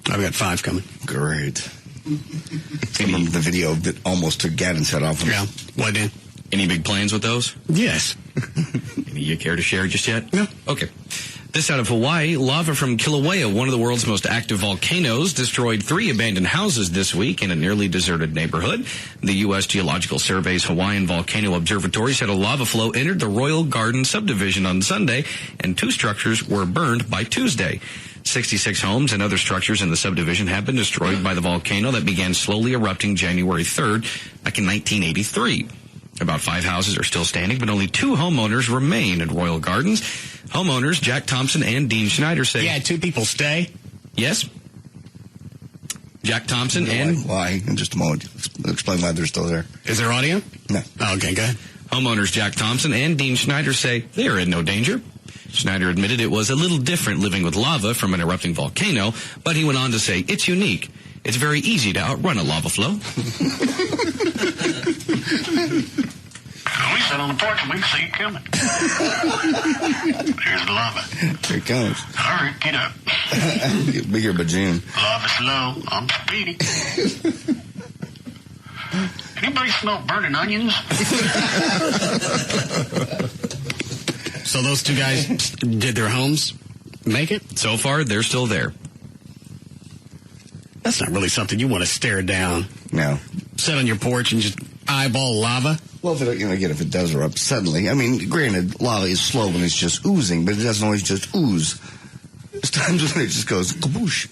I've got 5 coming. Great. Some of the video that almost took Gavin's head off. Yeah. What, Dan? Any big plans with those? Yes. Any you care to share just yet? No. Okay. This out of Hawaii, lava from Kilauea, one of the world's most active volcanoes, destroyed 3 abandoned houses this week in a nearly deserted neighborhood. The U.S. Geological Survey's Hawaiian Volcano Observatory said a lava flow entered the Royal Garden subdivision on Sunday, and 2 structures were burned by Tuesday. 66 homes and other structures in the subdivision have been destroyed by the volcano that began slowly erupting January 3rd, back in 1983. About 5 houses are still standing, but only 2 homeowners remain in Royal Gardens. Homeowners Jack Thompson and Dean Schneider say... Yeah, 2 people stay? Yes. Jack Thompson Why? In just a moment. Explain why they're still there. Is there audio? No. Oh, okay, go ahead. Homeowners Jack Thompson and Dean Schneider say they are in no danger. Schneider admitted it was a little different living with lava from an erupting volcano, but he went on to say it's unique. It's very easy to outrun a lava flow. We sit on the porch and we can see you coming. Here's the lava. Here it comes. All right, get up. Be here by June. Lava slow. I'm speedy. Anybody smell burning onions? So those 2 guys did their homes make it? So far, they're still there. That's not really something you want to stare down. No. Sit on your porch and just eyeball lava? Well, if it does erupt suddenly. I mean, granted, lava is slow when it's just oozing, but it doesn't always just ooze. There's times when it just goes kaboosh.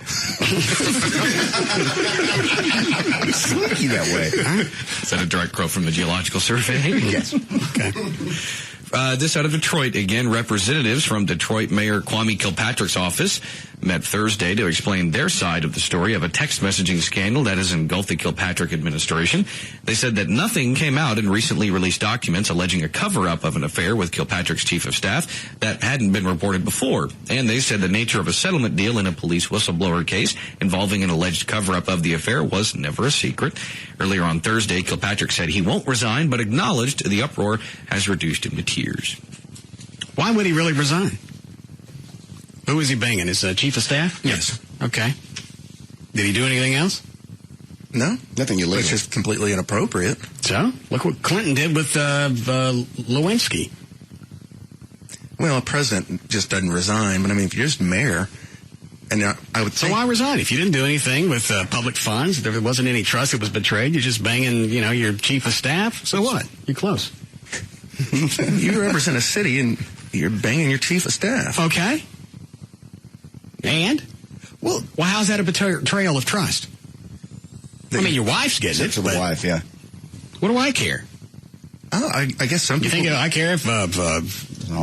It's sneaky that way. Is that a direct quote from the Geological Survey? Yes. Okay. This out of Detroit again. Representatives from Detroit Mayor Kwame Kilpatrick's office met Thursday to explain their side of the story of a text messaging scandal that has engulfed the Kilpatrick administration. They said that nothing came out in recently released documents alleging a cover-up of an affair with Kilpatrick's chief of staff that hadn't been reported before. And they said the nature of a settlement deal in a police whistleblower case involving an alleged cover-up of the affair was never a secret. Earlier on Thursday, Kilpatrick said he won't resign, but acknowledged the uproar has reduced him to tears. Why would he really resign? Who is he banging? His chief of staff? Yes. Okay. Did he do anything else? No. Nothing illegal. It's just completely inappropriate. So, look what Clinton did with Lewinsky. Well, a president just doesn't resign. But, I mean, if you're just mayor, and I would So think... why resign? If you didn't do anything with public funds, if there wasn't any trust that was betrayed, you're just banging, your chief of staff, so what? You're close. You represent a city, and you're banging your chief of staff. Okay. And? Well, how's that a betrayal of trust? I mean, your wife's getting it. To the wife, yeah. What do I care? Oh, I guess some people... You think I care if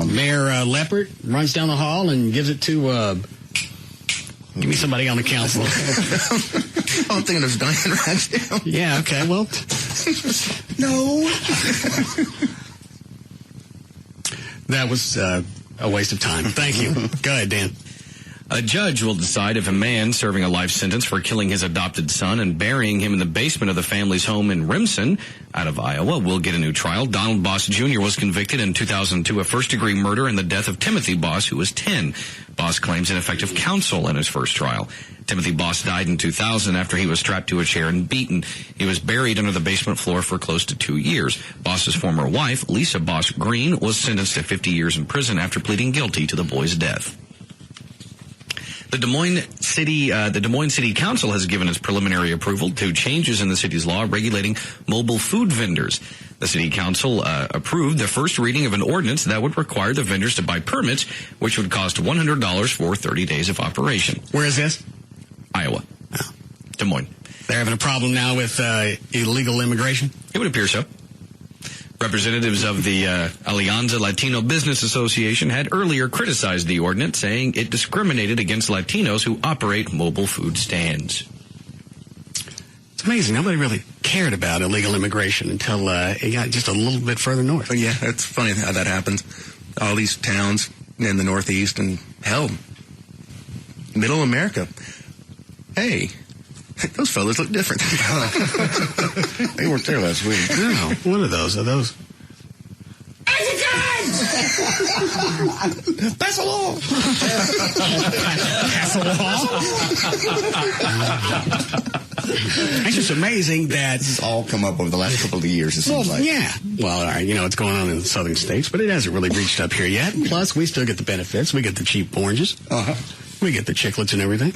Mayor Leopard runs down the hall and gives it to... give me somebody on the council. I'm thinking of Diane Ragsdale. Yeah, okay, well... No. That was a waste of time. Thank you. Go ahead, Dan. A judge will decide if a man serving a life sentence for killing his adopted son and burying him in the basement of the family's home in Remsen, out of Iowa, will get a new trial. Donald Boss Jr. was convicted in 2002 of first-degree murder in the death of Timothy Boss, who was 10. Boss claims ineffective counsel in his first trial. Timothy Boss died in 2000 after he was strapped to a chair and beaten. He was buried under the basement floor for close to 2 years. Boss's former wife, Lisa Boss Green, was sentenced to 50 years in prison after pleading guilty to the boy's death. The Des Moines City Council has given its preliminary approval to changes in the city's law regulating mobile food vendors. The City Council approved the first reading of an ordinance that would require the vendors to buy permits, which would cost $100 for 30 days of operation. Where is this? Iowa. Oh. Des Moines. They're having a problem now with illegal immigration? It would appear so. Representatives of the Alianza Latino Business Association had earlier criticized the ordinance, saying it discriminated against Latinos who operate mobile food stands. It's amazing. Nobody really cared about illegal immigration until it got just a little bit further north. Oh, yeah, it's funny how that happens. All these towns in the Northeast and, hell, Middle America. Hey, those fellas look different. They weren't there last week. No, what are those? Are those? Pass a law. Pass a law? It's just amazing that... This has all come up over the last couple of years, it seems like. Yeah. Well, all right, you know what's going on in the southern states, but it hasn't really reached up here yet. Plus, we still get the benefits. We get the cheap oranges. Uh-huh. We get the chiclets and everything.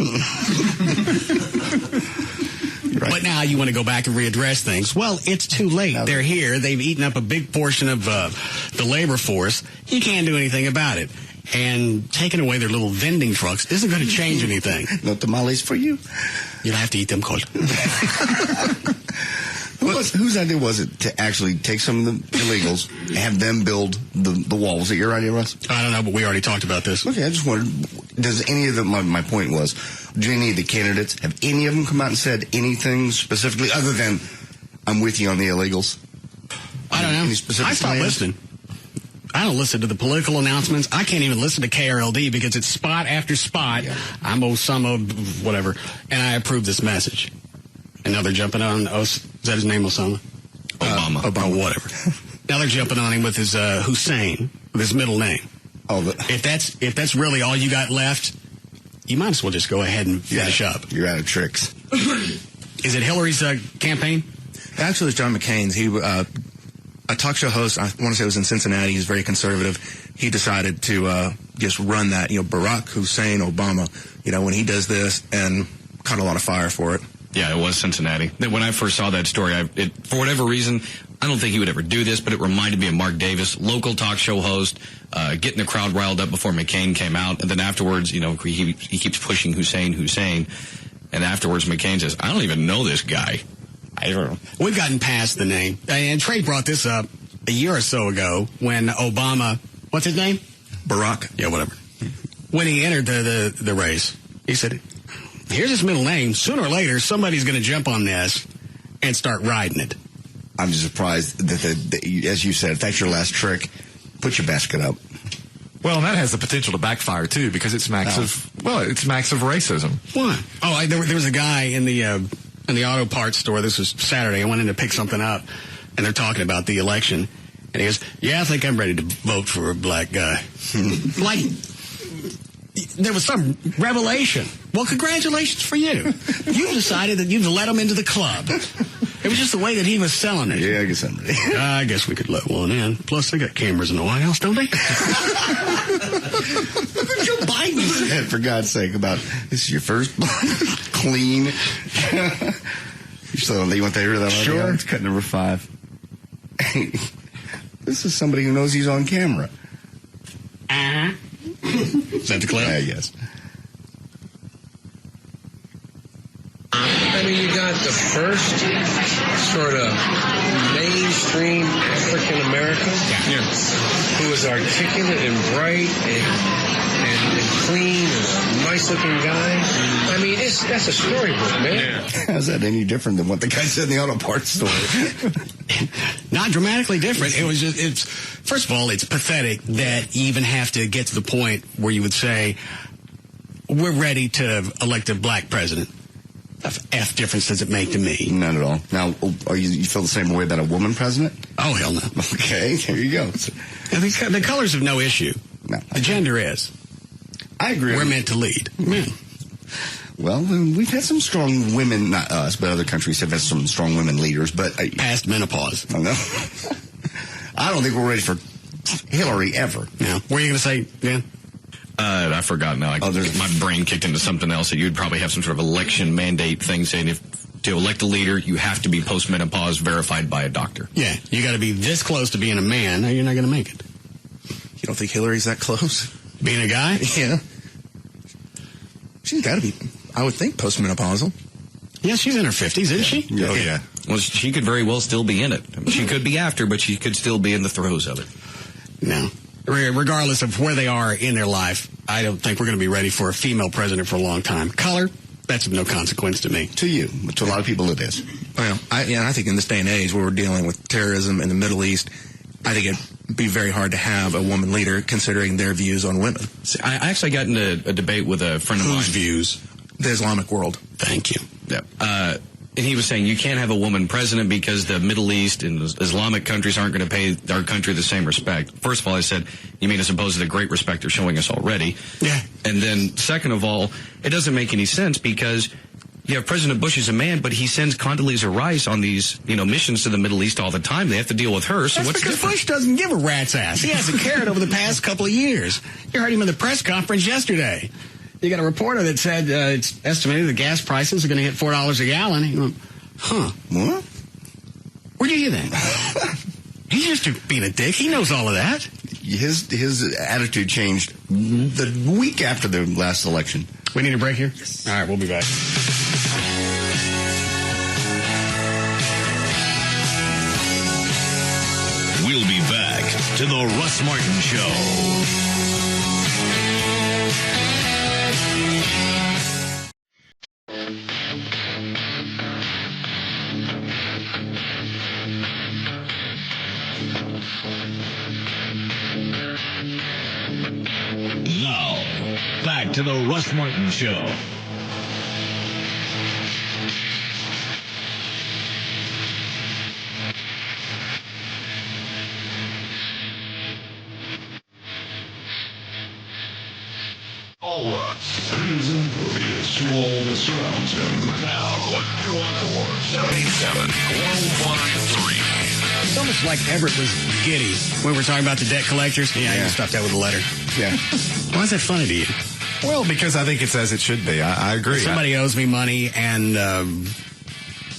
Right. But now you want to go back and readdress things. Well, it's too late. They're here. They've eaten up a big portion of the labor force. You can't do anything about it. And taking away their little vending trucks isn't going to change anything. No tamales for you. You'll have to eat them cold. Whose idea was it to actually take some of the illegals and have them build the wall? Was it your idea, Russ? I don't know, but we already talked about this. Okay, I just wondered, does any of them, my point was, do any of the candidates, have any of them come out and said anything specifically other than, I'm with you on the illegals? I don't know. Any specific I stopped listening. I don't listen to the political announcements. I can't even listen to KRLD because it's spot after spot. Yeah. I'm Osama, whatever, and I approve this message. And now they're jumping on, is that his name, Osama? Obama. Obama, whatever. Now they're jumping on him with his Hussein, with his middle name. Oh, if that's really all you got left, you might as well just go ahead and finish up. You're out of tricks. Is it Hillary's campaign? Actually, it's John McCain's. He a talk show host, I want to say it was in Cincinnati. He's very conservative. He decided to just run that, Barack Hussein Obama, when he does this, and caught a lot of fire for it. Yeah, it was Cincinnati. When I first saw that story, for whatever reason, I don't think he would ever do this, but it reminded me of Mark Davis, local talk show host, getting the crowd riled up before McCain came out. And then afterwards, he keeps pushing Hussein. And afterwards, McCain says, I don't even know this guy. I don't know. We've gotten past the name. And Trey brought this up a year or so ago when Obama, what's his name? Barack. Yeah, whatever. When he entered the race, he said, here's his middle name. Sooner or later, somebody's going to jump on this and start riding it. I'm just surprised that as you said, if that's your last trick, put your basket up. Well, and that has the potential to backfire, too, because it's max of racism. What? Oh, there was a guy in the auto parts store. This was Saturday. I went in to pick something up, and they're talking about the election. And he goes, yeah, I think I'm ready to vote for a black guy. Like, there was some revelation. Well, congratulations for you. You've decided that you've let him into the club. It was just the way that he was selling it. Yeah, I guess I'm ready. I guess we could let one in. Plus, they got cameras in the White House, don't they? Look at Joe Biden. Yeah, for God's sake, this is your first clean. So, you want to hear that? Sure. It's cut number 5. This is somebody who knows he's on camera. Uh-huh. Is that the clip? Yes. I mean, you got the first sort of mainstream African American who is articulate and bright and clean and nice looking guy. I mean, that's a storybook, man. Yeah. How's that any different than what the guy said in the auto parts store? Not dramatically different. It was just, first of all, it's pathetic that you even have to get to the point where you would say, we're ready to elect a black president. F difference does it make to me? Not at all. Now, you feel the same way about a woman president? Oh, hell no. Okay, there you go. The colors have no issue. No. The gender is. I agree. We're meant to lead. Yeah. Well, we've had some strong women, not us, but other countries have had some strong women leaders. But past menopause. I know. I don't think we're ready for Hillary ever. Yeah. What are you going to say, Dan? I forgot now. My brain kicked into something else that you'd probably have some sort of election mandate thing saying if to elect a leader, you have to be post-menopause verified by a doctor. Yeah, you got to be this close to being a man, or you're not going to make it. You don't think Hillary's that close? Being a guy? Yeah. She's got to be, I would think, postmenopausal. Yeah, she's in her 50s, isn't she? Yeah. Oh, yeah. Well, she could very well still be in it. I mean, she could be after, but she could still be in the throes of it. No. Regardless of where they are in their life, I don't think we're going to be ready for a female president for a long time. Color, that's of no consequence to me. To you, but to a lot of people it is. Well, I think in this day and age where we're dealing with terrorism in the Middle East, I think it'd be very hard to have a woman leader considering their views on women. See, I actually got into a debate with a friend of mine. Whose views? The Islamic world. Thank you. Yeah. And he was saying you can't have a woman president because the Middle East and Islamic countries aren't going to pay our country the same respect. First of all, I said, you mean as opposed to the great respect they're showing us already? Yeah. And then second of all, it doesn't make any sense because you have President Bush is a man, but he sends Condoleezza Rice on these, missions to the Middle East all the time. They have to deal with her. So That's what's because different? Bush doesn't give a rat's ass. He hasn't cared over the past couple of years. You heard him in the press conference yesterday. You got a reporter that said it's estimated the gas prices are going to hit $4 a gallon. He went, huh? What? Where'd you hear that? He's just being a dick. He knows all of that. His attitude changed the week after the last election. We need a break here? Yes. All right, we'll be back. We'll be back to the Russ Martin Show. Now, back to the Russ Martin Show. All right, citizen impervious to all that surrounds him. Now, 114-77-113. It's almost like Everett was giddy when we're talking about the debt collectors. Yeah, you stuffed that with a letter. Yeah. Why is that funny to you? Well, because I think it's as it should be. I agree. If somebody owes me money and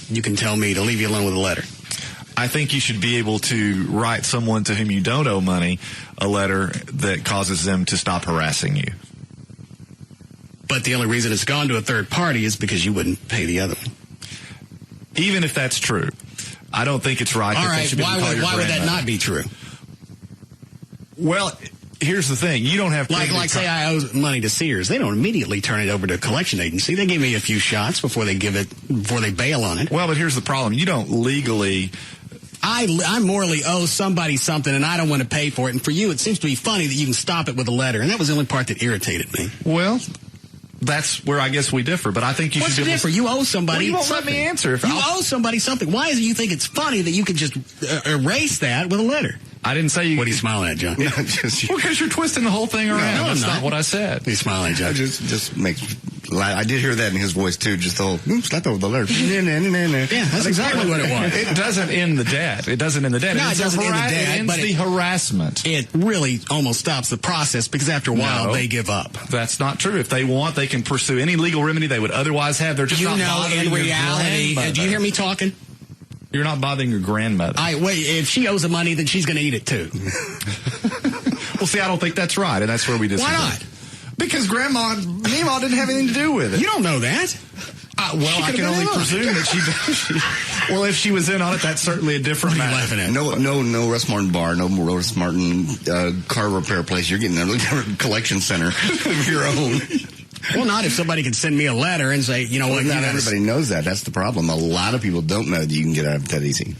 you can tell me to leave you alone with a letter. I think you should be able to write someone to whom you don't owe money a letter that causes them to stop harassing you. But the only reason it's gone to a third party is because you wouldn't pay the other one. Even if that's true, I don't think it's right. All that right, they should be able to call your why would that grandmother. not be true? Well, here's the thing. You don't have like say I owe money to Sears. They don't immediately turn it over to a collection agency. They give me a few shots before they bail on it. Well, but here's the problem. You don't legally... I morally owe somebody something, and I don't want to pay for it. And for you, it seems to be funny that you can stop it with a letter. And that was the only part that irritated me. Well, that's where I guess we differ. But I think you What's should the difference? You owe somebody well, you won't something. let me answer. You owe somebody something. Why is it you think it's funny that you could just erase that with a letter? I didn't say you... What are you smiling at, John? Well, because you're twisting the whole thing around. No, That's not what I said. He's smiling at John. Just makes... I did hear that in his voice, too. Just the whole, slap over the letter. Yeah, that's exactly what it was. It doesn't end the debt. It doesn't end the debt. No, it doesn't end the debt. It ends the harassment. It really almost stops the process because after a while, they give up. That's not true. If they want, they can pursue any legal remedy they would otherwise have. They're just not bothering in reality, do you hear me talking? You're not bothering your grandmother. If she owes the money, then she's going to eat it too. Well, see, I don't think that's right, and that's where we disagree. Why not? Because Meemaw didn't have anything to do with it. You don't know that. Well, I can only presume that she well, if she was in on it, that's certainly a different matter. Laughing at? No Russ Martin bar, no Russ Martin car repair place. You're getting a different collection center of your own. Well, not if somebody can send me a letter and say, you know what? Not everybody knows that. That's the problem. A lot of people don't know that you can get out of it that easy.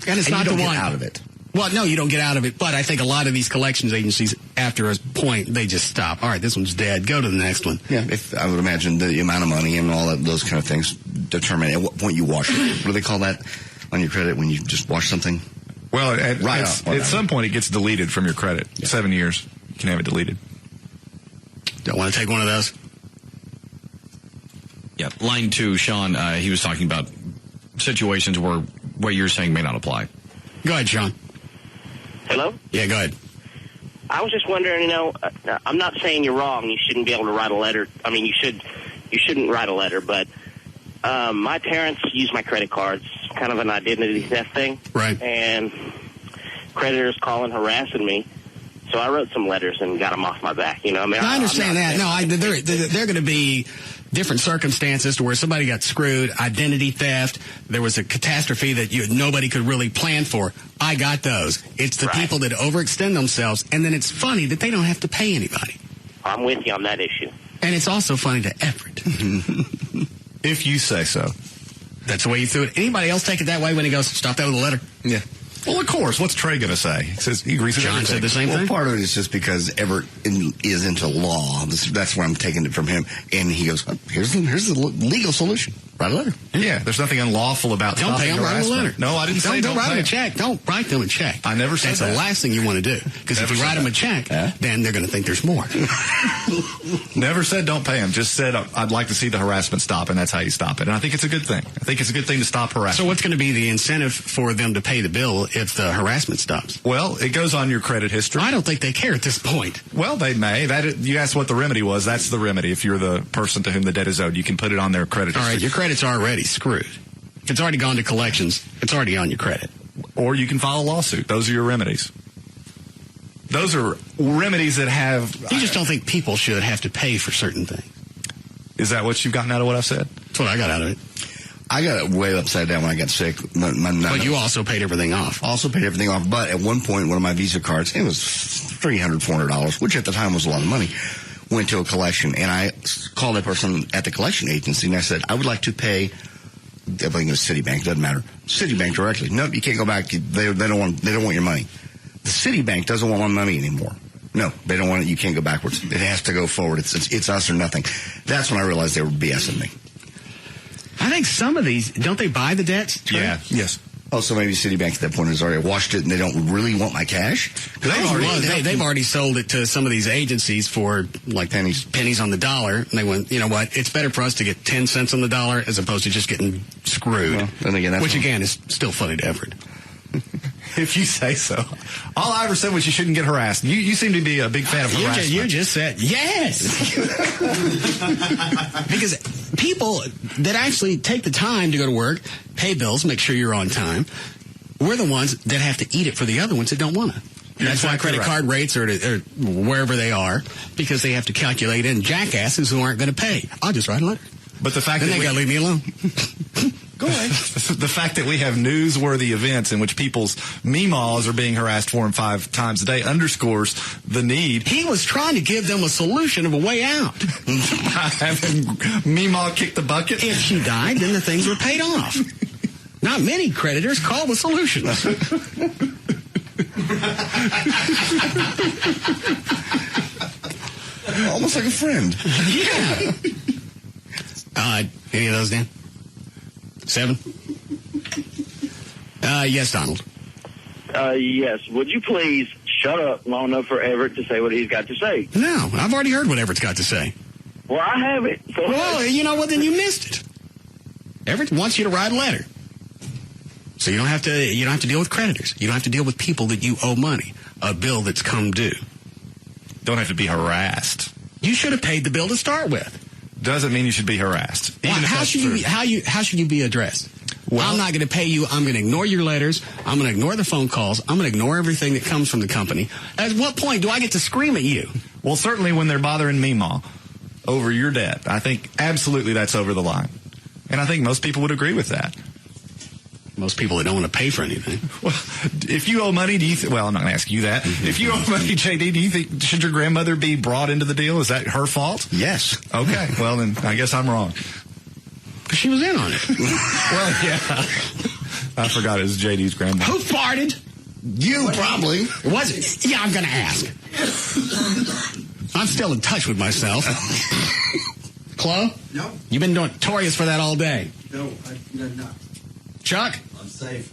And it's not you don't the one get out of it. Well, no, you don't get out of it. But I think a lot of these collections agencies after a point, they just stop. All right, this one's dead. Go to the next one. Yeah, if I would imagine the amount of money and all that, those kind of things determine at what point you wash it. What do they call that on your credit when you just wash something? Well, at some point it gets deleted from your credit. Yeah. 7 years, you can have it deleted. Don't want to take one of those? Yeah, line 2, Sean, he was talking about situations where what you're saying may not apply. Go ahead, Sean. Hello? Yeah, go ahead. I was just wondering, I'm not saying you're wrong. You shouldn't be able to write a letter. I mean, you shouldn't write a letter, but my parents use my credit cards, kind of an identity theft thing. Right. And creditors calling, harassing me. So I wrote some letters and got them off my back. I mean, I understand that. No, they're going to be different circumstances to where somebody got screwed, identity theft, there was a catastrophe that nobody could really plan for. I got those. It's the people that overextend themselves, and then it's funny that they don't have to pay anybody. I'm with you on that issue. And it's also funny to Everett. If you say so. That's the way you threw it. Anybody else take it that way when he goes, stop that with a letter? Yeah. Well, of course. What's Trey going to say? He says he agrees with John everything. said the same thing. Part of it is just because Everett is into law. That's where I'm taking it from him. And he goes, here's the legal solution. Write a letter. Yeah, there's nothing unlawful about don't pay them, write a letter. No, I didn't say don't write them a check. Don't write them a check. I never said That's that. the last thing you want to do. Because if you write them a check, then they're going to think there's more. Never said don't pay them. Just said I'd like to see the harassment stop, and that's how you stop it. And I think it's a good thing. I think it's a good thing to stop harassment. So what's going to be the incentive for them to pay the bill if the harassment stops? Well, it goes on your credit history. I don't think they care at this point. Well, they may. You asked what the remedy was. That's the remedy. If you're the person to whom the debt is owed, you can put it on their credit history. All right, your credit's already screwed. If it's already gone to collections, it's already on your credit. Or you can file a lawsuit. Those are your remedies. Those are remedies that have... You just don't think people should have to pay for certain things. Is that what you've gotten out of what I've said? That's what I got out of it. I got it way upside down when I got sick. But you also paid everything off. Also paid everything off. But at one point, one of my Visa cards, it was $300, $400, which at the time was a lot of money, went to a collection. And I called that person at the collection agency, and I said, I would like to pay... I think it was Citibank, doesn't matter. Citibank directly. No, you can't go back. They don't want your money. The Citibank doesn't want my money anymore. No, they don't want it. You can't go backwards. It has to go forward. It's us or nothing. That's when I realized they were BSing me. I think some of these, don't they buy the debts? Trey? Yeah. Yes. Oh, so maybe Citibank at that point has already washed it and they don't really want my cash? They've already sold it to some of these agencies for like pennies on the dollar. And they went, you know what, it's better for us to get 10 cents on the dollar as opposed to just getting screwed. Well, then again, which again is still funny to Everett. If you say so. All I ever said was you shouldn't get harassed. You seem to be a big fan of harassment. You just said yes. Because people that actually take the time to go to work, pay bills, make sure you're on time, we're the ones that have to eat it for the other ones that don't want to. That's why credit card rates are wherever they are, because they have to calculate in jackasses who aren't going to pay. I'll just write a letter. But the fact then they got to leave me alone. Go ahead. The fact that we have newsworthy events in which people's meemaws are being harassed 4 and 5 times a day underscores the need. He was trying to give them a solution of a way out. By having meemaw kick the bucket? If she died, then the things were paid off. Not many creditors call with solutions. Almost like a friend. Yeah. Any of those, Dan? 7? Yes, Donald. Yes. Would you please shut up long enough for Everett to say what he's got to say? No, I've already heard what Everett's got to say. Well, I haven't. So well, you know what? Then you missed it. Everett wants you to write a letter, so you don't have to deal with creditors. You don't have to deal with people that you owe money, a bill that's come due. Don't have to be harassed. You should have paid the bill to start with. Doesn't mean you should be harassed. Well, how should you be addressed? Well, I'm not going to pay you. I'm going to ignore your letters. I'm going to ignore the phone calls. I'm going to ignore everything that comes from the company. At what point do I get to scream at you? Well, certainly when they're bothering Meemaw over your debt. I think absolutely that's over the line. And I think most people would agree with that. Most people that don't want to pay for anything. Well, if you owe money, well, I'm not going to ask you that. If you owe money, JD, do you think, should your grandmother be brought into the deal? Is that her fault? Yes. Okay. Well, then I guess I'm wrong. Because she was in on it. Well, yeah. I forgot it was JD's grandmother. Who farted? You probably. Was it? Yeah, I'm going to ask. I'm still in touch with myself. Chloe? No. You've been notorious for that all day. No, I'm not. Chuck? I'm safe.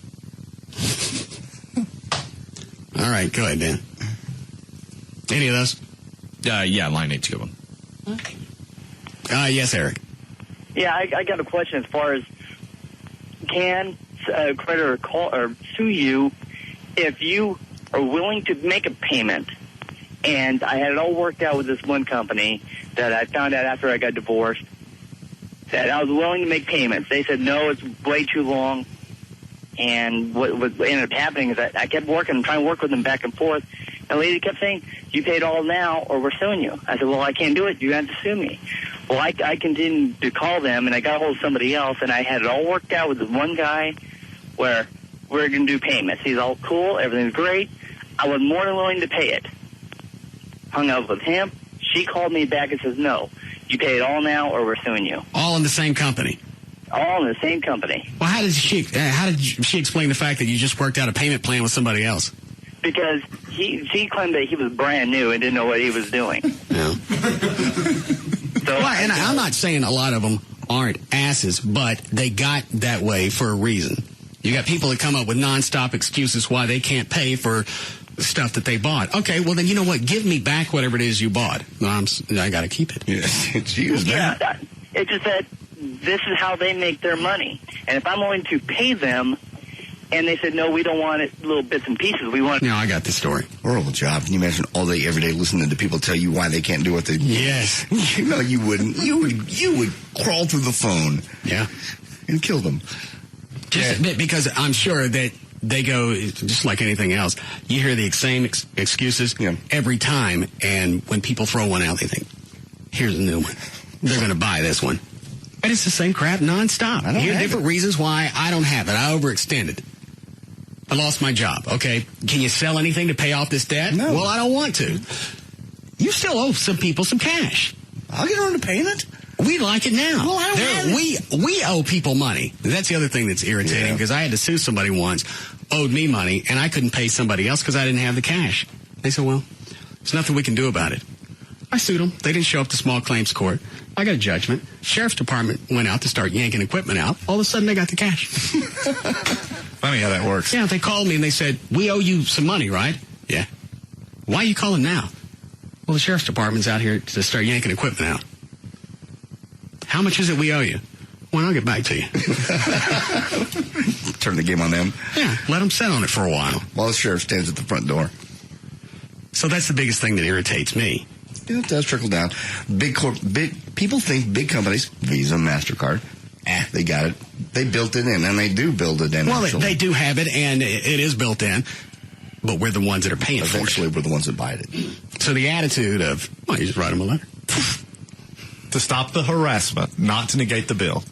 All right, go ahead, Dan. Any of those? Yeah, line 8's a good one. Yes, Eric. Yeah, I got a question as far as can a creditor call or sue you if you are willing to make a payment? And I had it all worked out with this one company that I found out after I got divorced that I was willing to make payments. They said, no, it's way too long. And what ended up happening is that I kept trying to work with them back and forth. And the lady kept saying, you paid all now or we're suing you. I said, well, I can't do it. You have to sue me. Well, I continued to call them, and I got a hold of somebody else, and I had it all worked out with this one guy where we're going to do payments. He's all cool. Everything's great. I was more than willing to pay it. Hung up with him. She called me back and says, no, you pay it all now or we're suing you. All in the same company? All in the same company. Well, how did she explain the fact that you just worked out a payment plan with somebody else? Because she claimed that he was brand new and didn't know what he was doing. Yeah. And I'm not saying a lot of them aren't asses, but they got that way for a reason. You got people that come up with nonstop excuses why they can't pay for stuff that they bought. Okay, well then you know what? Give me back whatever it is you bought. No, I got to keep it. Yes, it's used. Yeah, it's just that this is how they make their money. And if I'm willing to pay them, and they said, no, we don't want it little bits and pieces. We want. No, I got the story. Horrible job. Can you imagine all day, every day, listening to people tell you why they can't do what they do? Yes. No, you wouldn't. You would crawl through the phone. Yeah. And kill them. Because I'm sure that they go, just like anything else, you hear the same excuses every time, and when people throw one out, they think, here's a new one. They're going to buy this one. And it's the same crap nonstop. Here are different reasons why I don't have it. I overextended. I lost my job. Okay, can you sell anything to pay off this debt? No. Well, I don't want to. You still owe some people some cash. I'll get around to paying it. We like it now. Well, I don't have it. We owe people money. That's the other thing that's irritating, because I had to sue somebody once, owed me money, and I couldn't pay somebody else because I didn't have the cash. They said, well, there's nothing we can do about it. I sued them. They didn't show up to small claims court. I got a judgment. Sheriff's department went out to start yanking equipment out. All of a sudden, they got the cash. Funny how that works. Yeah, they called me and they said, we owe you some money, right? Yeah. Why are you calling now? Well, the sheriff's department's out here to start yanking equipment out. How much is it we owe you? Well, I'll get back to you. Turn the game on them. Yeah, let them sit on it for a while. While the sheriff stands at the front door. So that's the biggest thing that irritates me. Yeah, it does trickle down. Big people think big companies, Visa, MasterCard, they got it. They built it in, and they do build it in. Well, they do have it, and it is built in, but we're the ones that are paying for it. Eventually, we're the ones that buy it. So the attitude of, well, you just write them a letter. To stop the harassment, not to negate the bill.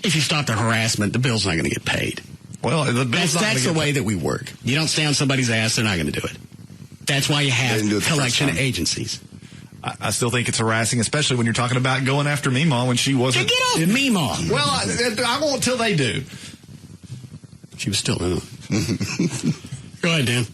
If you stop the harassment, the bill's not going to get paid. Well, that's the way that we work. You don't stay on somebody's ass, they're not going to do it. That's why you have collection agencies. I still think it's harassing, especially when you're talking about going after Meemaw when she wasn't. Get off Meemaw. Well, I won't till they do. She was still in it. Go ahead, Dan.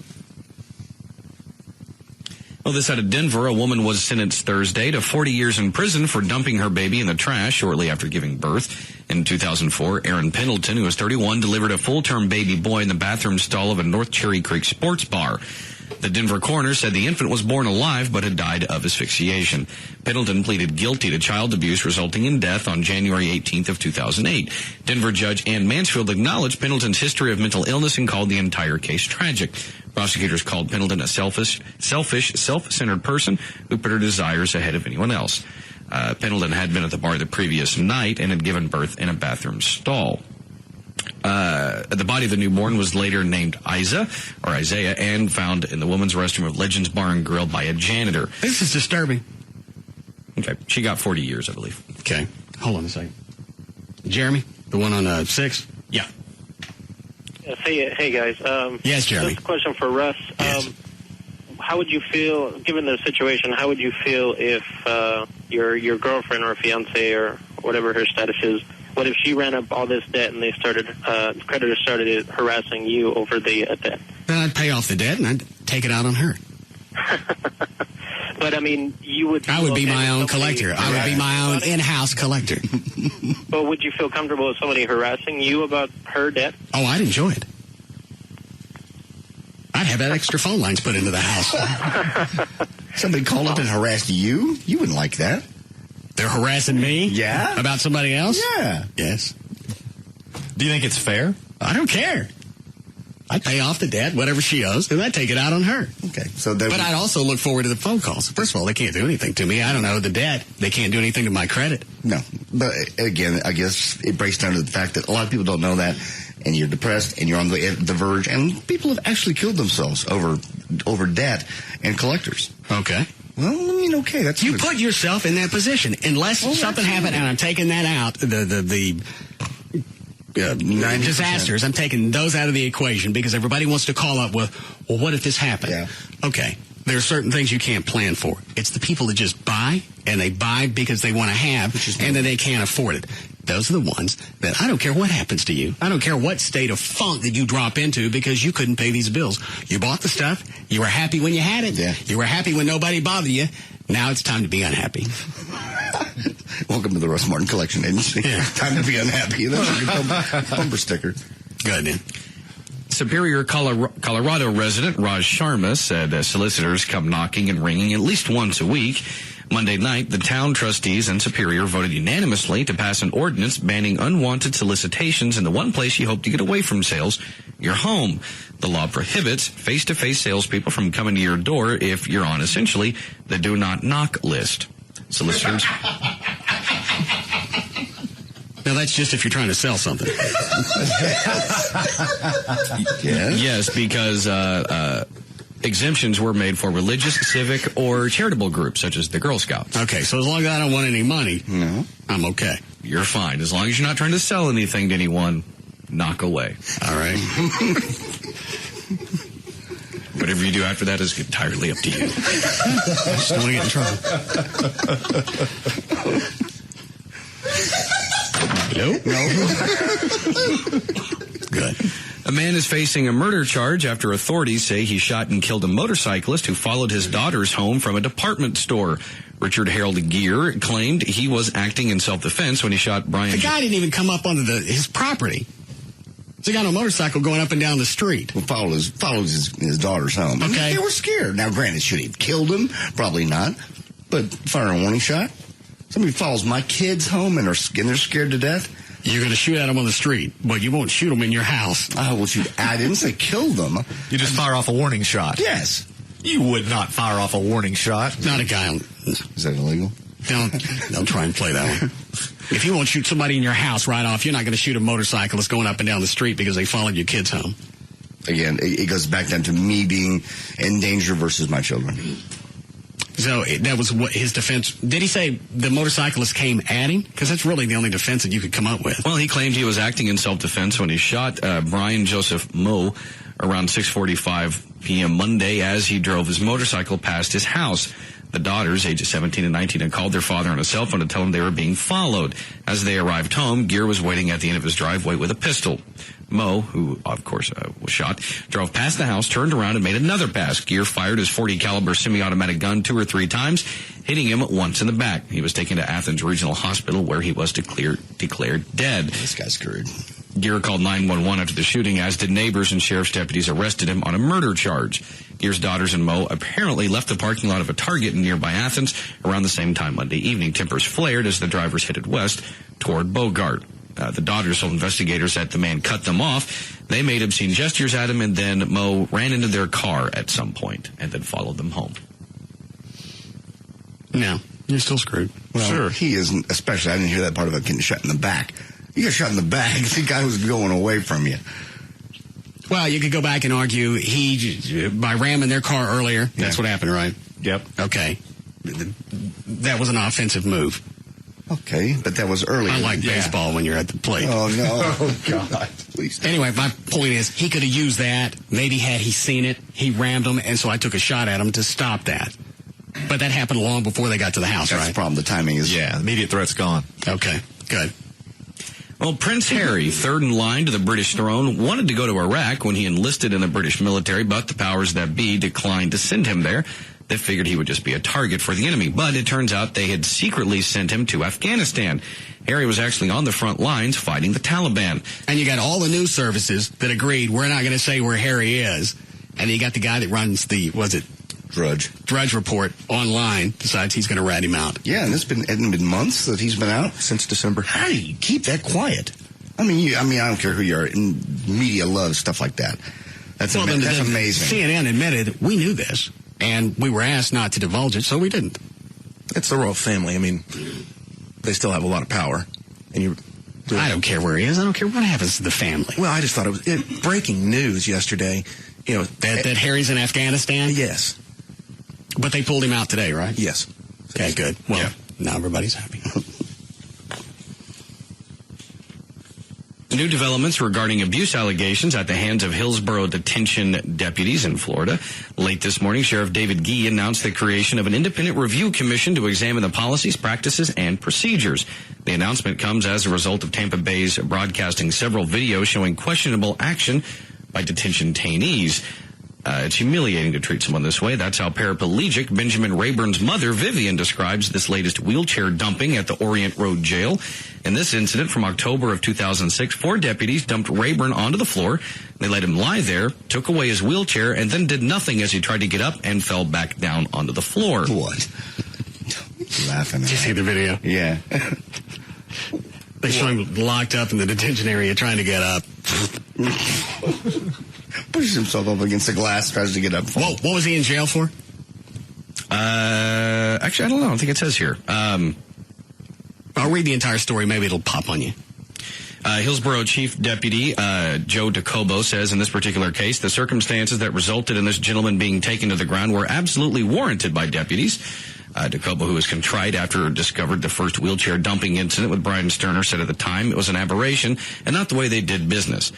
Well, this out of Denver, a woman was sentenced Thursday to 40 years in prison for dumping her baby in the trash shortly after giving birth. In 2004, Erin Pendleton, who was 31, delivered a full-term baby boy in the bathroom stall of a North Cherry Creek sports bar. The Denver coroner said the infant was born alive but had died of asphyxiation. Pendleton pleaded guilty to child abuse resulting in death on January 18th of 2008. Denver Judge Ann Mansfield acknowledged Pendleton's history of mental illness and called the entire case tragic. Prosecutors called Pendleton a selfish, self-centered person who put her desires ahead of anyone else. Pendleton had been at the bar the previous night and had given birth in a bathroom stall. The body of the newborn was later named Isaiah, and found in the women's restroom of Legends Bar and Grill by a janitor. This is disturbing. Okay, she got 40 years, I believe. Okay, hold on a second. Jeremy, the one on 6? Yeah. Hey guys. Yes, Jeremy. Just a question for Russ. Yes. How would you feel, given the situation, how would you feel if your girlfriend or fiance or whatever her status is, what if she ran up all this debt and they started, creditors started harassing you over the debt? Then I'd pay off the debt and I'd take it out on her. But I mean, you would. I would be my own collector. I would be my own in-house collector. But would you feel comfortable with somebody harassing you about her debt? Oh, I'd enjoy it. I'd have that extra phone lines put into the house. Somebody called up and harassed you? You wouldn't like that. They're harassing me? Yeah. About somebody else? Yeah. Yes. Do you think it's fair? I don't care. I pay off the debt, whatever she owes, and I take it out on her. Okay. So, but I'd also look forward to the phone calls. First of all, they can't do anything to me. I don't know the debt. They can't do anything to my credit. No. But again, I guess it breaks down to the fact that a lot of people don't know that, and you're depressed, and you're on the verge, and people have actually killed themselves over debt and collectors. Okay. Well, I mean, okay, that's you put yourself in that position. Unless something happened and I'm taking that out, the disasters, I'm taking those out of the equation because everybody wants to call up with, well, what if this happened? Yeah. Okay. There are certain things you can't plan for. It's the people that just buy, and they buy because they want to have, and then they can't afford it. Those are the ones that I don't care what happens to you. I don't care what state of funk that you drop into because you couldn't pay these bills. You bought the stuff. You were happy when you had it. Yeah. You were happy when nobody bothered you. Now it's time to be unhappy. Welcome to the Russ Martin Collection Agency. Yeah. Time to be unhappy. That's a good bumper sticker. Good, man. Superior, Colorado resident Raj Sharma said solicitors come knocking and ringing at least once a week. Monday night, the town trustees and Superior voted unanimously to pass an ordinance banning unwanted solicitations in the one place you hope to get away from sales, your home. The law prohibits face-to-face salespeople from coming to your door if you're on, essentially, the do not knock list. Solicitors... Now, that's just if you're trying to sell something. Yes, because exemptions were made for religious, civic, or charitable groups, such as the Girl Scouts. Okay, so as long as I don't want any money, I'm okay. You're fine. As long as you're not trying to sell anything to anyone, knock away. All right. Whatever you do after that is entirely up to you. I just don't want to get in trouble. Nope. No. Good. A man is facing a murder charge after authorities say he shot and killed a motorcyclist who followed his daughter's home from a department store. Richard Harold Gear claimed he was acting in self-defense when he shot Brian. The guy didn't even come up onto his property. There's a guy on a motorcycle going up and down the street. Well, followed his daughter's home. Okay. They were scared. Now, granted, should he have killed him? Probably not. But fire a warning shot? Somebody follows my kids home and they're scared to death? You're going to shoot at them on the street, but you won't shoot them in your house. I will shoot. I didn't say kill them. You just fire off a warning shot. Yes. You would not fire off a warning shot. Not a guy. Is that illegal? Don't try and play that one. If you won't shoot somebody in your house right off, you're not going to shoot a motorcyclist going up and down the street because they followed your kids home. Again, it goes back down to me being in danger versus my children. So that was what his defense. Did he say the motorcyclist came at him? Because that's really the only defense that you could come up with. Well, he claimed he was acting in self-defense when he shot Brian Joseph Moe around 6:45 p.m. Monday as he drove his motorcycle past his house. The daughters, ages 17 and 19, had called their father on a cell phone to tell him they were being followed. As they arrived home, Gear was waiting at the end of his driveway with a pistol. Moe, who, of course, was shot, drove past the house, turned around, and made another pass. Gear fired his .40 caliber semi-automatic gun 2 or 3 times, hitting him once in the back. He was taken to Athens Regional Hospital, where he was declared dead. This guy's screwed. Gear called 911 after the shooting, as did neighbors, and sheriff's deputies arrested him on a murder charge. Gear's daughters and Moe apparently left the parking lot of a Target in nearby Athens around the same time Monday evening. Tempers flared as the drivers headed west toward Bogart. The daughters told investigators that the man cut them off. They made obscene gestures at him, and then Moe ran into their car at some point and then followed them home. No, you're still screwed. Well, sure. He isn't, especially, I didn't hear that part about getting shot in the back. You got shot in the back. The guy was going away from you. Well, you could go back and argue by ramming their car earlier, that's what happened, right? Yep. Okay. That was an offensive move. Okay, but that was earlier. I like baseball when you're at the plate. Oh, no. Oh, God. Please. Anyway, my point is, he could have used that. Maybe had he seen it, he rammed him, and so I took a shot at him to stop that. But that happened long before they got to the house, That's right? the problem. The timing is... Yeah, immediate threat's gone. Okay, good. Well, Prince Harry, third in line to the British throne, wanted to go to Iraq when he enlisted in the British military, but the powers that be declined to send him there. They figured he would just be a target for the enemy, but it turns out they had secretly sent him to Afghanistan. Harry was actually on the front lines fighting the Taliban. And you got all the news services that agreed, we're not going to say where Harry is. And you got the guy that runs the, Drudge Report online, decides he's going to rat him out. Yeah, and it's been months that he's been out. Since December. How do you keep that quiet? I mean, I don't care who you are. Media loves stuff like that. That's amazing. CNN admitted, we knew this, and we were asked not to divulge it, so we didn't. It's the royal family. I mean, they still have a lot of power. And I don't care where he is. I don't care what happens to the family. Well, I just thought it was breaking news yesterday. You know that Harry's in Afghanistan? Yes. But they pulled him out today, right? Yes. Okay, good. Well, now everybody's happy. New developments regarding abuse allegations at the hands of Hillsborough detention deputies in Florida. Late this morning, Sheriff David Gee announced the creation of an independent review commission to examine the policies, practices, and procedures. The announcement comes as a result of Tampa Bay's broadcasting several videos showing questionable action by detention detainees. It's humiliating to treat someone this way. That's how paraplegic Benjamin Rayburn's mother, Vivian, describes this latest wheelchair dumping at the Orient Road Jail. In this incident from October of 2006, 4 deputies dumped Rayburn onto the floor. They let him lie there, took away his wheelchair, and then did nothing as he tried to get up and fell back down onto the floor. What? Laughing at Did you see the video? Yeah. They show him locked up in the detention area trying to get up. Pushes himself up against the glass, tries to get up. Whoa, what was he in jail for? Actually, I don't know. I don't think it says here. I'll read the entire story. Maybe it'll pop on you. Hillsborough Chief Deputy Joe DeCobo says in this particular case, the circumstances that resulted in this gentleman being taken to the ground were absolutely warranted by deputies. DeCobo, who was contrite after discovered the first wheelchair dumping incident with Brian Sterner, said at the time it was an aberration and not the way they did business.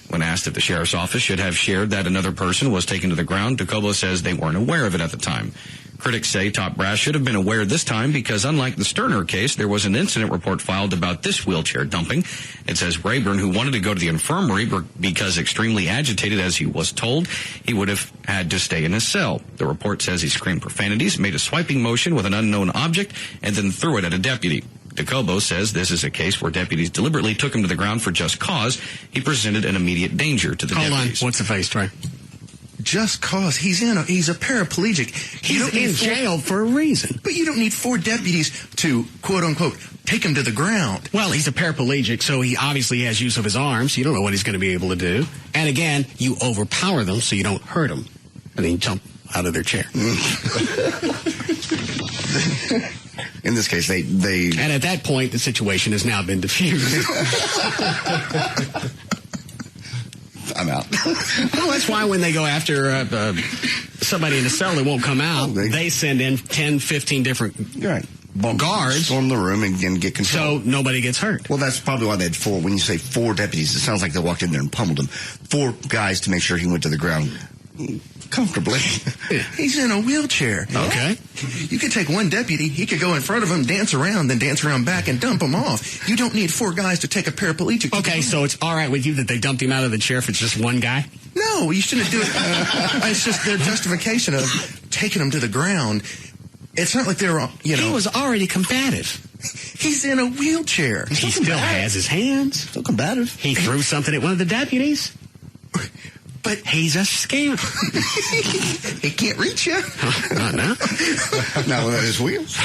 When asked if the sheriff's office should have shared that another person was taken to the ground, DeCobo says they weren't aware of it at the time. Critics say top brass should have been aware this time because unlike the Sterner case, there was an incident report filed about this wheelchair dumping. It says Rayburn, who wanted to go to the infirmary because extremely agitated as he was told, he would have had to stay in his cell. The report says he screamed profanities, made a swiping motion with an unknown object, and then threw it at a deputy. DeCobo says this is a case where deputies deliberately took him to the ground for just cause. He presented an immediate danger to the deputies. Hold on. What's the face, Trey? Just cause. He's a paraplegic. He's in jail for a reason. But you don't need 4 deputies to, quote unquote, take him to the ground. Well, he's a paraplegic, so he obviously has use of his arms. You don't know what he's going to be able to do. And again, you overpower them so you don't hurt them. And then you jump out of their chair. In this case, they... And at that point, the situation has now been diffused. I'm out. Well, that's why when they go after somebody in a cell that won't come out, they send in 10, 15 different guards. Storm the room and get control. So nobody gets hurt. Well, that's probably why they had 4. When you say 4 deputies, it sounds like they walked in there and pummeled him. 4 guys to make sure he went to the ground comfortably. He's in a wheelchair. Okay. You could take 1 deputy, he could go in front of him, dance around, then dance around back and dump him off. You don't need 4 guys to take a paraplegic. Okay, so it's all right with you that they dumped him out of the chair if it's just 1 guy? No, you shouldn't do it. It's just their justification of taking him to the ground. It's not like they're, He was already combative. He's in a wheelchair. He still has his hands. Still combative. He threw something at one of the deputies. But he's a scamp. He can't reach you. Not now. Not without his wheels.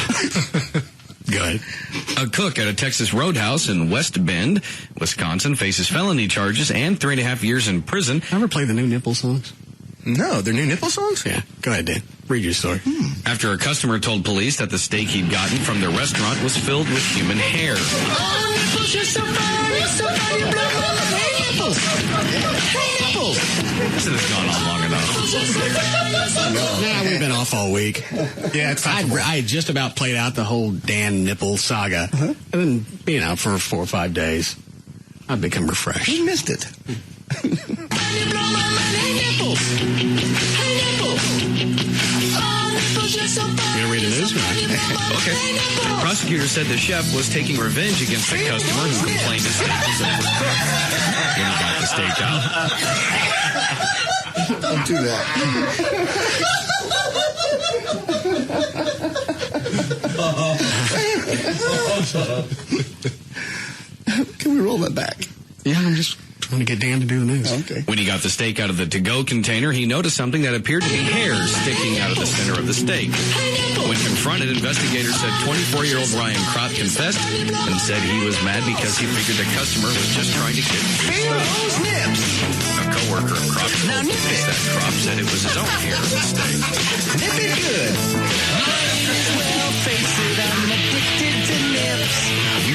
Good. A cook at a Texas roadhouse in West Bend, Wisconsin, faces felony charges and 3.5 years in prison. Ever play the new nipple songs? No, they're new nipple songs? Yeah. Go ahead, Dan. Read your story. After a customer told police that the steak he'd gotten from the restaurant was filled with human hair. Oh, nipples, you're so fine, you're so fine, you blow my hey, nipples. Hey, nipples. This has gone on long enough. Nah, we've been off all week. Yeah, it's I had just about played out the whole Dan nipple saga. And then, for 4 or 5 days, I've become refreshed. You missed it. You blow my mind, hey, nipples. Hey, nipples. Oh, gonna read the news, man. Okay. Prosecutors said the chef was taking revenge against the customer who complained his steak was overcooked when he got the steak out. Don't do that. Can we roll that back? Yeah, I'm just trying to get Dan to do the news. Okay. When he got the steak out of the to-go container, he noticed something that appeared to be hairs sticking out of the center of the steak. When confronted, investigators said 24-year-old Ryan Kropp confessed and said he was mad because he figured the customer was just trying to get free stuff. A co-worker of Kropp told police that Kropp said it was his own hair in the steak. Nip it good. Might as well face it, I'm addicted to nips.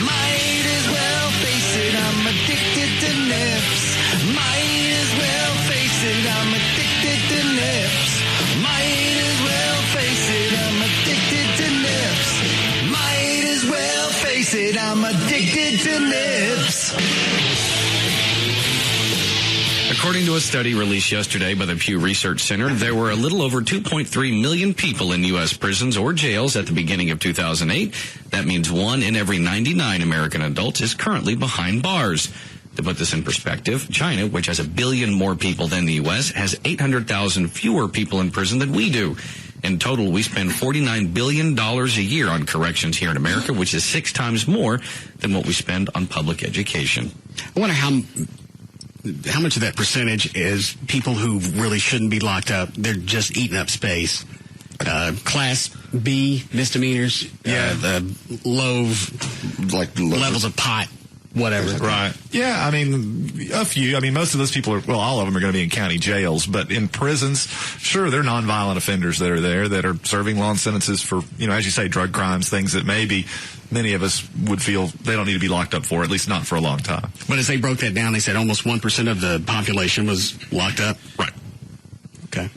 Might as well face it, I'm addicted to nips. Might as well face it, I'm addicted to nips. Might as well face it, I'm addicted to nips. Might as well face it, I'm addicted to nips. According to a study released yesterday by the Pew Research Center, there were a little over 2.3 million people in U.S. prisons or jails at the beginning of 2008. That means 1 in every 99 American adults is currently behind bars. To put this in perspective, China, which has 1 billion more people than the U.S., has 800,000 fewer people in prison than we do. In total, we spend $49 billion a year on corrections here in America, which is 6 times more than what we spend on public education. I wonder how much of that percentage is people who really shouldn't be locked up. They're just eating up space. Class B misdemeanors, the low levels of pot, whatever. Right. Yeah, I mean, a few. I mean, most of those people are, well, all of them are going to be in county jails, but in prisons, sure, they're nonviolent offenders that are there that are serving long sentences for, as you say, drug crimes, things that maybe many of us would feel they don't need to be locked up for, at least not for a long time. But as they broke that down, they said almost 1% of the population was locked up. Right. Okay.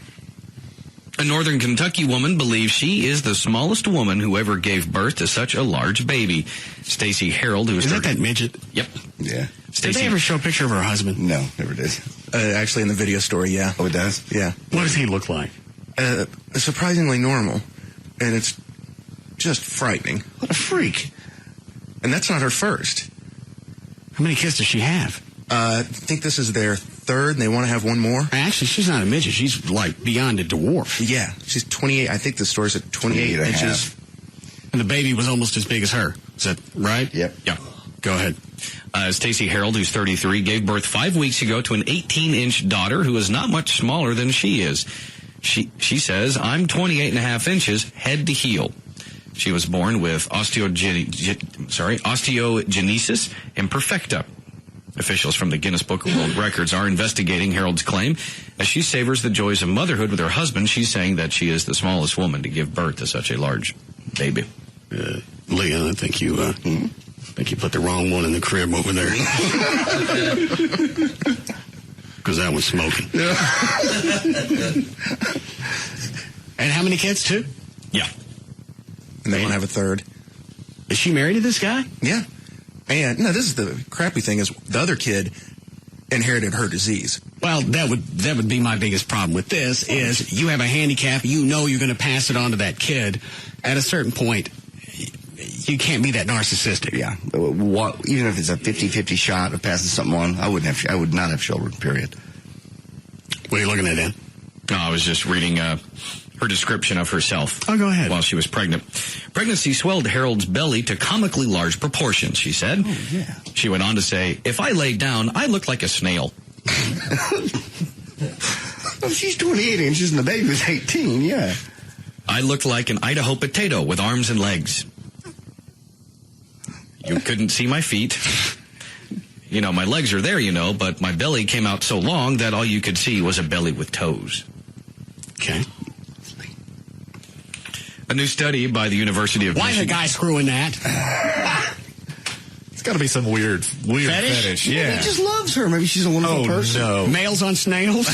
A northern Kentucky woman believes she is the smallest woman who ever gave birth to such a large baby. Stacey Harold, who is that midget? Yep. Yeah. Did they ever show a picture of her husband? No, never did. Actually, in the video story, yeah. Oh, it does? Yeah. What does he look like? Surprisingly normal. And it's just frightening. What a freak. And that's not her first. How many kids does she have? I think this is their third, and they want to have one more. Actually, she's not a midget. She's like beyond a dwarf. Yeah. She's 28. I think the story's at 28 inches. And the baby was almost as big as her. Is that right? Yep. Yeah. Go ahead. Stacey Harold, who's 33, gave birth 5 weeks ago to an 18-inch daughter who is not much smaller than she is. She says, I'm 28 and a half inches, head to heel. She was born with osteogenesis imperfecta. Officials from the Guinness Book of World Records are investigating Harold's claim. As she savors the joys of motherhood with her husband, she's saying that she is the smallest woman to give birth to such a large baby. Leah, I think you put the wrong one in the crib over there. Because that was smoking. And how many kids, 2? Yeah. And they want to have a third. Is she married to this guy? Yeah. And, no, this is the crappy thing is the other kid inherited her disease. Well, that would be my biggest problem with this is you have a handicap, you're going to pass it on to that kid. At a certain point, you can't be that narcissistic. Yeah. Even if it's a 50-50 shot of passing something on, I would not have children, period. What are you looking at, Dan? No, I was just reading her description of herself. Oh, go ahead. While she was pregnant. Pregnancy swelled Harold's belly to comically large proportions, she said. Oh, yeah. She went on to say, if I lay down, I look like a snail. Well, she's 28 inches and the baby was 18, yeah. I looked like an Idaho potato with arms and legs. You couldn't see my feet. My legs are there, but my belly came out so long that all you could see was a belly with toes. Okay. A new study by the University of Michigan. Why is a guy screwing that? It's got to be some weird fetish. Yeah. Maybe he just loves her. Maybe she's a wonderful person. No. Males on snails?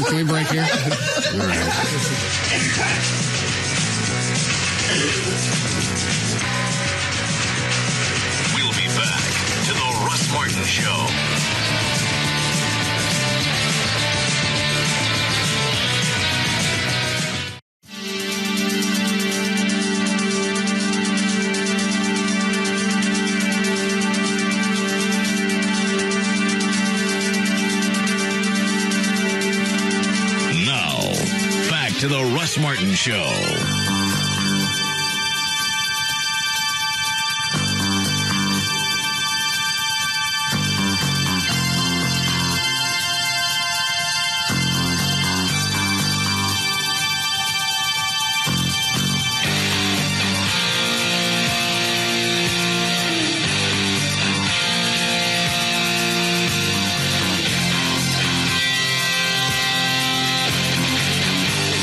Can we break here? All right. We'll be back to the Russ Martin Show. Russ Martin Show.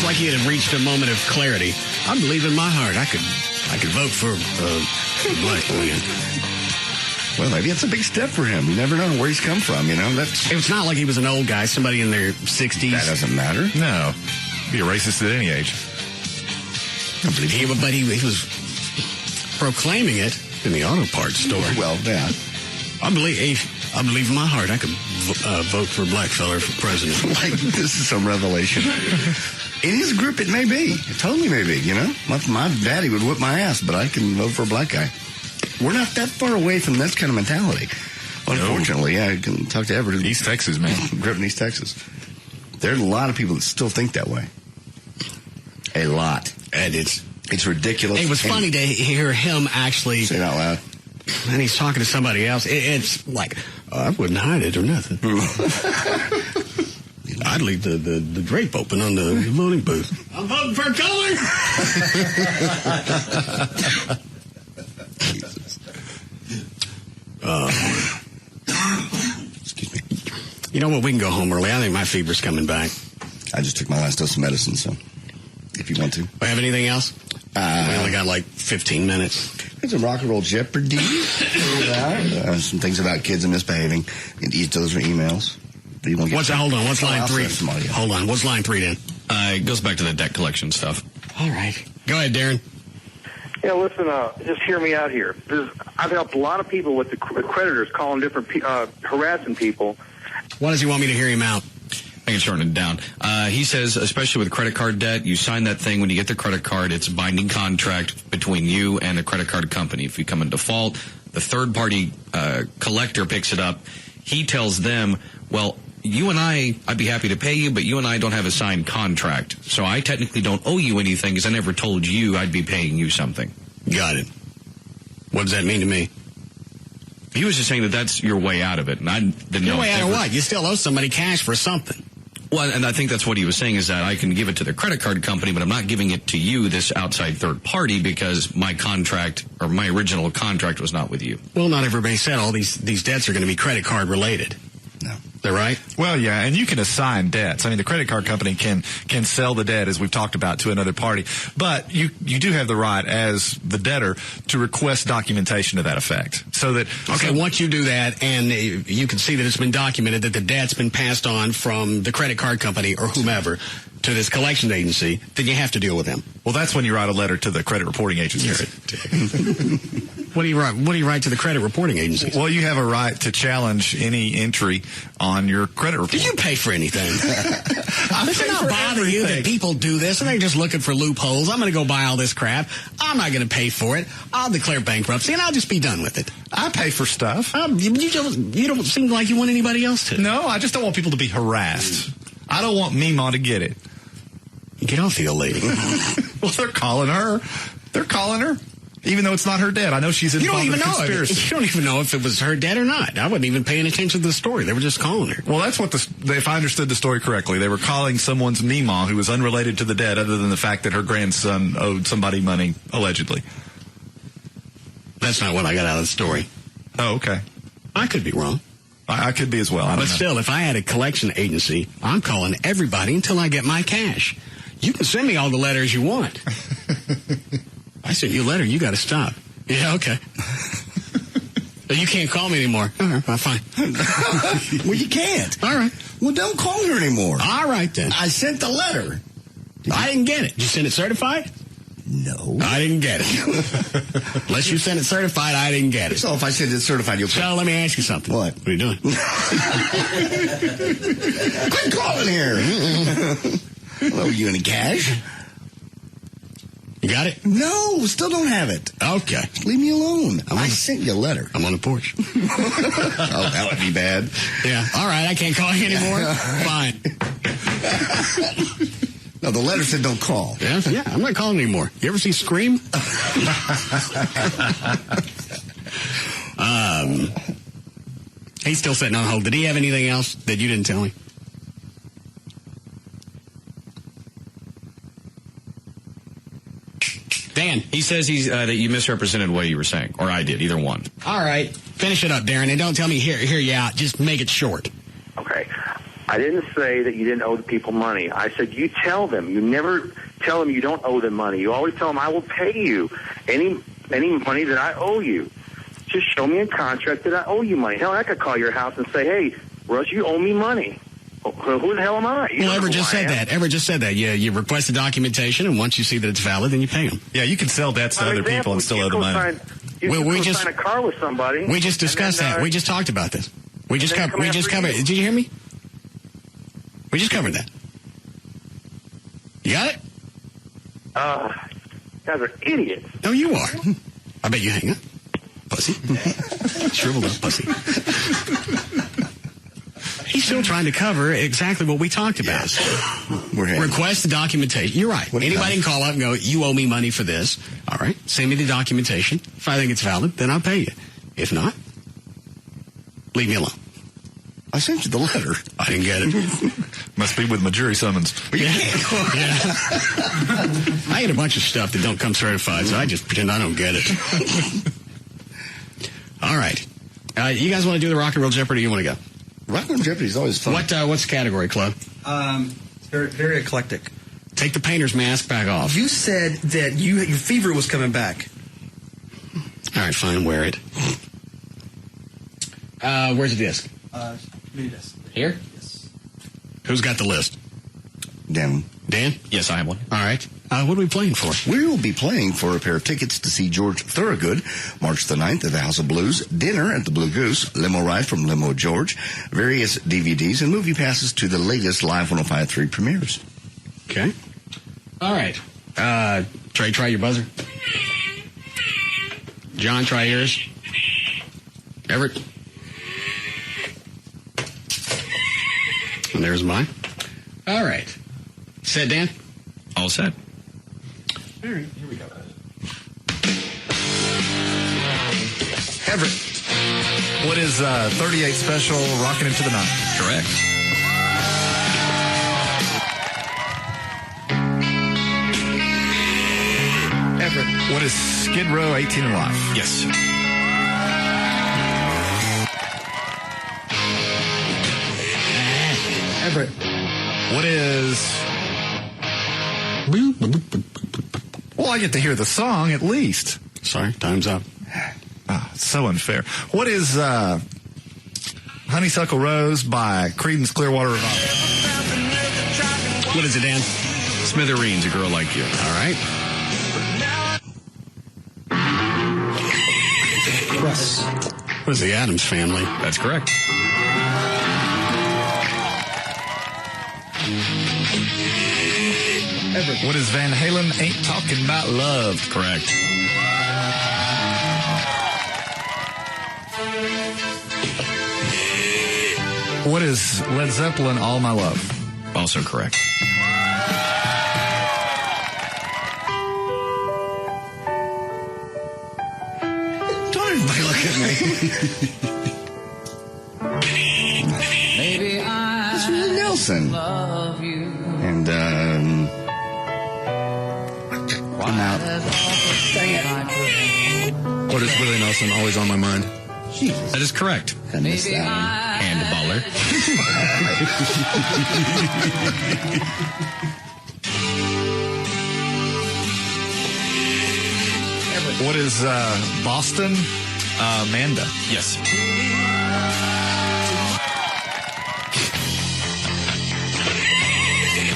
Like he had reached a moment of clarity. I believe in my heart I could vote for Black man. Well, maybe it's a big step for him. You never know where he's come from, you know. It's not like he was an old guy, somebody in their 60s. That doesn't matter. No. Be a racist at any age. But he was proclaiming it in the auto parts store. Well, yeah. I believe in my heart I could vote for a black fella for president. Like, this is some revelation. In his group, it may be. It totally may be, you know. My daddy would whip my ass, but I can vote for a black guy. We're not that far away from this kind of mentality. Unfortunately, yeah, I can talk to Everett. East Texas, man. Grew up in East Texas. There's a lot of people that still think that way. A lot. And it's ridiculous. It was funny to hear him actually say it out loud. And he's talking to somebody else. It's like, I wouldn't hide it or nothing. I'd leave the drape open on the voting booth. I'm voting for color. Excuse me. You know what? We can go home early. I think my fever's coming back. I just took my last dose of medicine, so if you want to. We have anything else? We only got like 15 minutes. There's a rock and roll Jeopardy. Some things about kids and misbehaving. And those are emails. Hold on. What's line 3? Hold on. What's line 3 then? It goes back to the debt collection stuff. All right. Go ahead, Darren. Yeah, listen, just hear me out here. I've helped a lot of people with the creditors calling different, harassing people. Why does he want me to hear him out? I can shorten it down. He says, especially with credit card debt, you sign that thing when you get the credit card. It's a binding contract between you and the credit card company. If you come in default, the third-party collector picks it up. He tells them, well, you and I'd be happy to pay you, but you and I don't have a signed contract. So I technically don't owe you anything because I never told you I'd be paying you something. Got it. What does that mean to me? He was just saying that that's your way out of it. And I didn't know. Your way out of what? You still owe somebody cash for something. Well, and I think that's what he was saying is that I can give it to the credit card company, but I'm not giving it to you, this outside third party, because my contract or my original contract was not with you. Well, not everybody said all these debts are going to be credit card related. No. They're right? Well, yeah, and you can assign debts. I mean, the credit card company can sell the debt, as we've talked about, to another party. But you do have the right, as the debtor, to request documentation to that effect. So that... Okay, once you do that, and you can see that it's been documented that the debt's been passed on from the credit card company or whomever to this collection agency, then you have to deal with them. Well, that's when you write a letter to the credit reporting agency. What do you write? What do you write to the credit reporting agencies? Well, you have a right to challenge any entry on your credit report. Do you pay for anything? Does it not bother you that people do this and they're just looking for loopholes? I'm going to go buy all this crap. I'm not going to pay for it. I'll declare bankruptcy and I'll just be done with it. I pay for stuff. You don't seem like you want anybody else to. No, I just don't want people to be harassed. I don't want Meemaw to get it. Get off the old lady. Well, they're calling her. Even though it's not her debt. I know she's involved in conspiracy. You don't even know if it was her debt or not. I wasn't even paying attention to the story. They were just calling her. Well, that's what if I understood the story correctly, they were calling someone's Meemaw who was unrelated to the debt other than the fact that her grandson owed somebody money, allegedly. That's not what I got out of the story. Oh, okay. I could be wrong. I could be as well. But still, if I had a collection agency, I'm calling everybody until I get my cash. You can send me all the letters you want. I sent you a letter. You got to stop. Yeah, okay. You can't call me anymore. All right, fine. Well, you can't. All right. Well, don't call her anymore. All right, then. I sent the letter. I didn't get it. Did you send it certified? No. I didn't get it. Unless you sent it certified, I didn't get it. So if I send it certified, you'll... So let me ask you something. What? What are you doing? Quit calling here. Hello, you any cash? You got it? No, still don't have it. Okay. Leave me alone. I sent you a letter. I'm on the porch. Oh, that would be bad. Yeah. All right, I can't call you anymore. Fine. No, the letter said don't call. Yeah, I'm not calling anymore. You ever see Scream? He's still sitting on hold. Did he have anything else that you didn't tell me? Dan. He says that you misrepresented what you were saying, or I did, either one. All right. Finish it up, Darren, and don't tell me hear you out. Just make it short. Okay. I didn't say that you didn't owe the people money. I said you tell them. You never tell them you don't owe them money. You always tell them I will pay you any money that I owe you. Just show me a contract that I owe you money. Hell, I could call your house and say, hey, Russ, you owe me money. Who the hell am I? Well, Ever just said that. You request the documentation, and once you see that it's valid, then you pay them. Yeah, you can sell debts to other people and still owe the money. We just sign a car with somebody. We just discussed that. We just talked about this. We just covered. Did you hear me? We just covered that. You got it? Guys are idiots. No, you are. I bet you hang up, pussy. Shriveled up pussy. He's still trying to cover exactly what we talked about. Yes. Request the documentation. You're right. Anybody can call up and go, you owe me money for this. All right. Send me the documentation. If I think it's valid, then I'll pay you. If not, leave me alone. I sent you the letter. I didn't get it. Must be with my jury summons. Yeah. I get a bunch of stuff that don't come certified, so I just pretend I don't get it. All right. You guys want to do the Rock and Roll Jeopardy, or you want to go? Rock and Roll Jeopardy is always fun. What's the category, Club? Very, very eclectic. Take the painter's mask back off. You said that your fever was coming back. All right, fine, wear it. Where's the disc? Here? Yes. Who's got the list? Dan. Dan? Yes, I have one. All right. What are we playing for? We will be playing for a pair of tickets to see George Thorogood March the 9th at the House of Blues, dinner at the Blue Goose, limo ride from Limo George, various DVDs, and movie passes to the latest Live 105.3 premieres. Okay. All right. Trey, try your buzzer. John, try yours. Everett. And there's mine. All right. Set, Dan? All set. All right, here we go. Everett. What is 38 Special Rockin' Into the Night? Correct. Everett. What is Skid Row 18 and Life? Yes. Everett. What is... Well, I get to hear the song at least. Sorry, time's up. It's so unfair. What is Honeysuckle Rose by Creedence Clearwater Revival? What is it, Dan? Smithereens, A Girl Like You. All right. Russ. What is the Addams Family? That's correct. Everett. What is Van Halen Ain't Talking About Love? Correct. What is Led Zeppelin All My Love? Also correct. Don't everybody look at me. Maybe It's Willie Nelson. love you. And, I'm out. What is Willie Nelson always on my mind? That is correct. I missed that one. Handballer. What is Boston Amanda? Yes.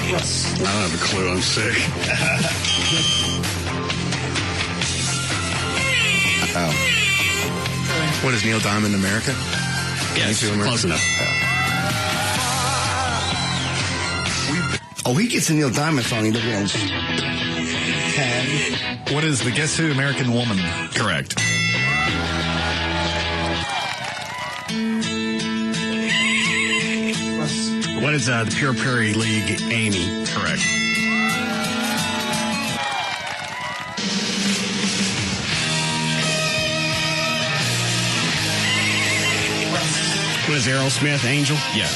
I don't have a clue. I'm sick. What is Neil Diamond America? Yes, close enough. Oh, he gets a Neil Diamond song. He doesn't tag. What is the Guess Who American Woman? Correct. What is the Pure Prairie League Amy? Correct. What is Aerosmith, Angel? Yeah.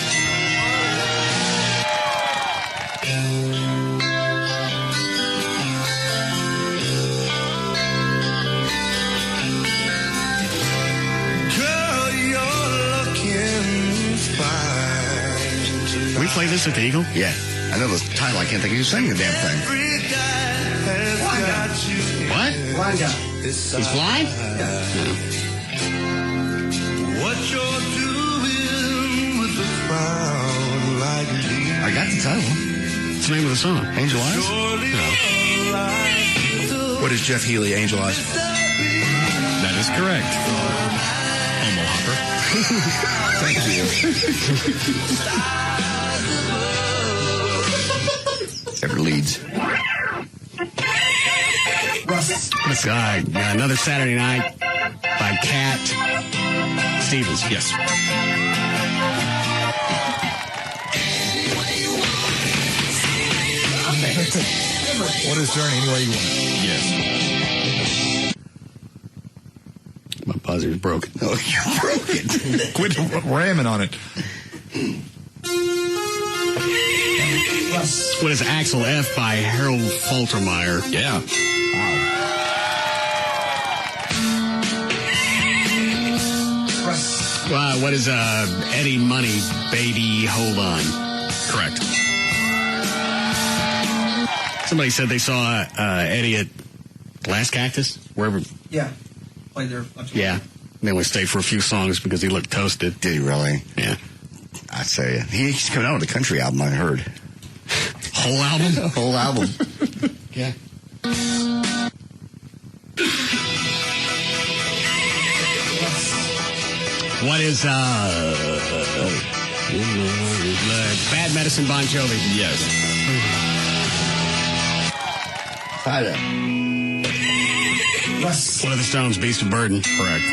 We play this at the Eagle? Yeah. I know the title. I can't think of who's singing the damn thing. What? Blind guy. He's blind? I got the title. What's the name of the song? Angel Eyes? No. What is Jeff Healey, Angel Eyes? That is correct. Homo hopper. Thank you. Ever leads. This guy, Another Saturday Night by Cat Stevens. Yes. What is Journey any way you want it? Yes. My buzzer's broken. Oh, you broke it. Quit ramming on it. What is Axel F by Harold Faltermeyer? Yeah. Wow. What is Eddie Money, Baby Hold On? Correct. Somebody said they saw Eddie at Glass Cactus, wherever. Yeah. Played there. Yeah. They only stayed for a few songs because he looked toasted. Did he really? Yeah. I say it. He's coming out with a country album, I heard. Whole album? Whole album. Yeah. What is Bad Medicine Bon Jovi? Yes. Tyler. What are the Stones? Beast of Burden. Correct.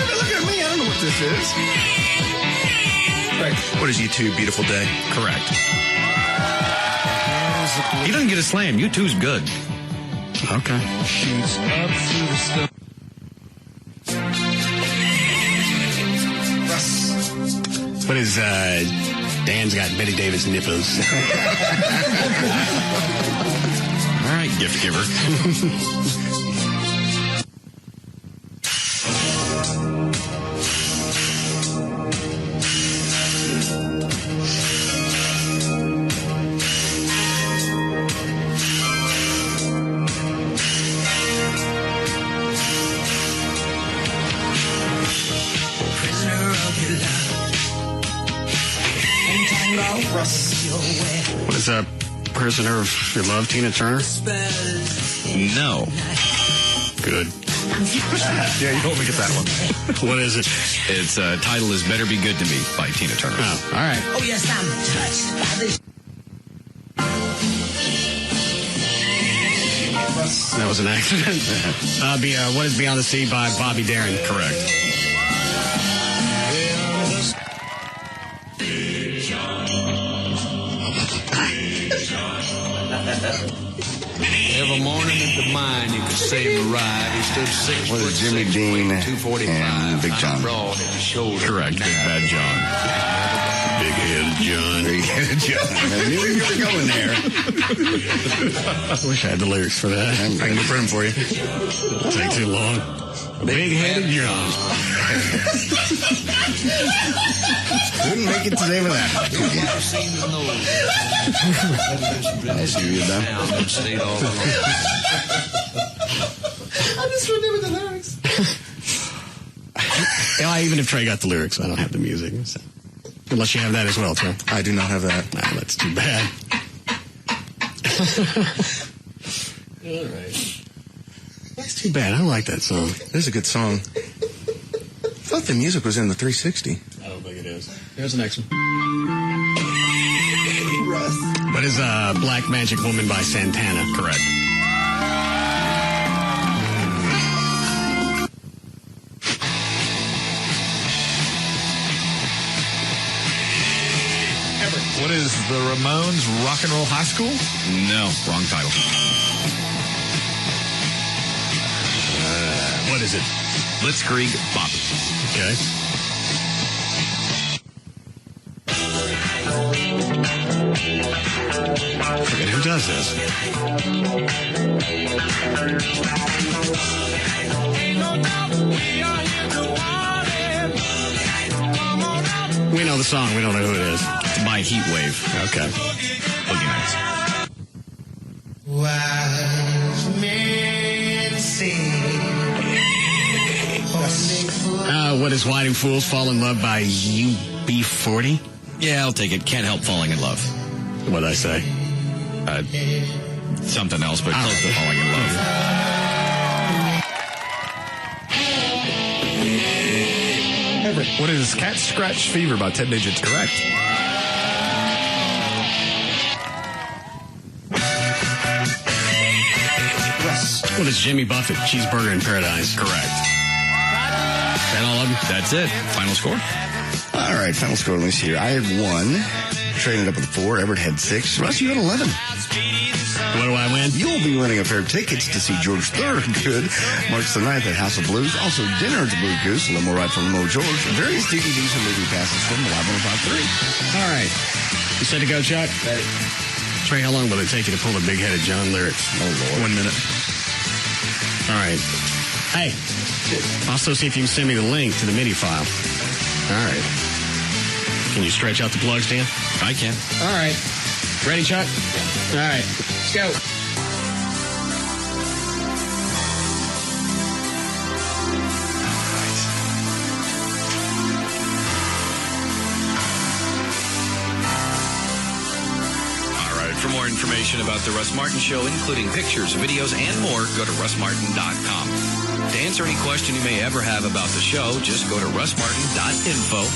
Look at me. I don't know what this is. What is U2, Beautiful Day? Correct. He doesn't get a slam. U2's good. Okay. What is Dan's got Betty Davis nipples? All right, gift giver. What is a Prisoner of Your Love, Tina Turner? No. Good. Yeah, you told me to get that one. What is it? Its title is Better Be Good to Me by Tina Turner. Oh, all right. Oh, yes, I'm touched by this. That was an accident. What is Beyond the Sea by Bobby Darin? Correct. Every morning at the mine, you could see him arrive. He stood 6 What foot is Jimmy 6 Dean weight, 245, and Big John? broad at the shoulder. Correct. Big Bad John. Big-headed John. Big-headed John. I knew you were going there. I wish I had the lyrics for that. I can look for them for you. Take too long. Big-headed John. Couldn't make it today with that. Nice of you, though. I just remember the lyrics. Even if Trey got the lyrics, I don't have the music. So. Unless you have that as well, Trey. I do not have that. Nah, that's too bad. All right. That's too bad. I like that song. It is a good song. I thought the music was in the 360. I don't think it is. Here's the next one. What is Black Magic Woman by Santana? Correct. What is the Ramones Rock and Roll High School? No, wrong title. What is it? Blitzkrieg Bop. Okay. I forget who does this. We know the song. We don't know who it is. It's by Heat Wave. Okay. Boogie Nights. Wise men say, What is Why Do Fools Fall in Love by UB40? Yeah, I'll take it. Can't help falling in love. What'd I say? Something else, but close to falling in love. What is Cat Scratch Fever by Ted Nugent? Correct. What is Jimmy Buffett? Cheeseburger in Paradise? Correct. That all of them? That's it. Final score? All right, final score at least here. I had 1. Traded up with 4. Everett had 6. Russ, you had 11. What do I win? You'll be winning a pair of tickets to see George Thorogood March the 9th at House of Blues. Also, dinner at the Blue Goose, Limo Ride for Limo George, various DVDs and movie passes from Live 105.3. All right. You said to go, Chuck? Ready. Trey, how long will it take you to pull the big-headed John lyrics? Oh, Lord. 1 minute. All right. Hey, also see if you can send me the link to the MIDI file. All right. Can you stretch out the plugs, Dan? I can. All right. Ready, Chuck? All right. Let's go. For more information about The Russ Martin Show, including pictures, videos, and more, go to russmartin.com. To answer any question you may ever have about the show, just go to russmartin.info.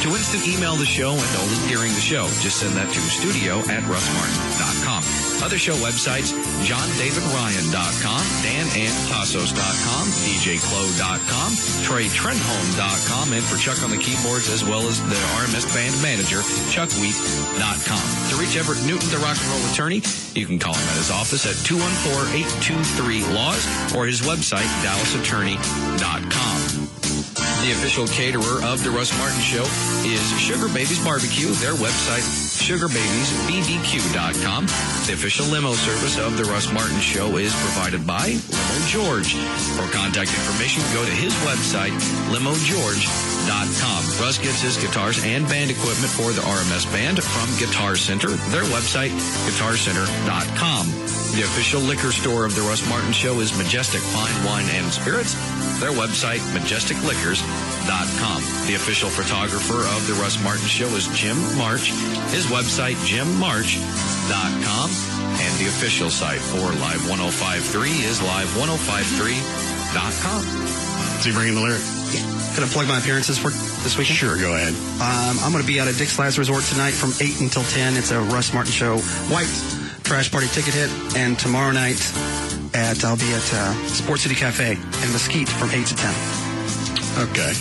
To instant email the show and only during the show, just send that to studio@russmartin.com. Other show websites, johndavidryan.com, danandtassos.com, djclo.com, treytrenholm.com, and for Chuck on the keyboards, as well as the RMS band manager, chuckwheat.com. To reach Everett Newton, the rock and roll attorney, you can call him at his office at 214-823-LAWS or his website, dallasattorney.com. The official caterer of the Russ Martin Show is Sugar Babies Barbecue. Their website, sugarbabiesbbq.com. The official limo service of the Russ Martin Show is provided by Limo George. For contact information, go to his website, limogeorge.com. Russ gets his guitars and band equipment for the RMS Band from Guitar Center. Their website, guitarcenter.com. The official liquor store of the Russ Martin Show is Majestic Fine Wine and Spirits. Their website, majesticliquors.com. The official photographer of the Russ Martin Show is Jim March. His website, jimmarch.com. And the official site for Live 105.3 is live1053.com. So you bringing the lyric? Can I plug my appearances for this weekend? Sure, go ahead. I'm going to be out at Dick's Last Resort tonight from 8 until 10. It's a Russ Martin Show white trash party ticket hit. And tomorrow night, I'll be at Sports City Cafe in Mesquite from 8 to 10. Okay.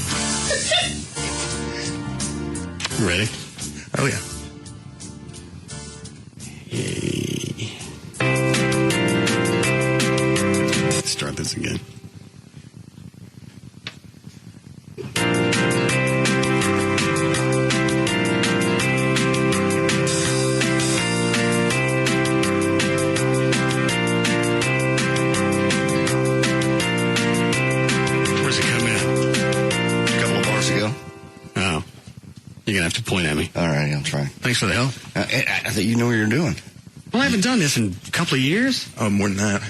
Ready? Oh, yeah. Let's start this again. You're going to have to point at me. All right, I'll try. Thanks for the help. I thought you know what you're doing. Well, I haven't done this in a couple of years. Oh, more than that.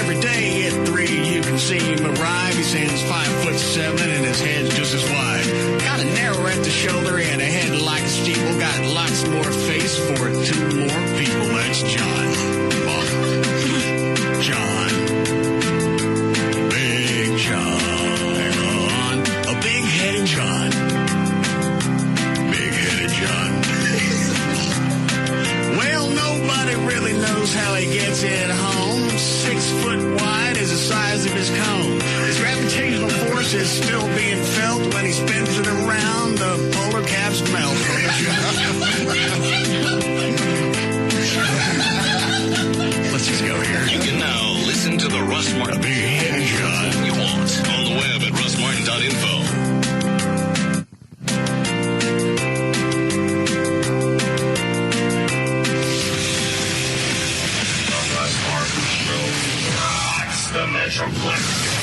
Every day at 3, you can see him arrive. He stands 5'7" and his head's just as wide. Kind of narrow at the shoulder and a head like a steeple. Got lots more face for 2 more people. That's John. John. Big John. A big-headed John. Big-headed John. Well, nobody really knows how he gets it home. 6'1" size of his cone. His gravitational force is still being felt when he spins it around. The polar caps melt. Let's just go here. You can now listen to the Russ Martin. Big hand you want on the web at russmartin.info. The Russ Martin Show rocks the Metroplex.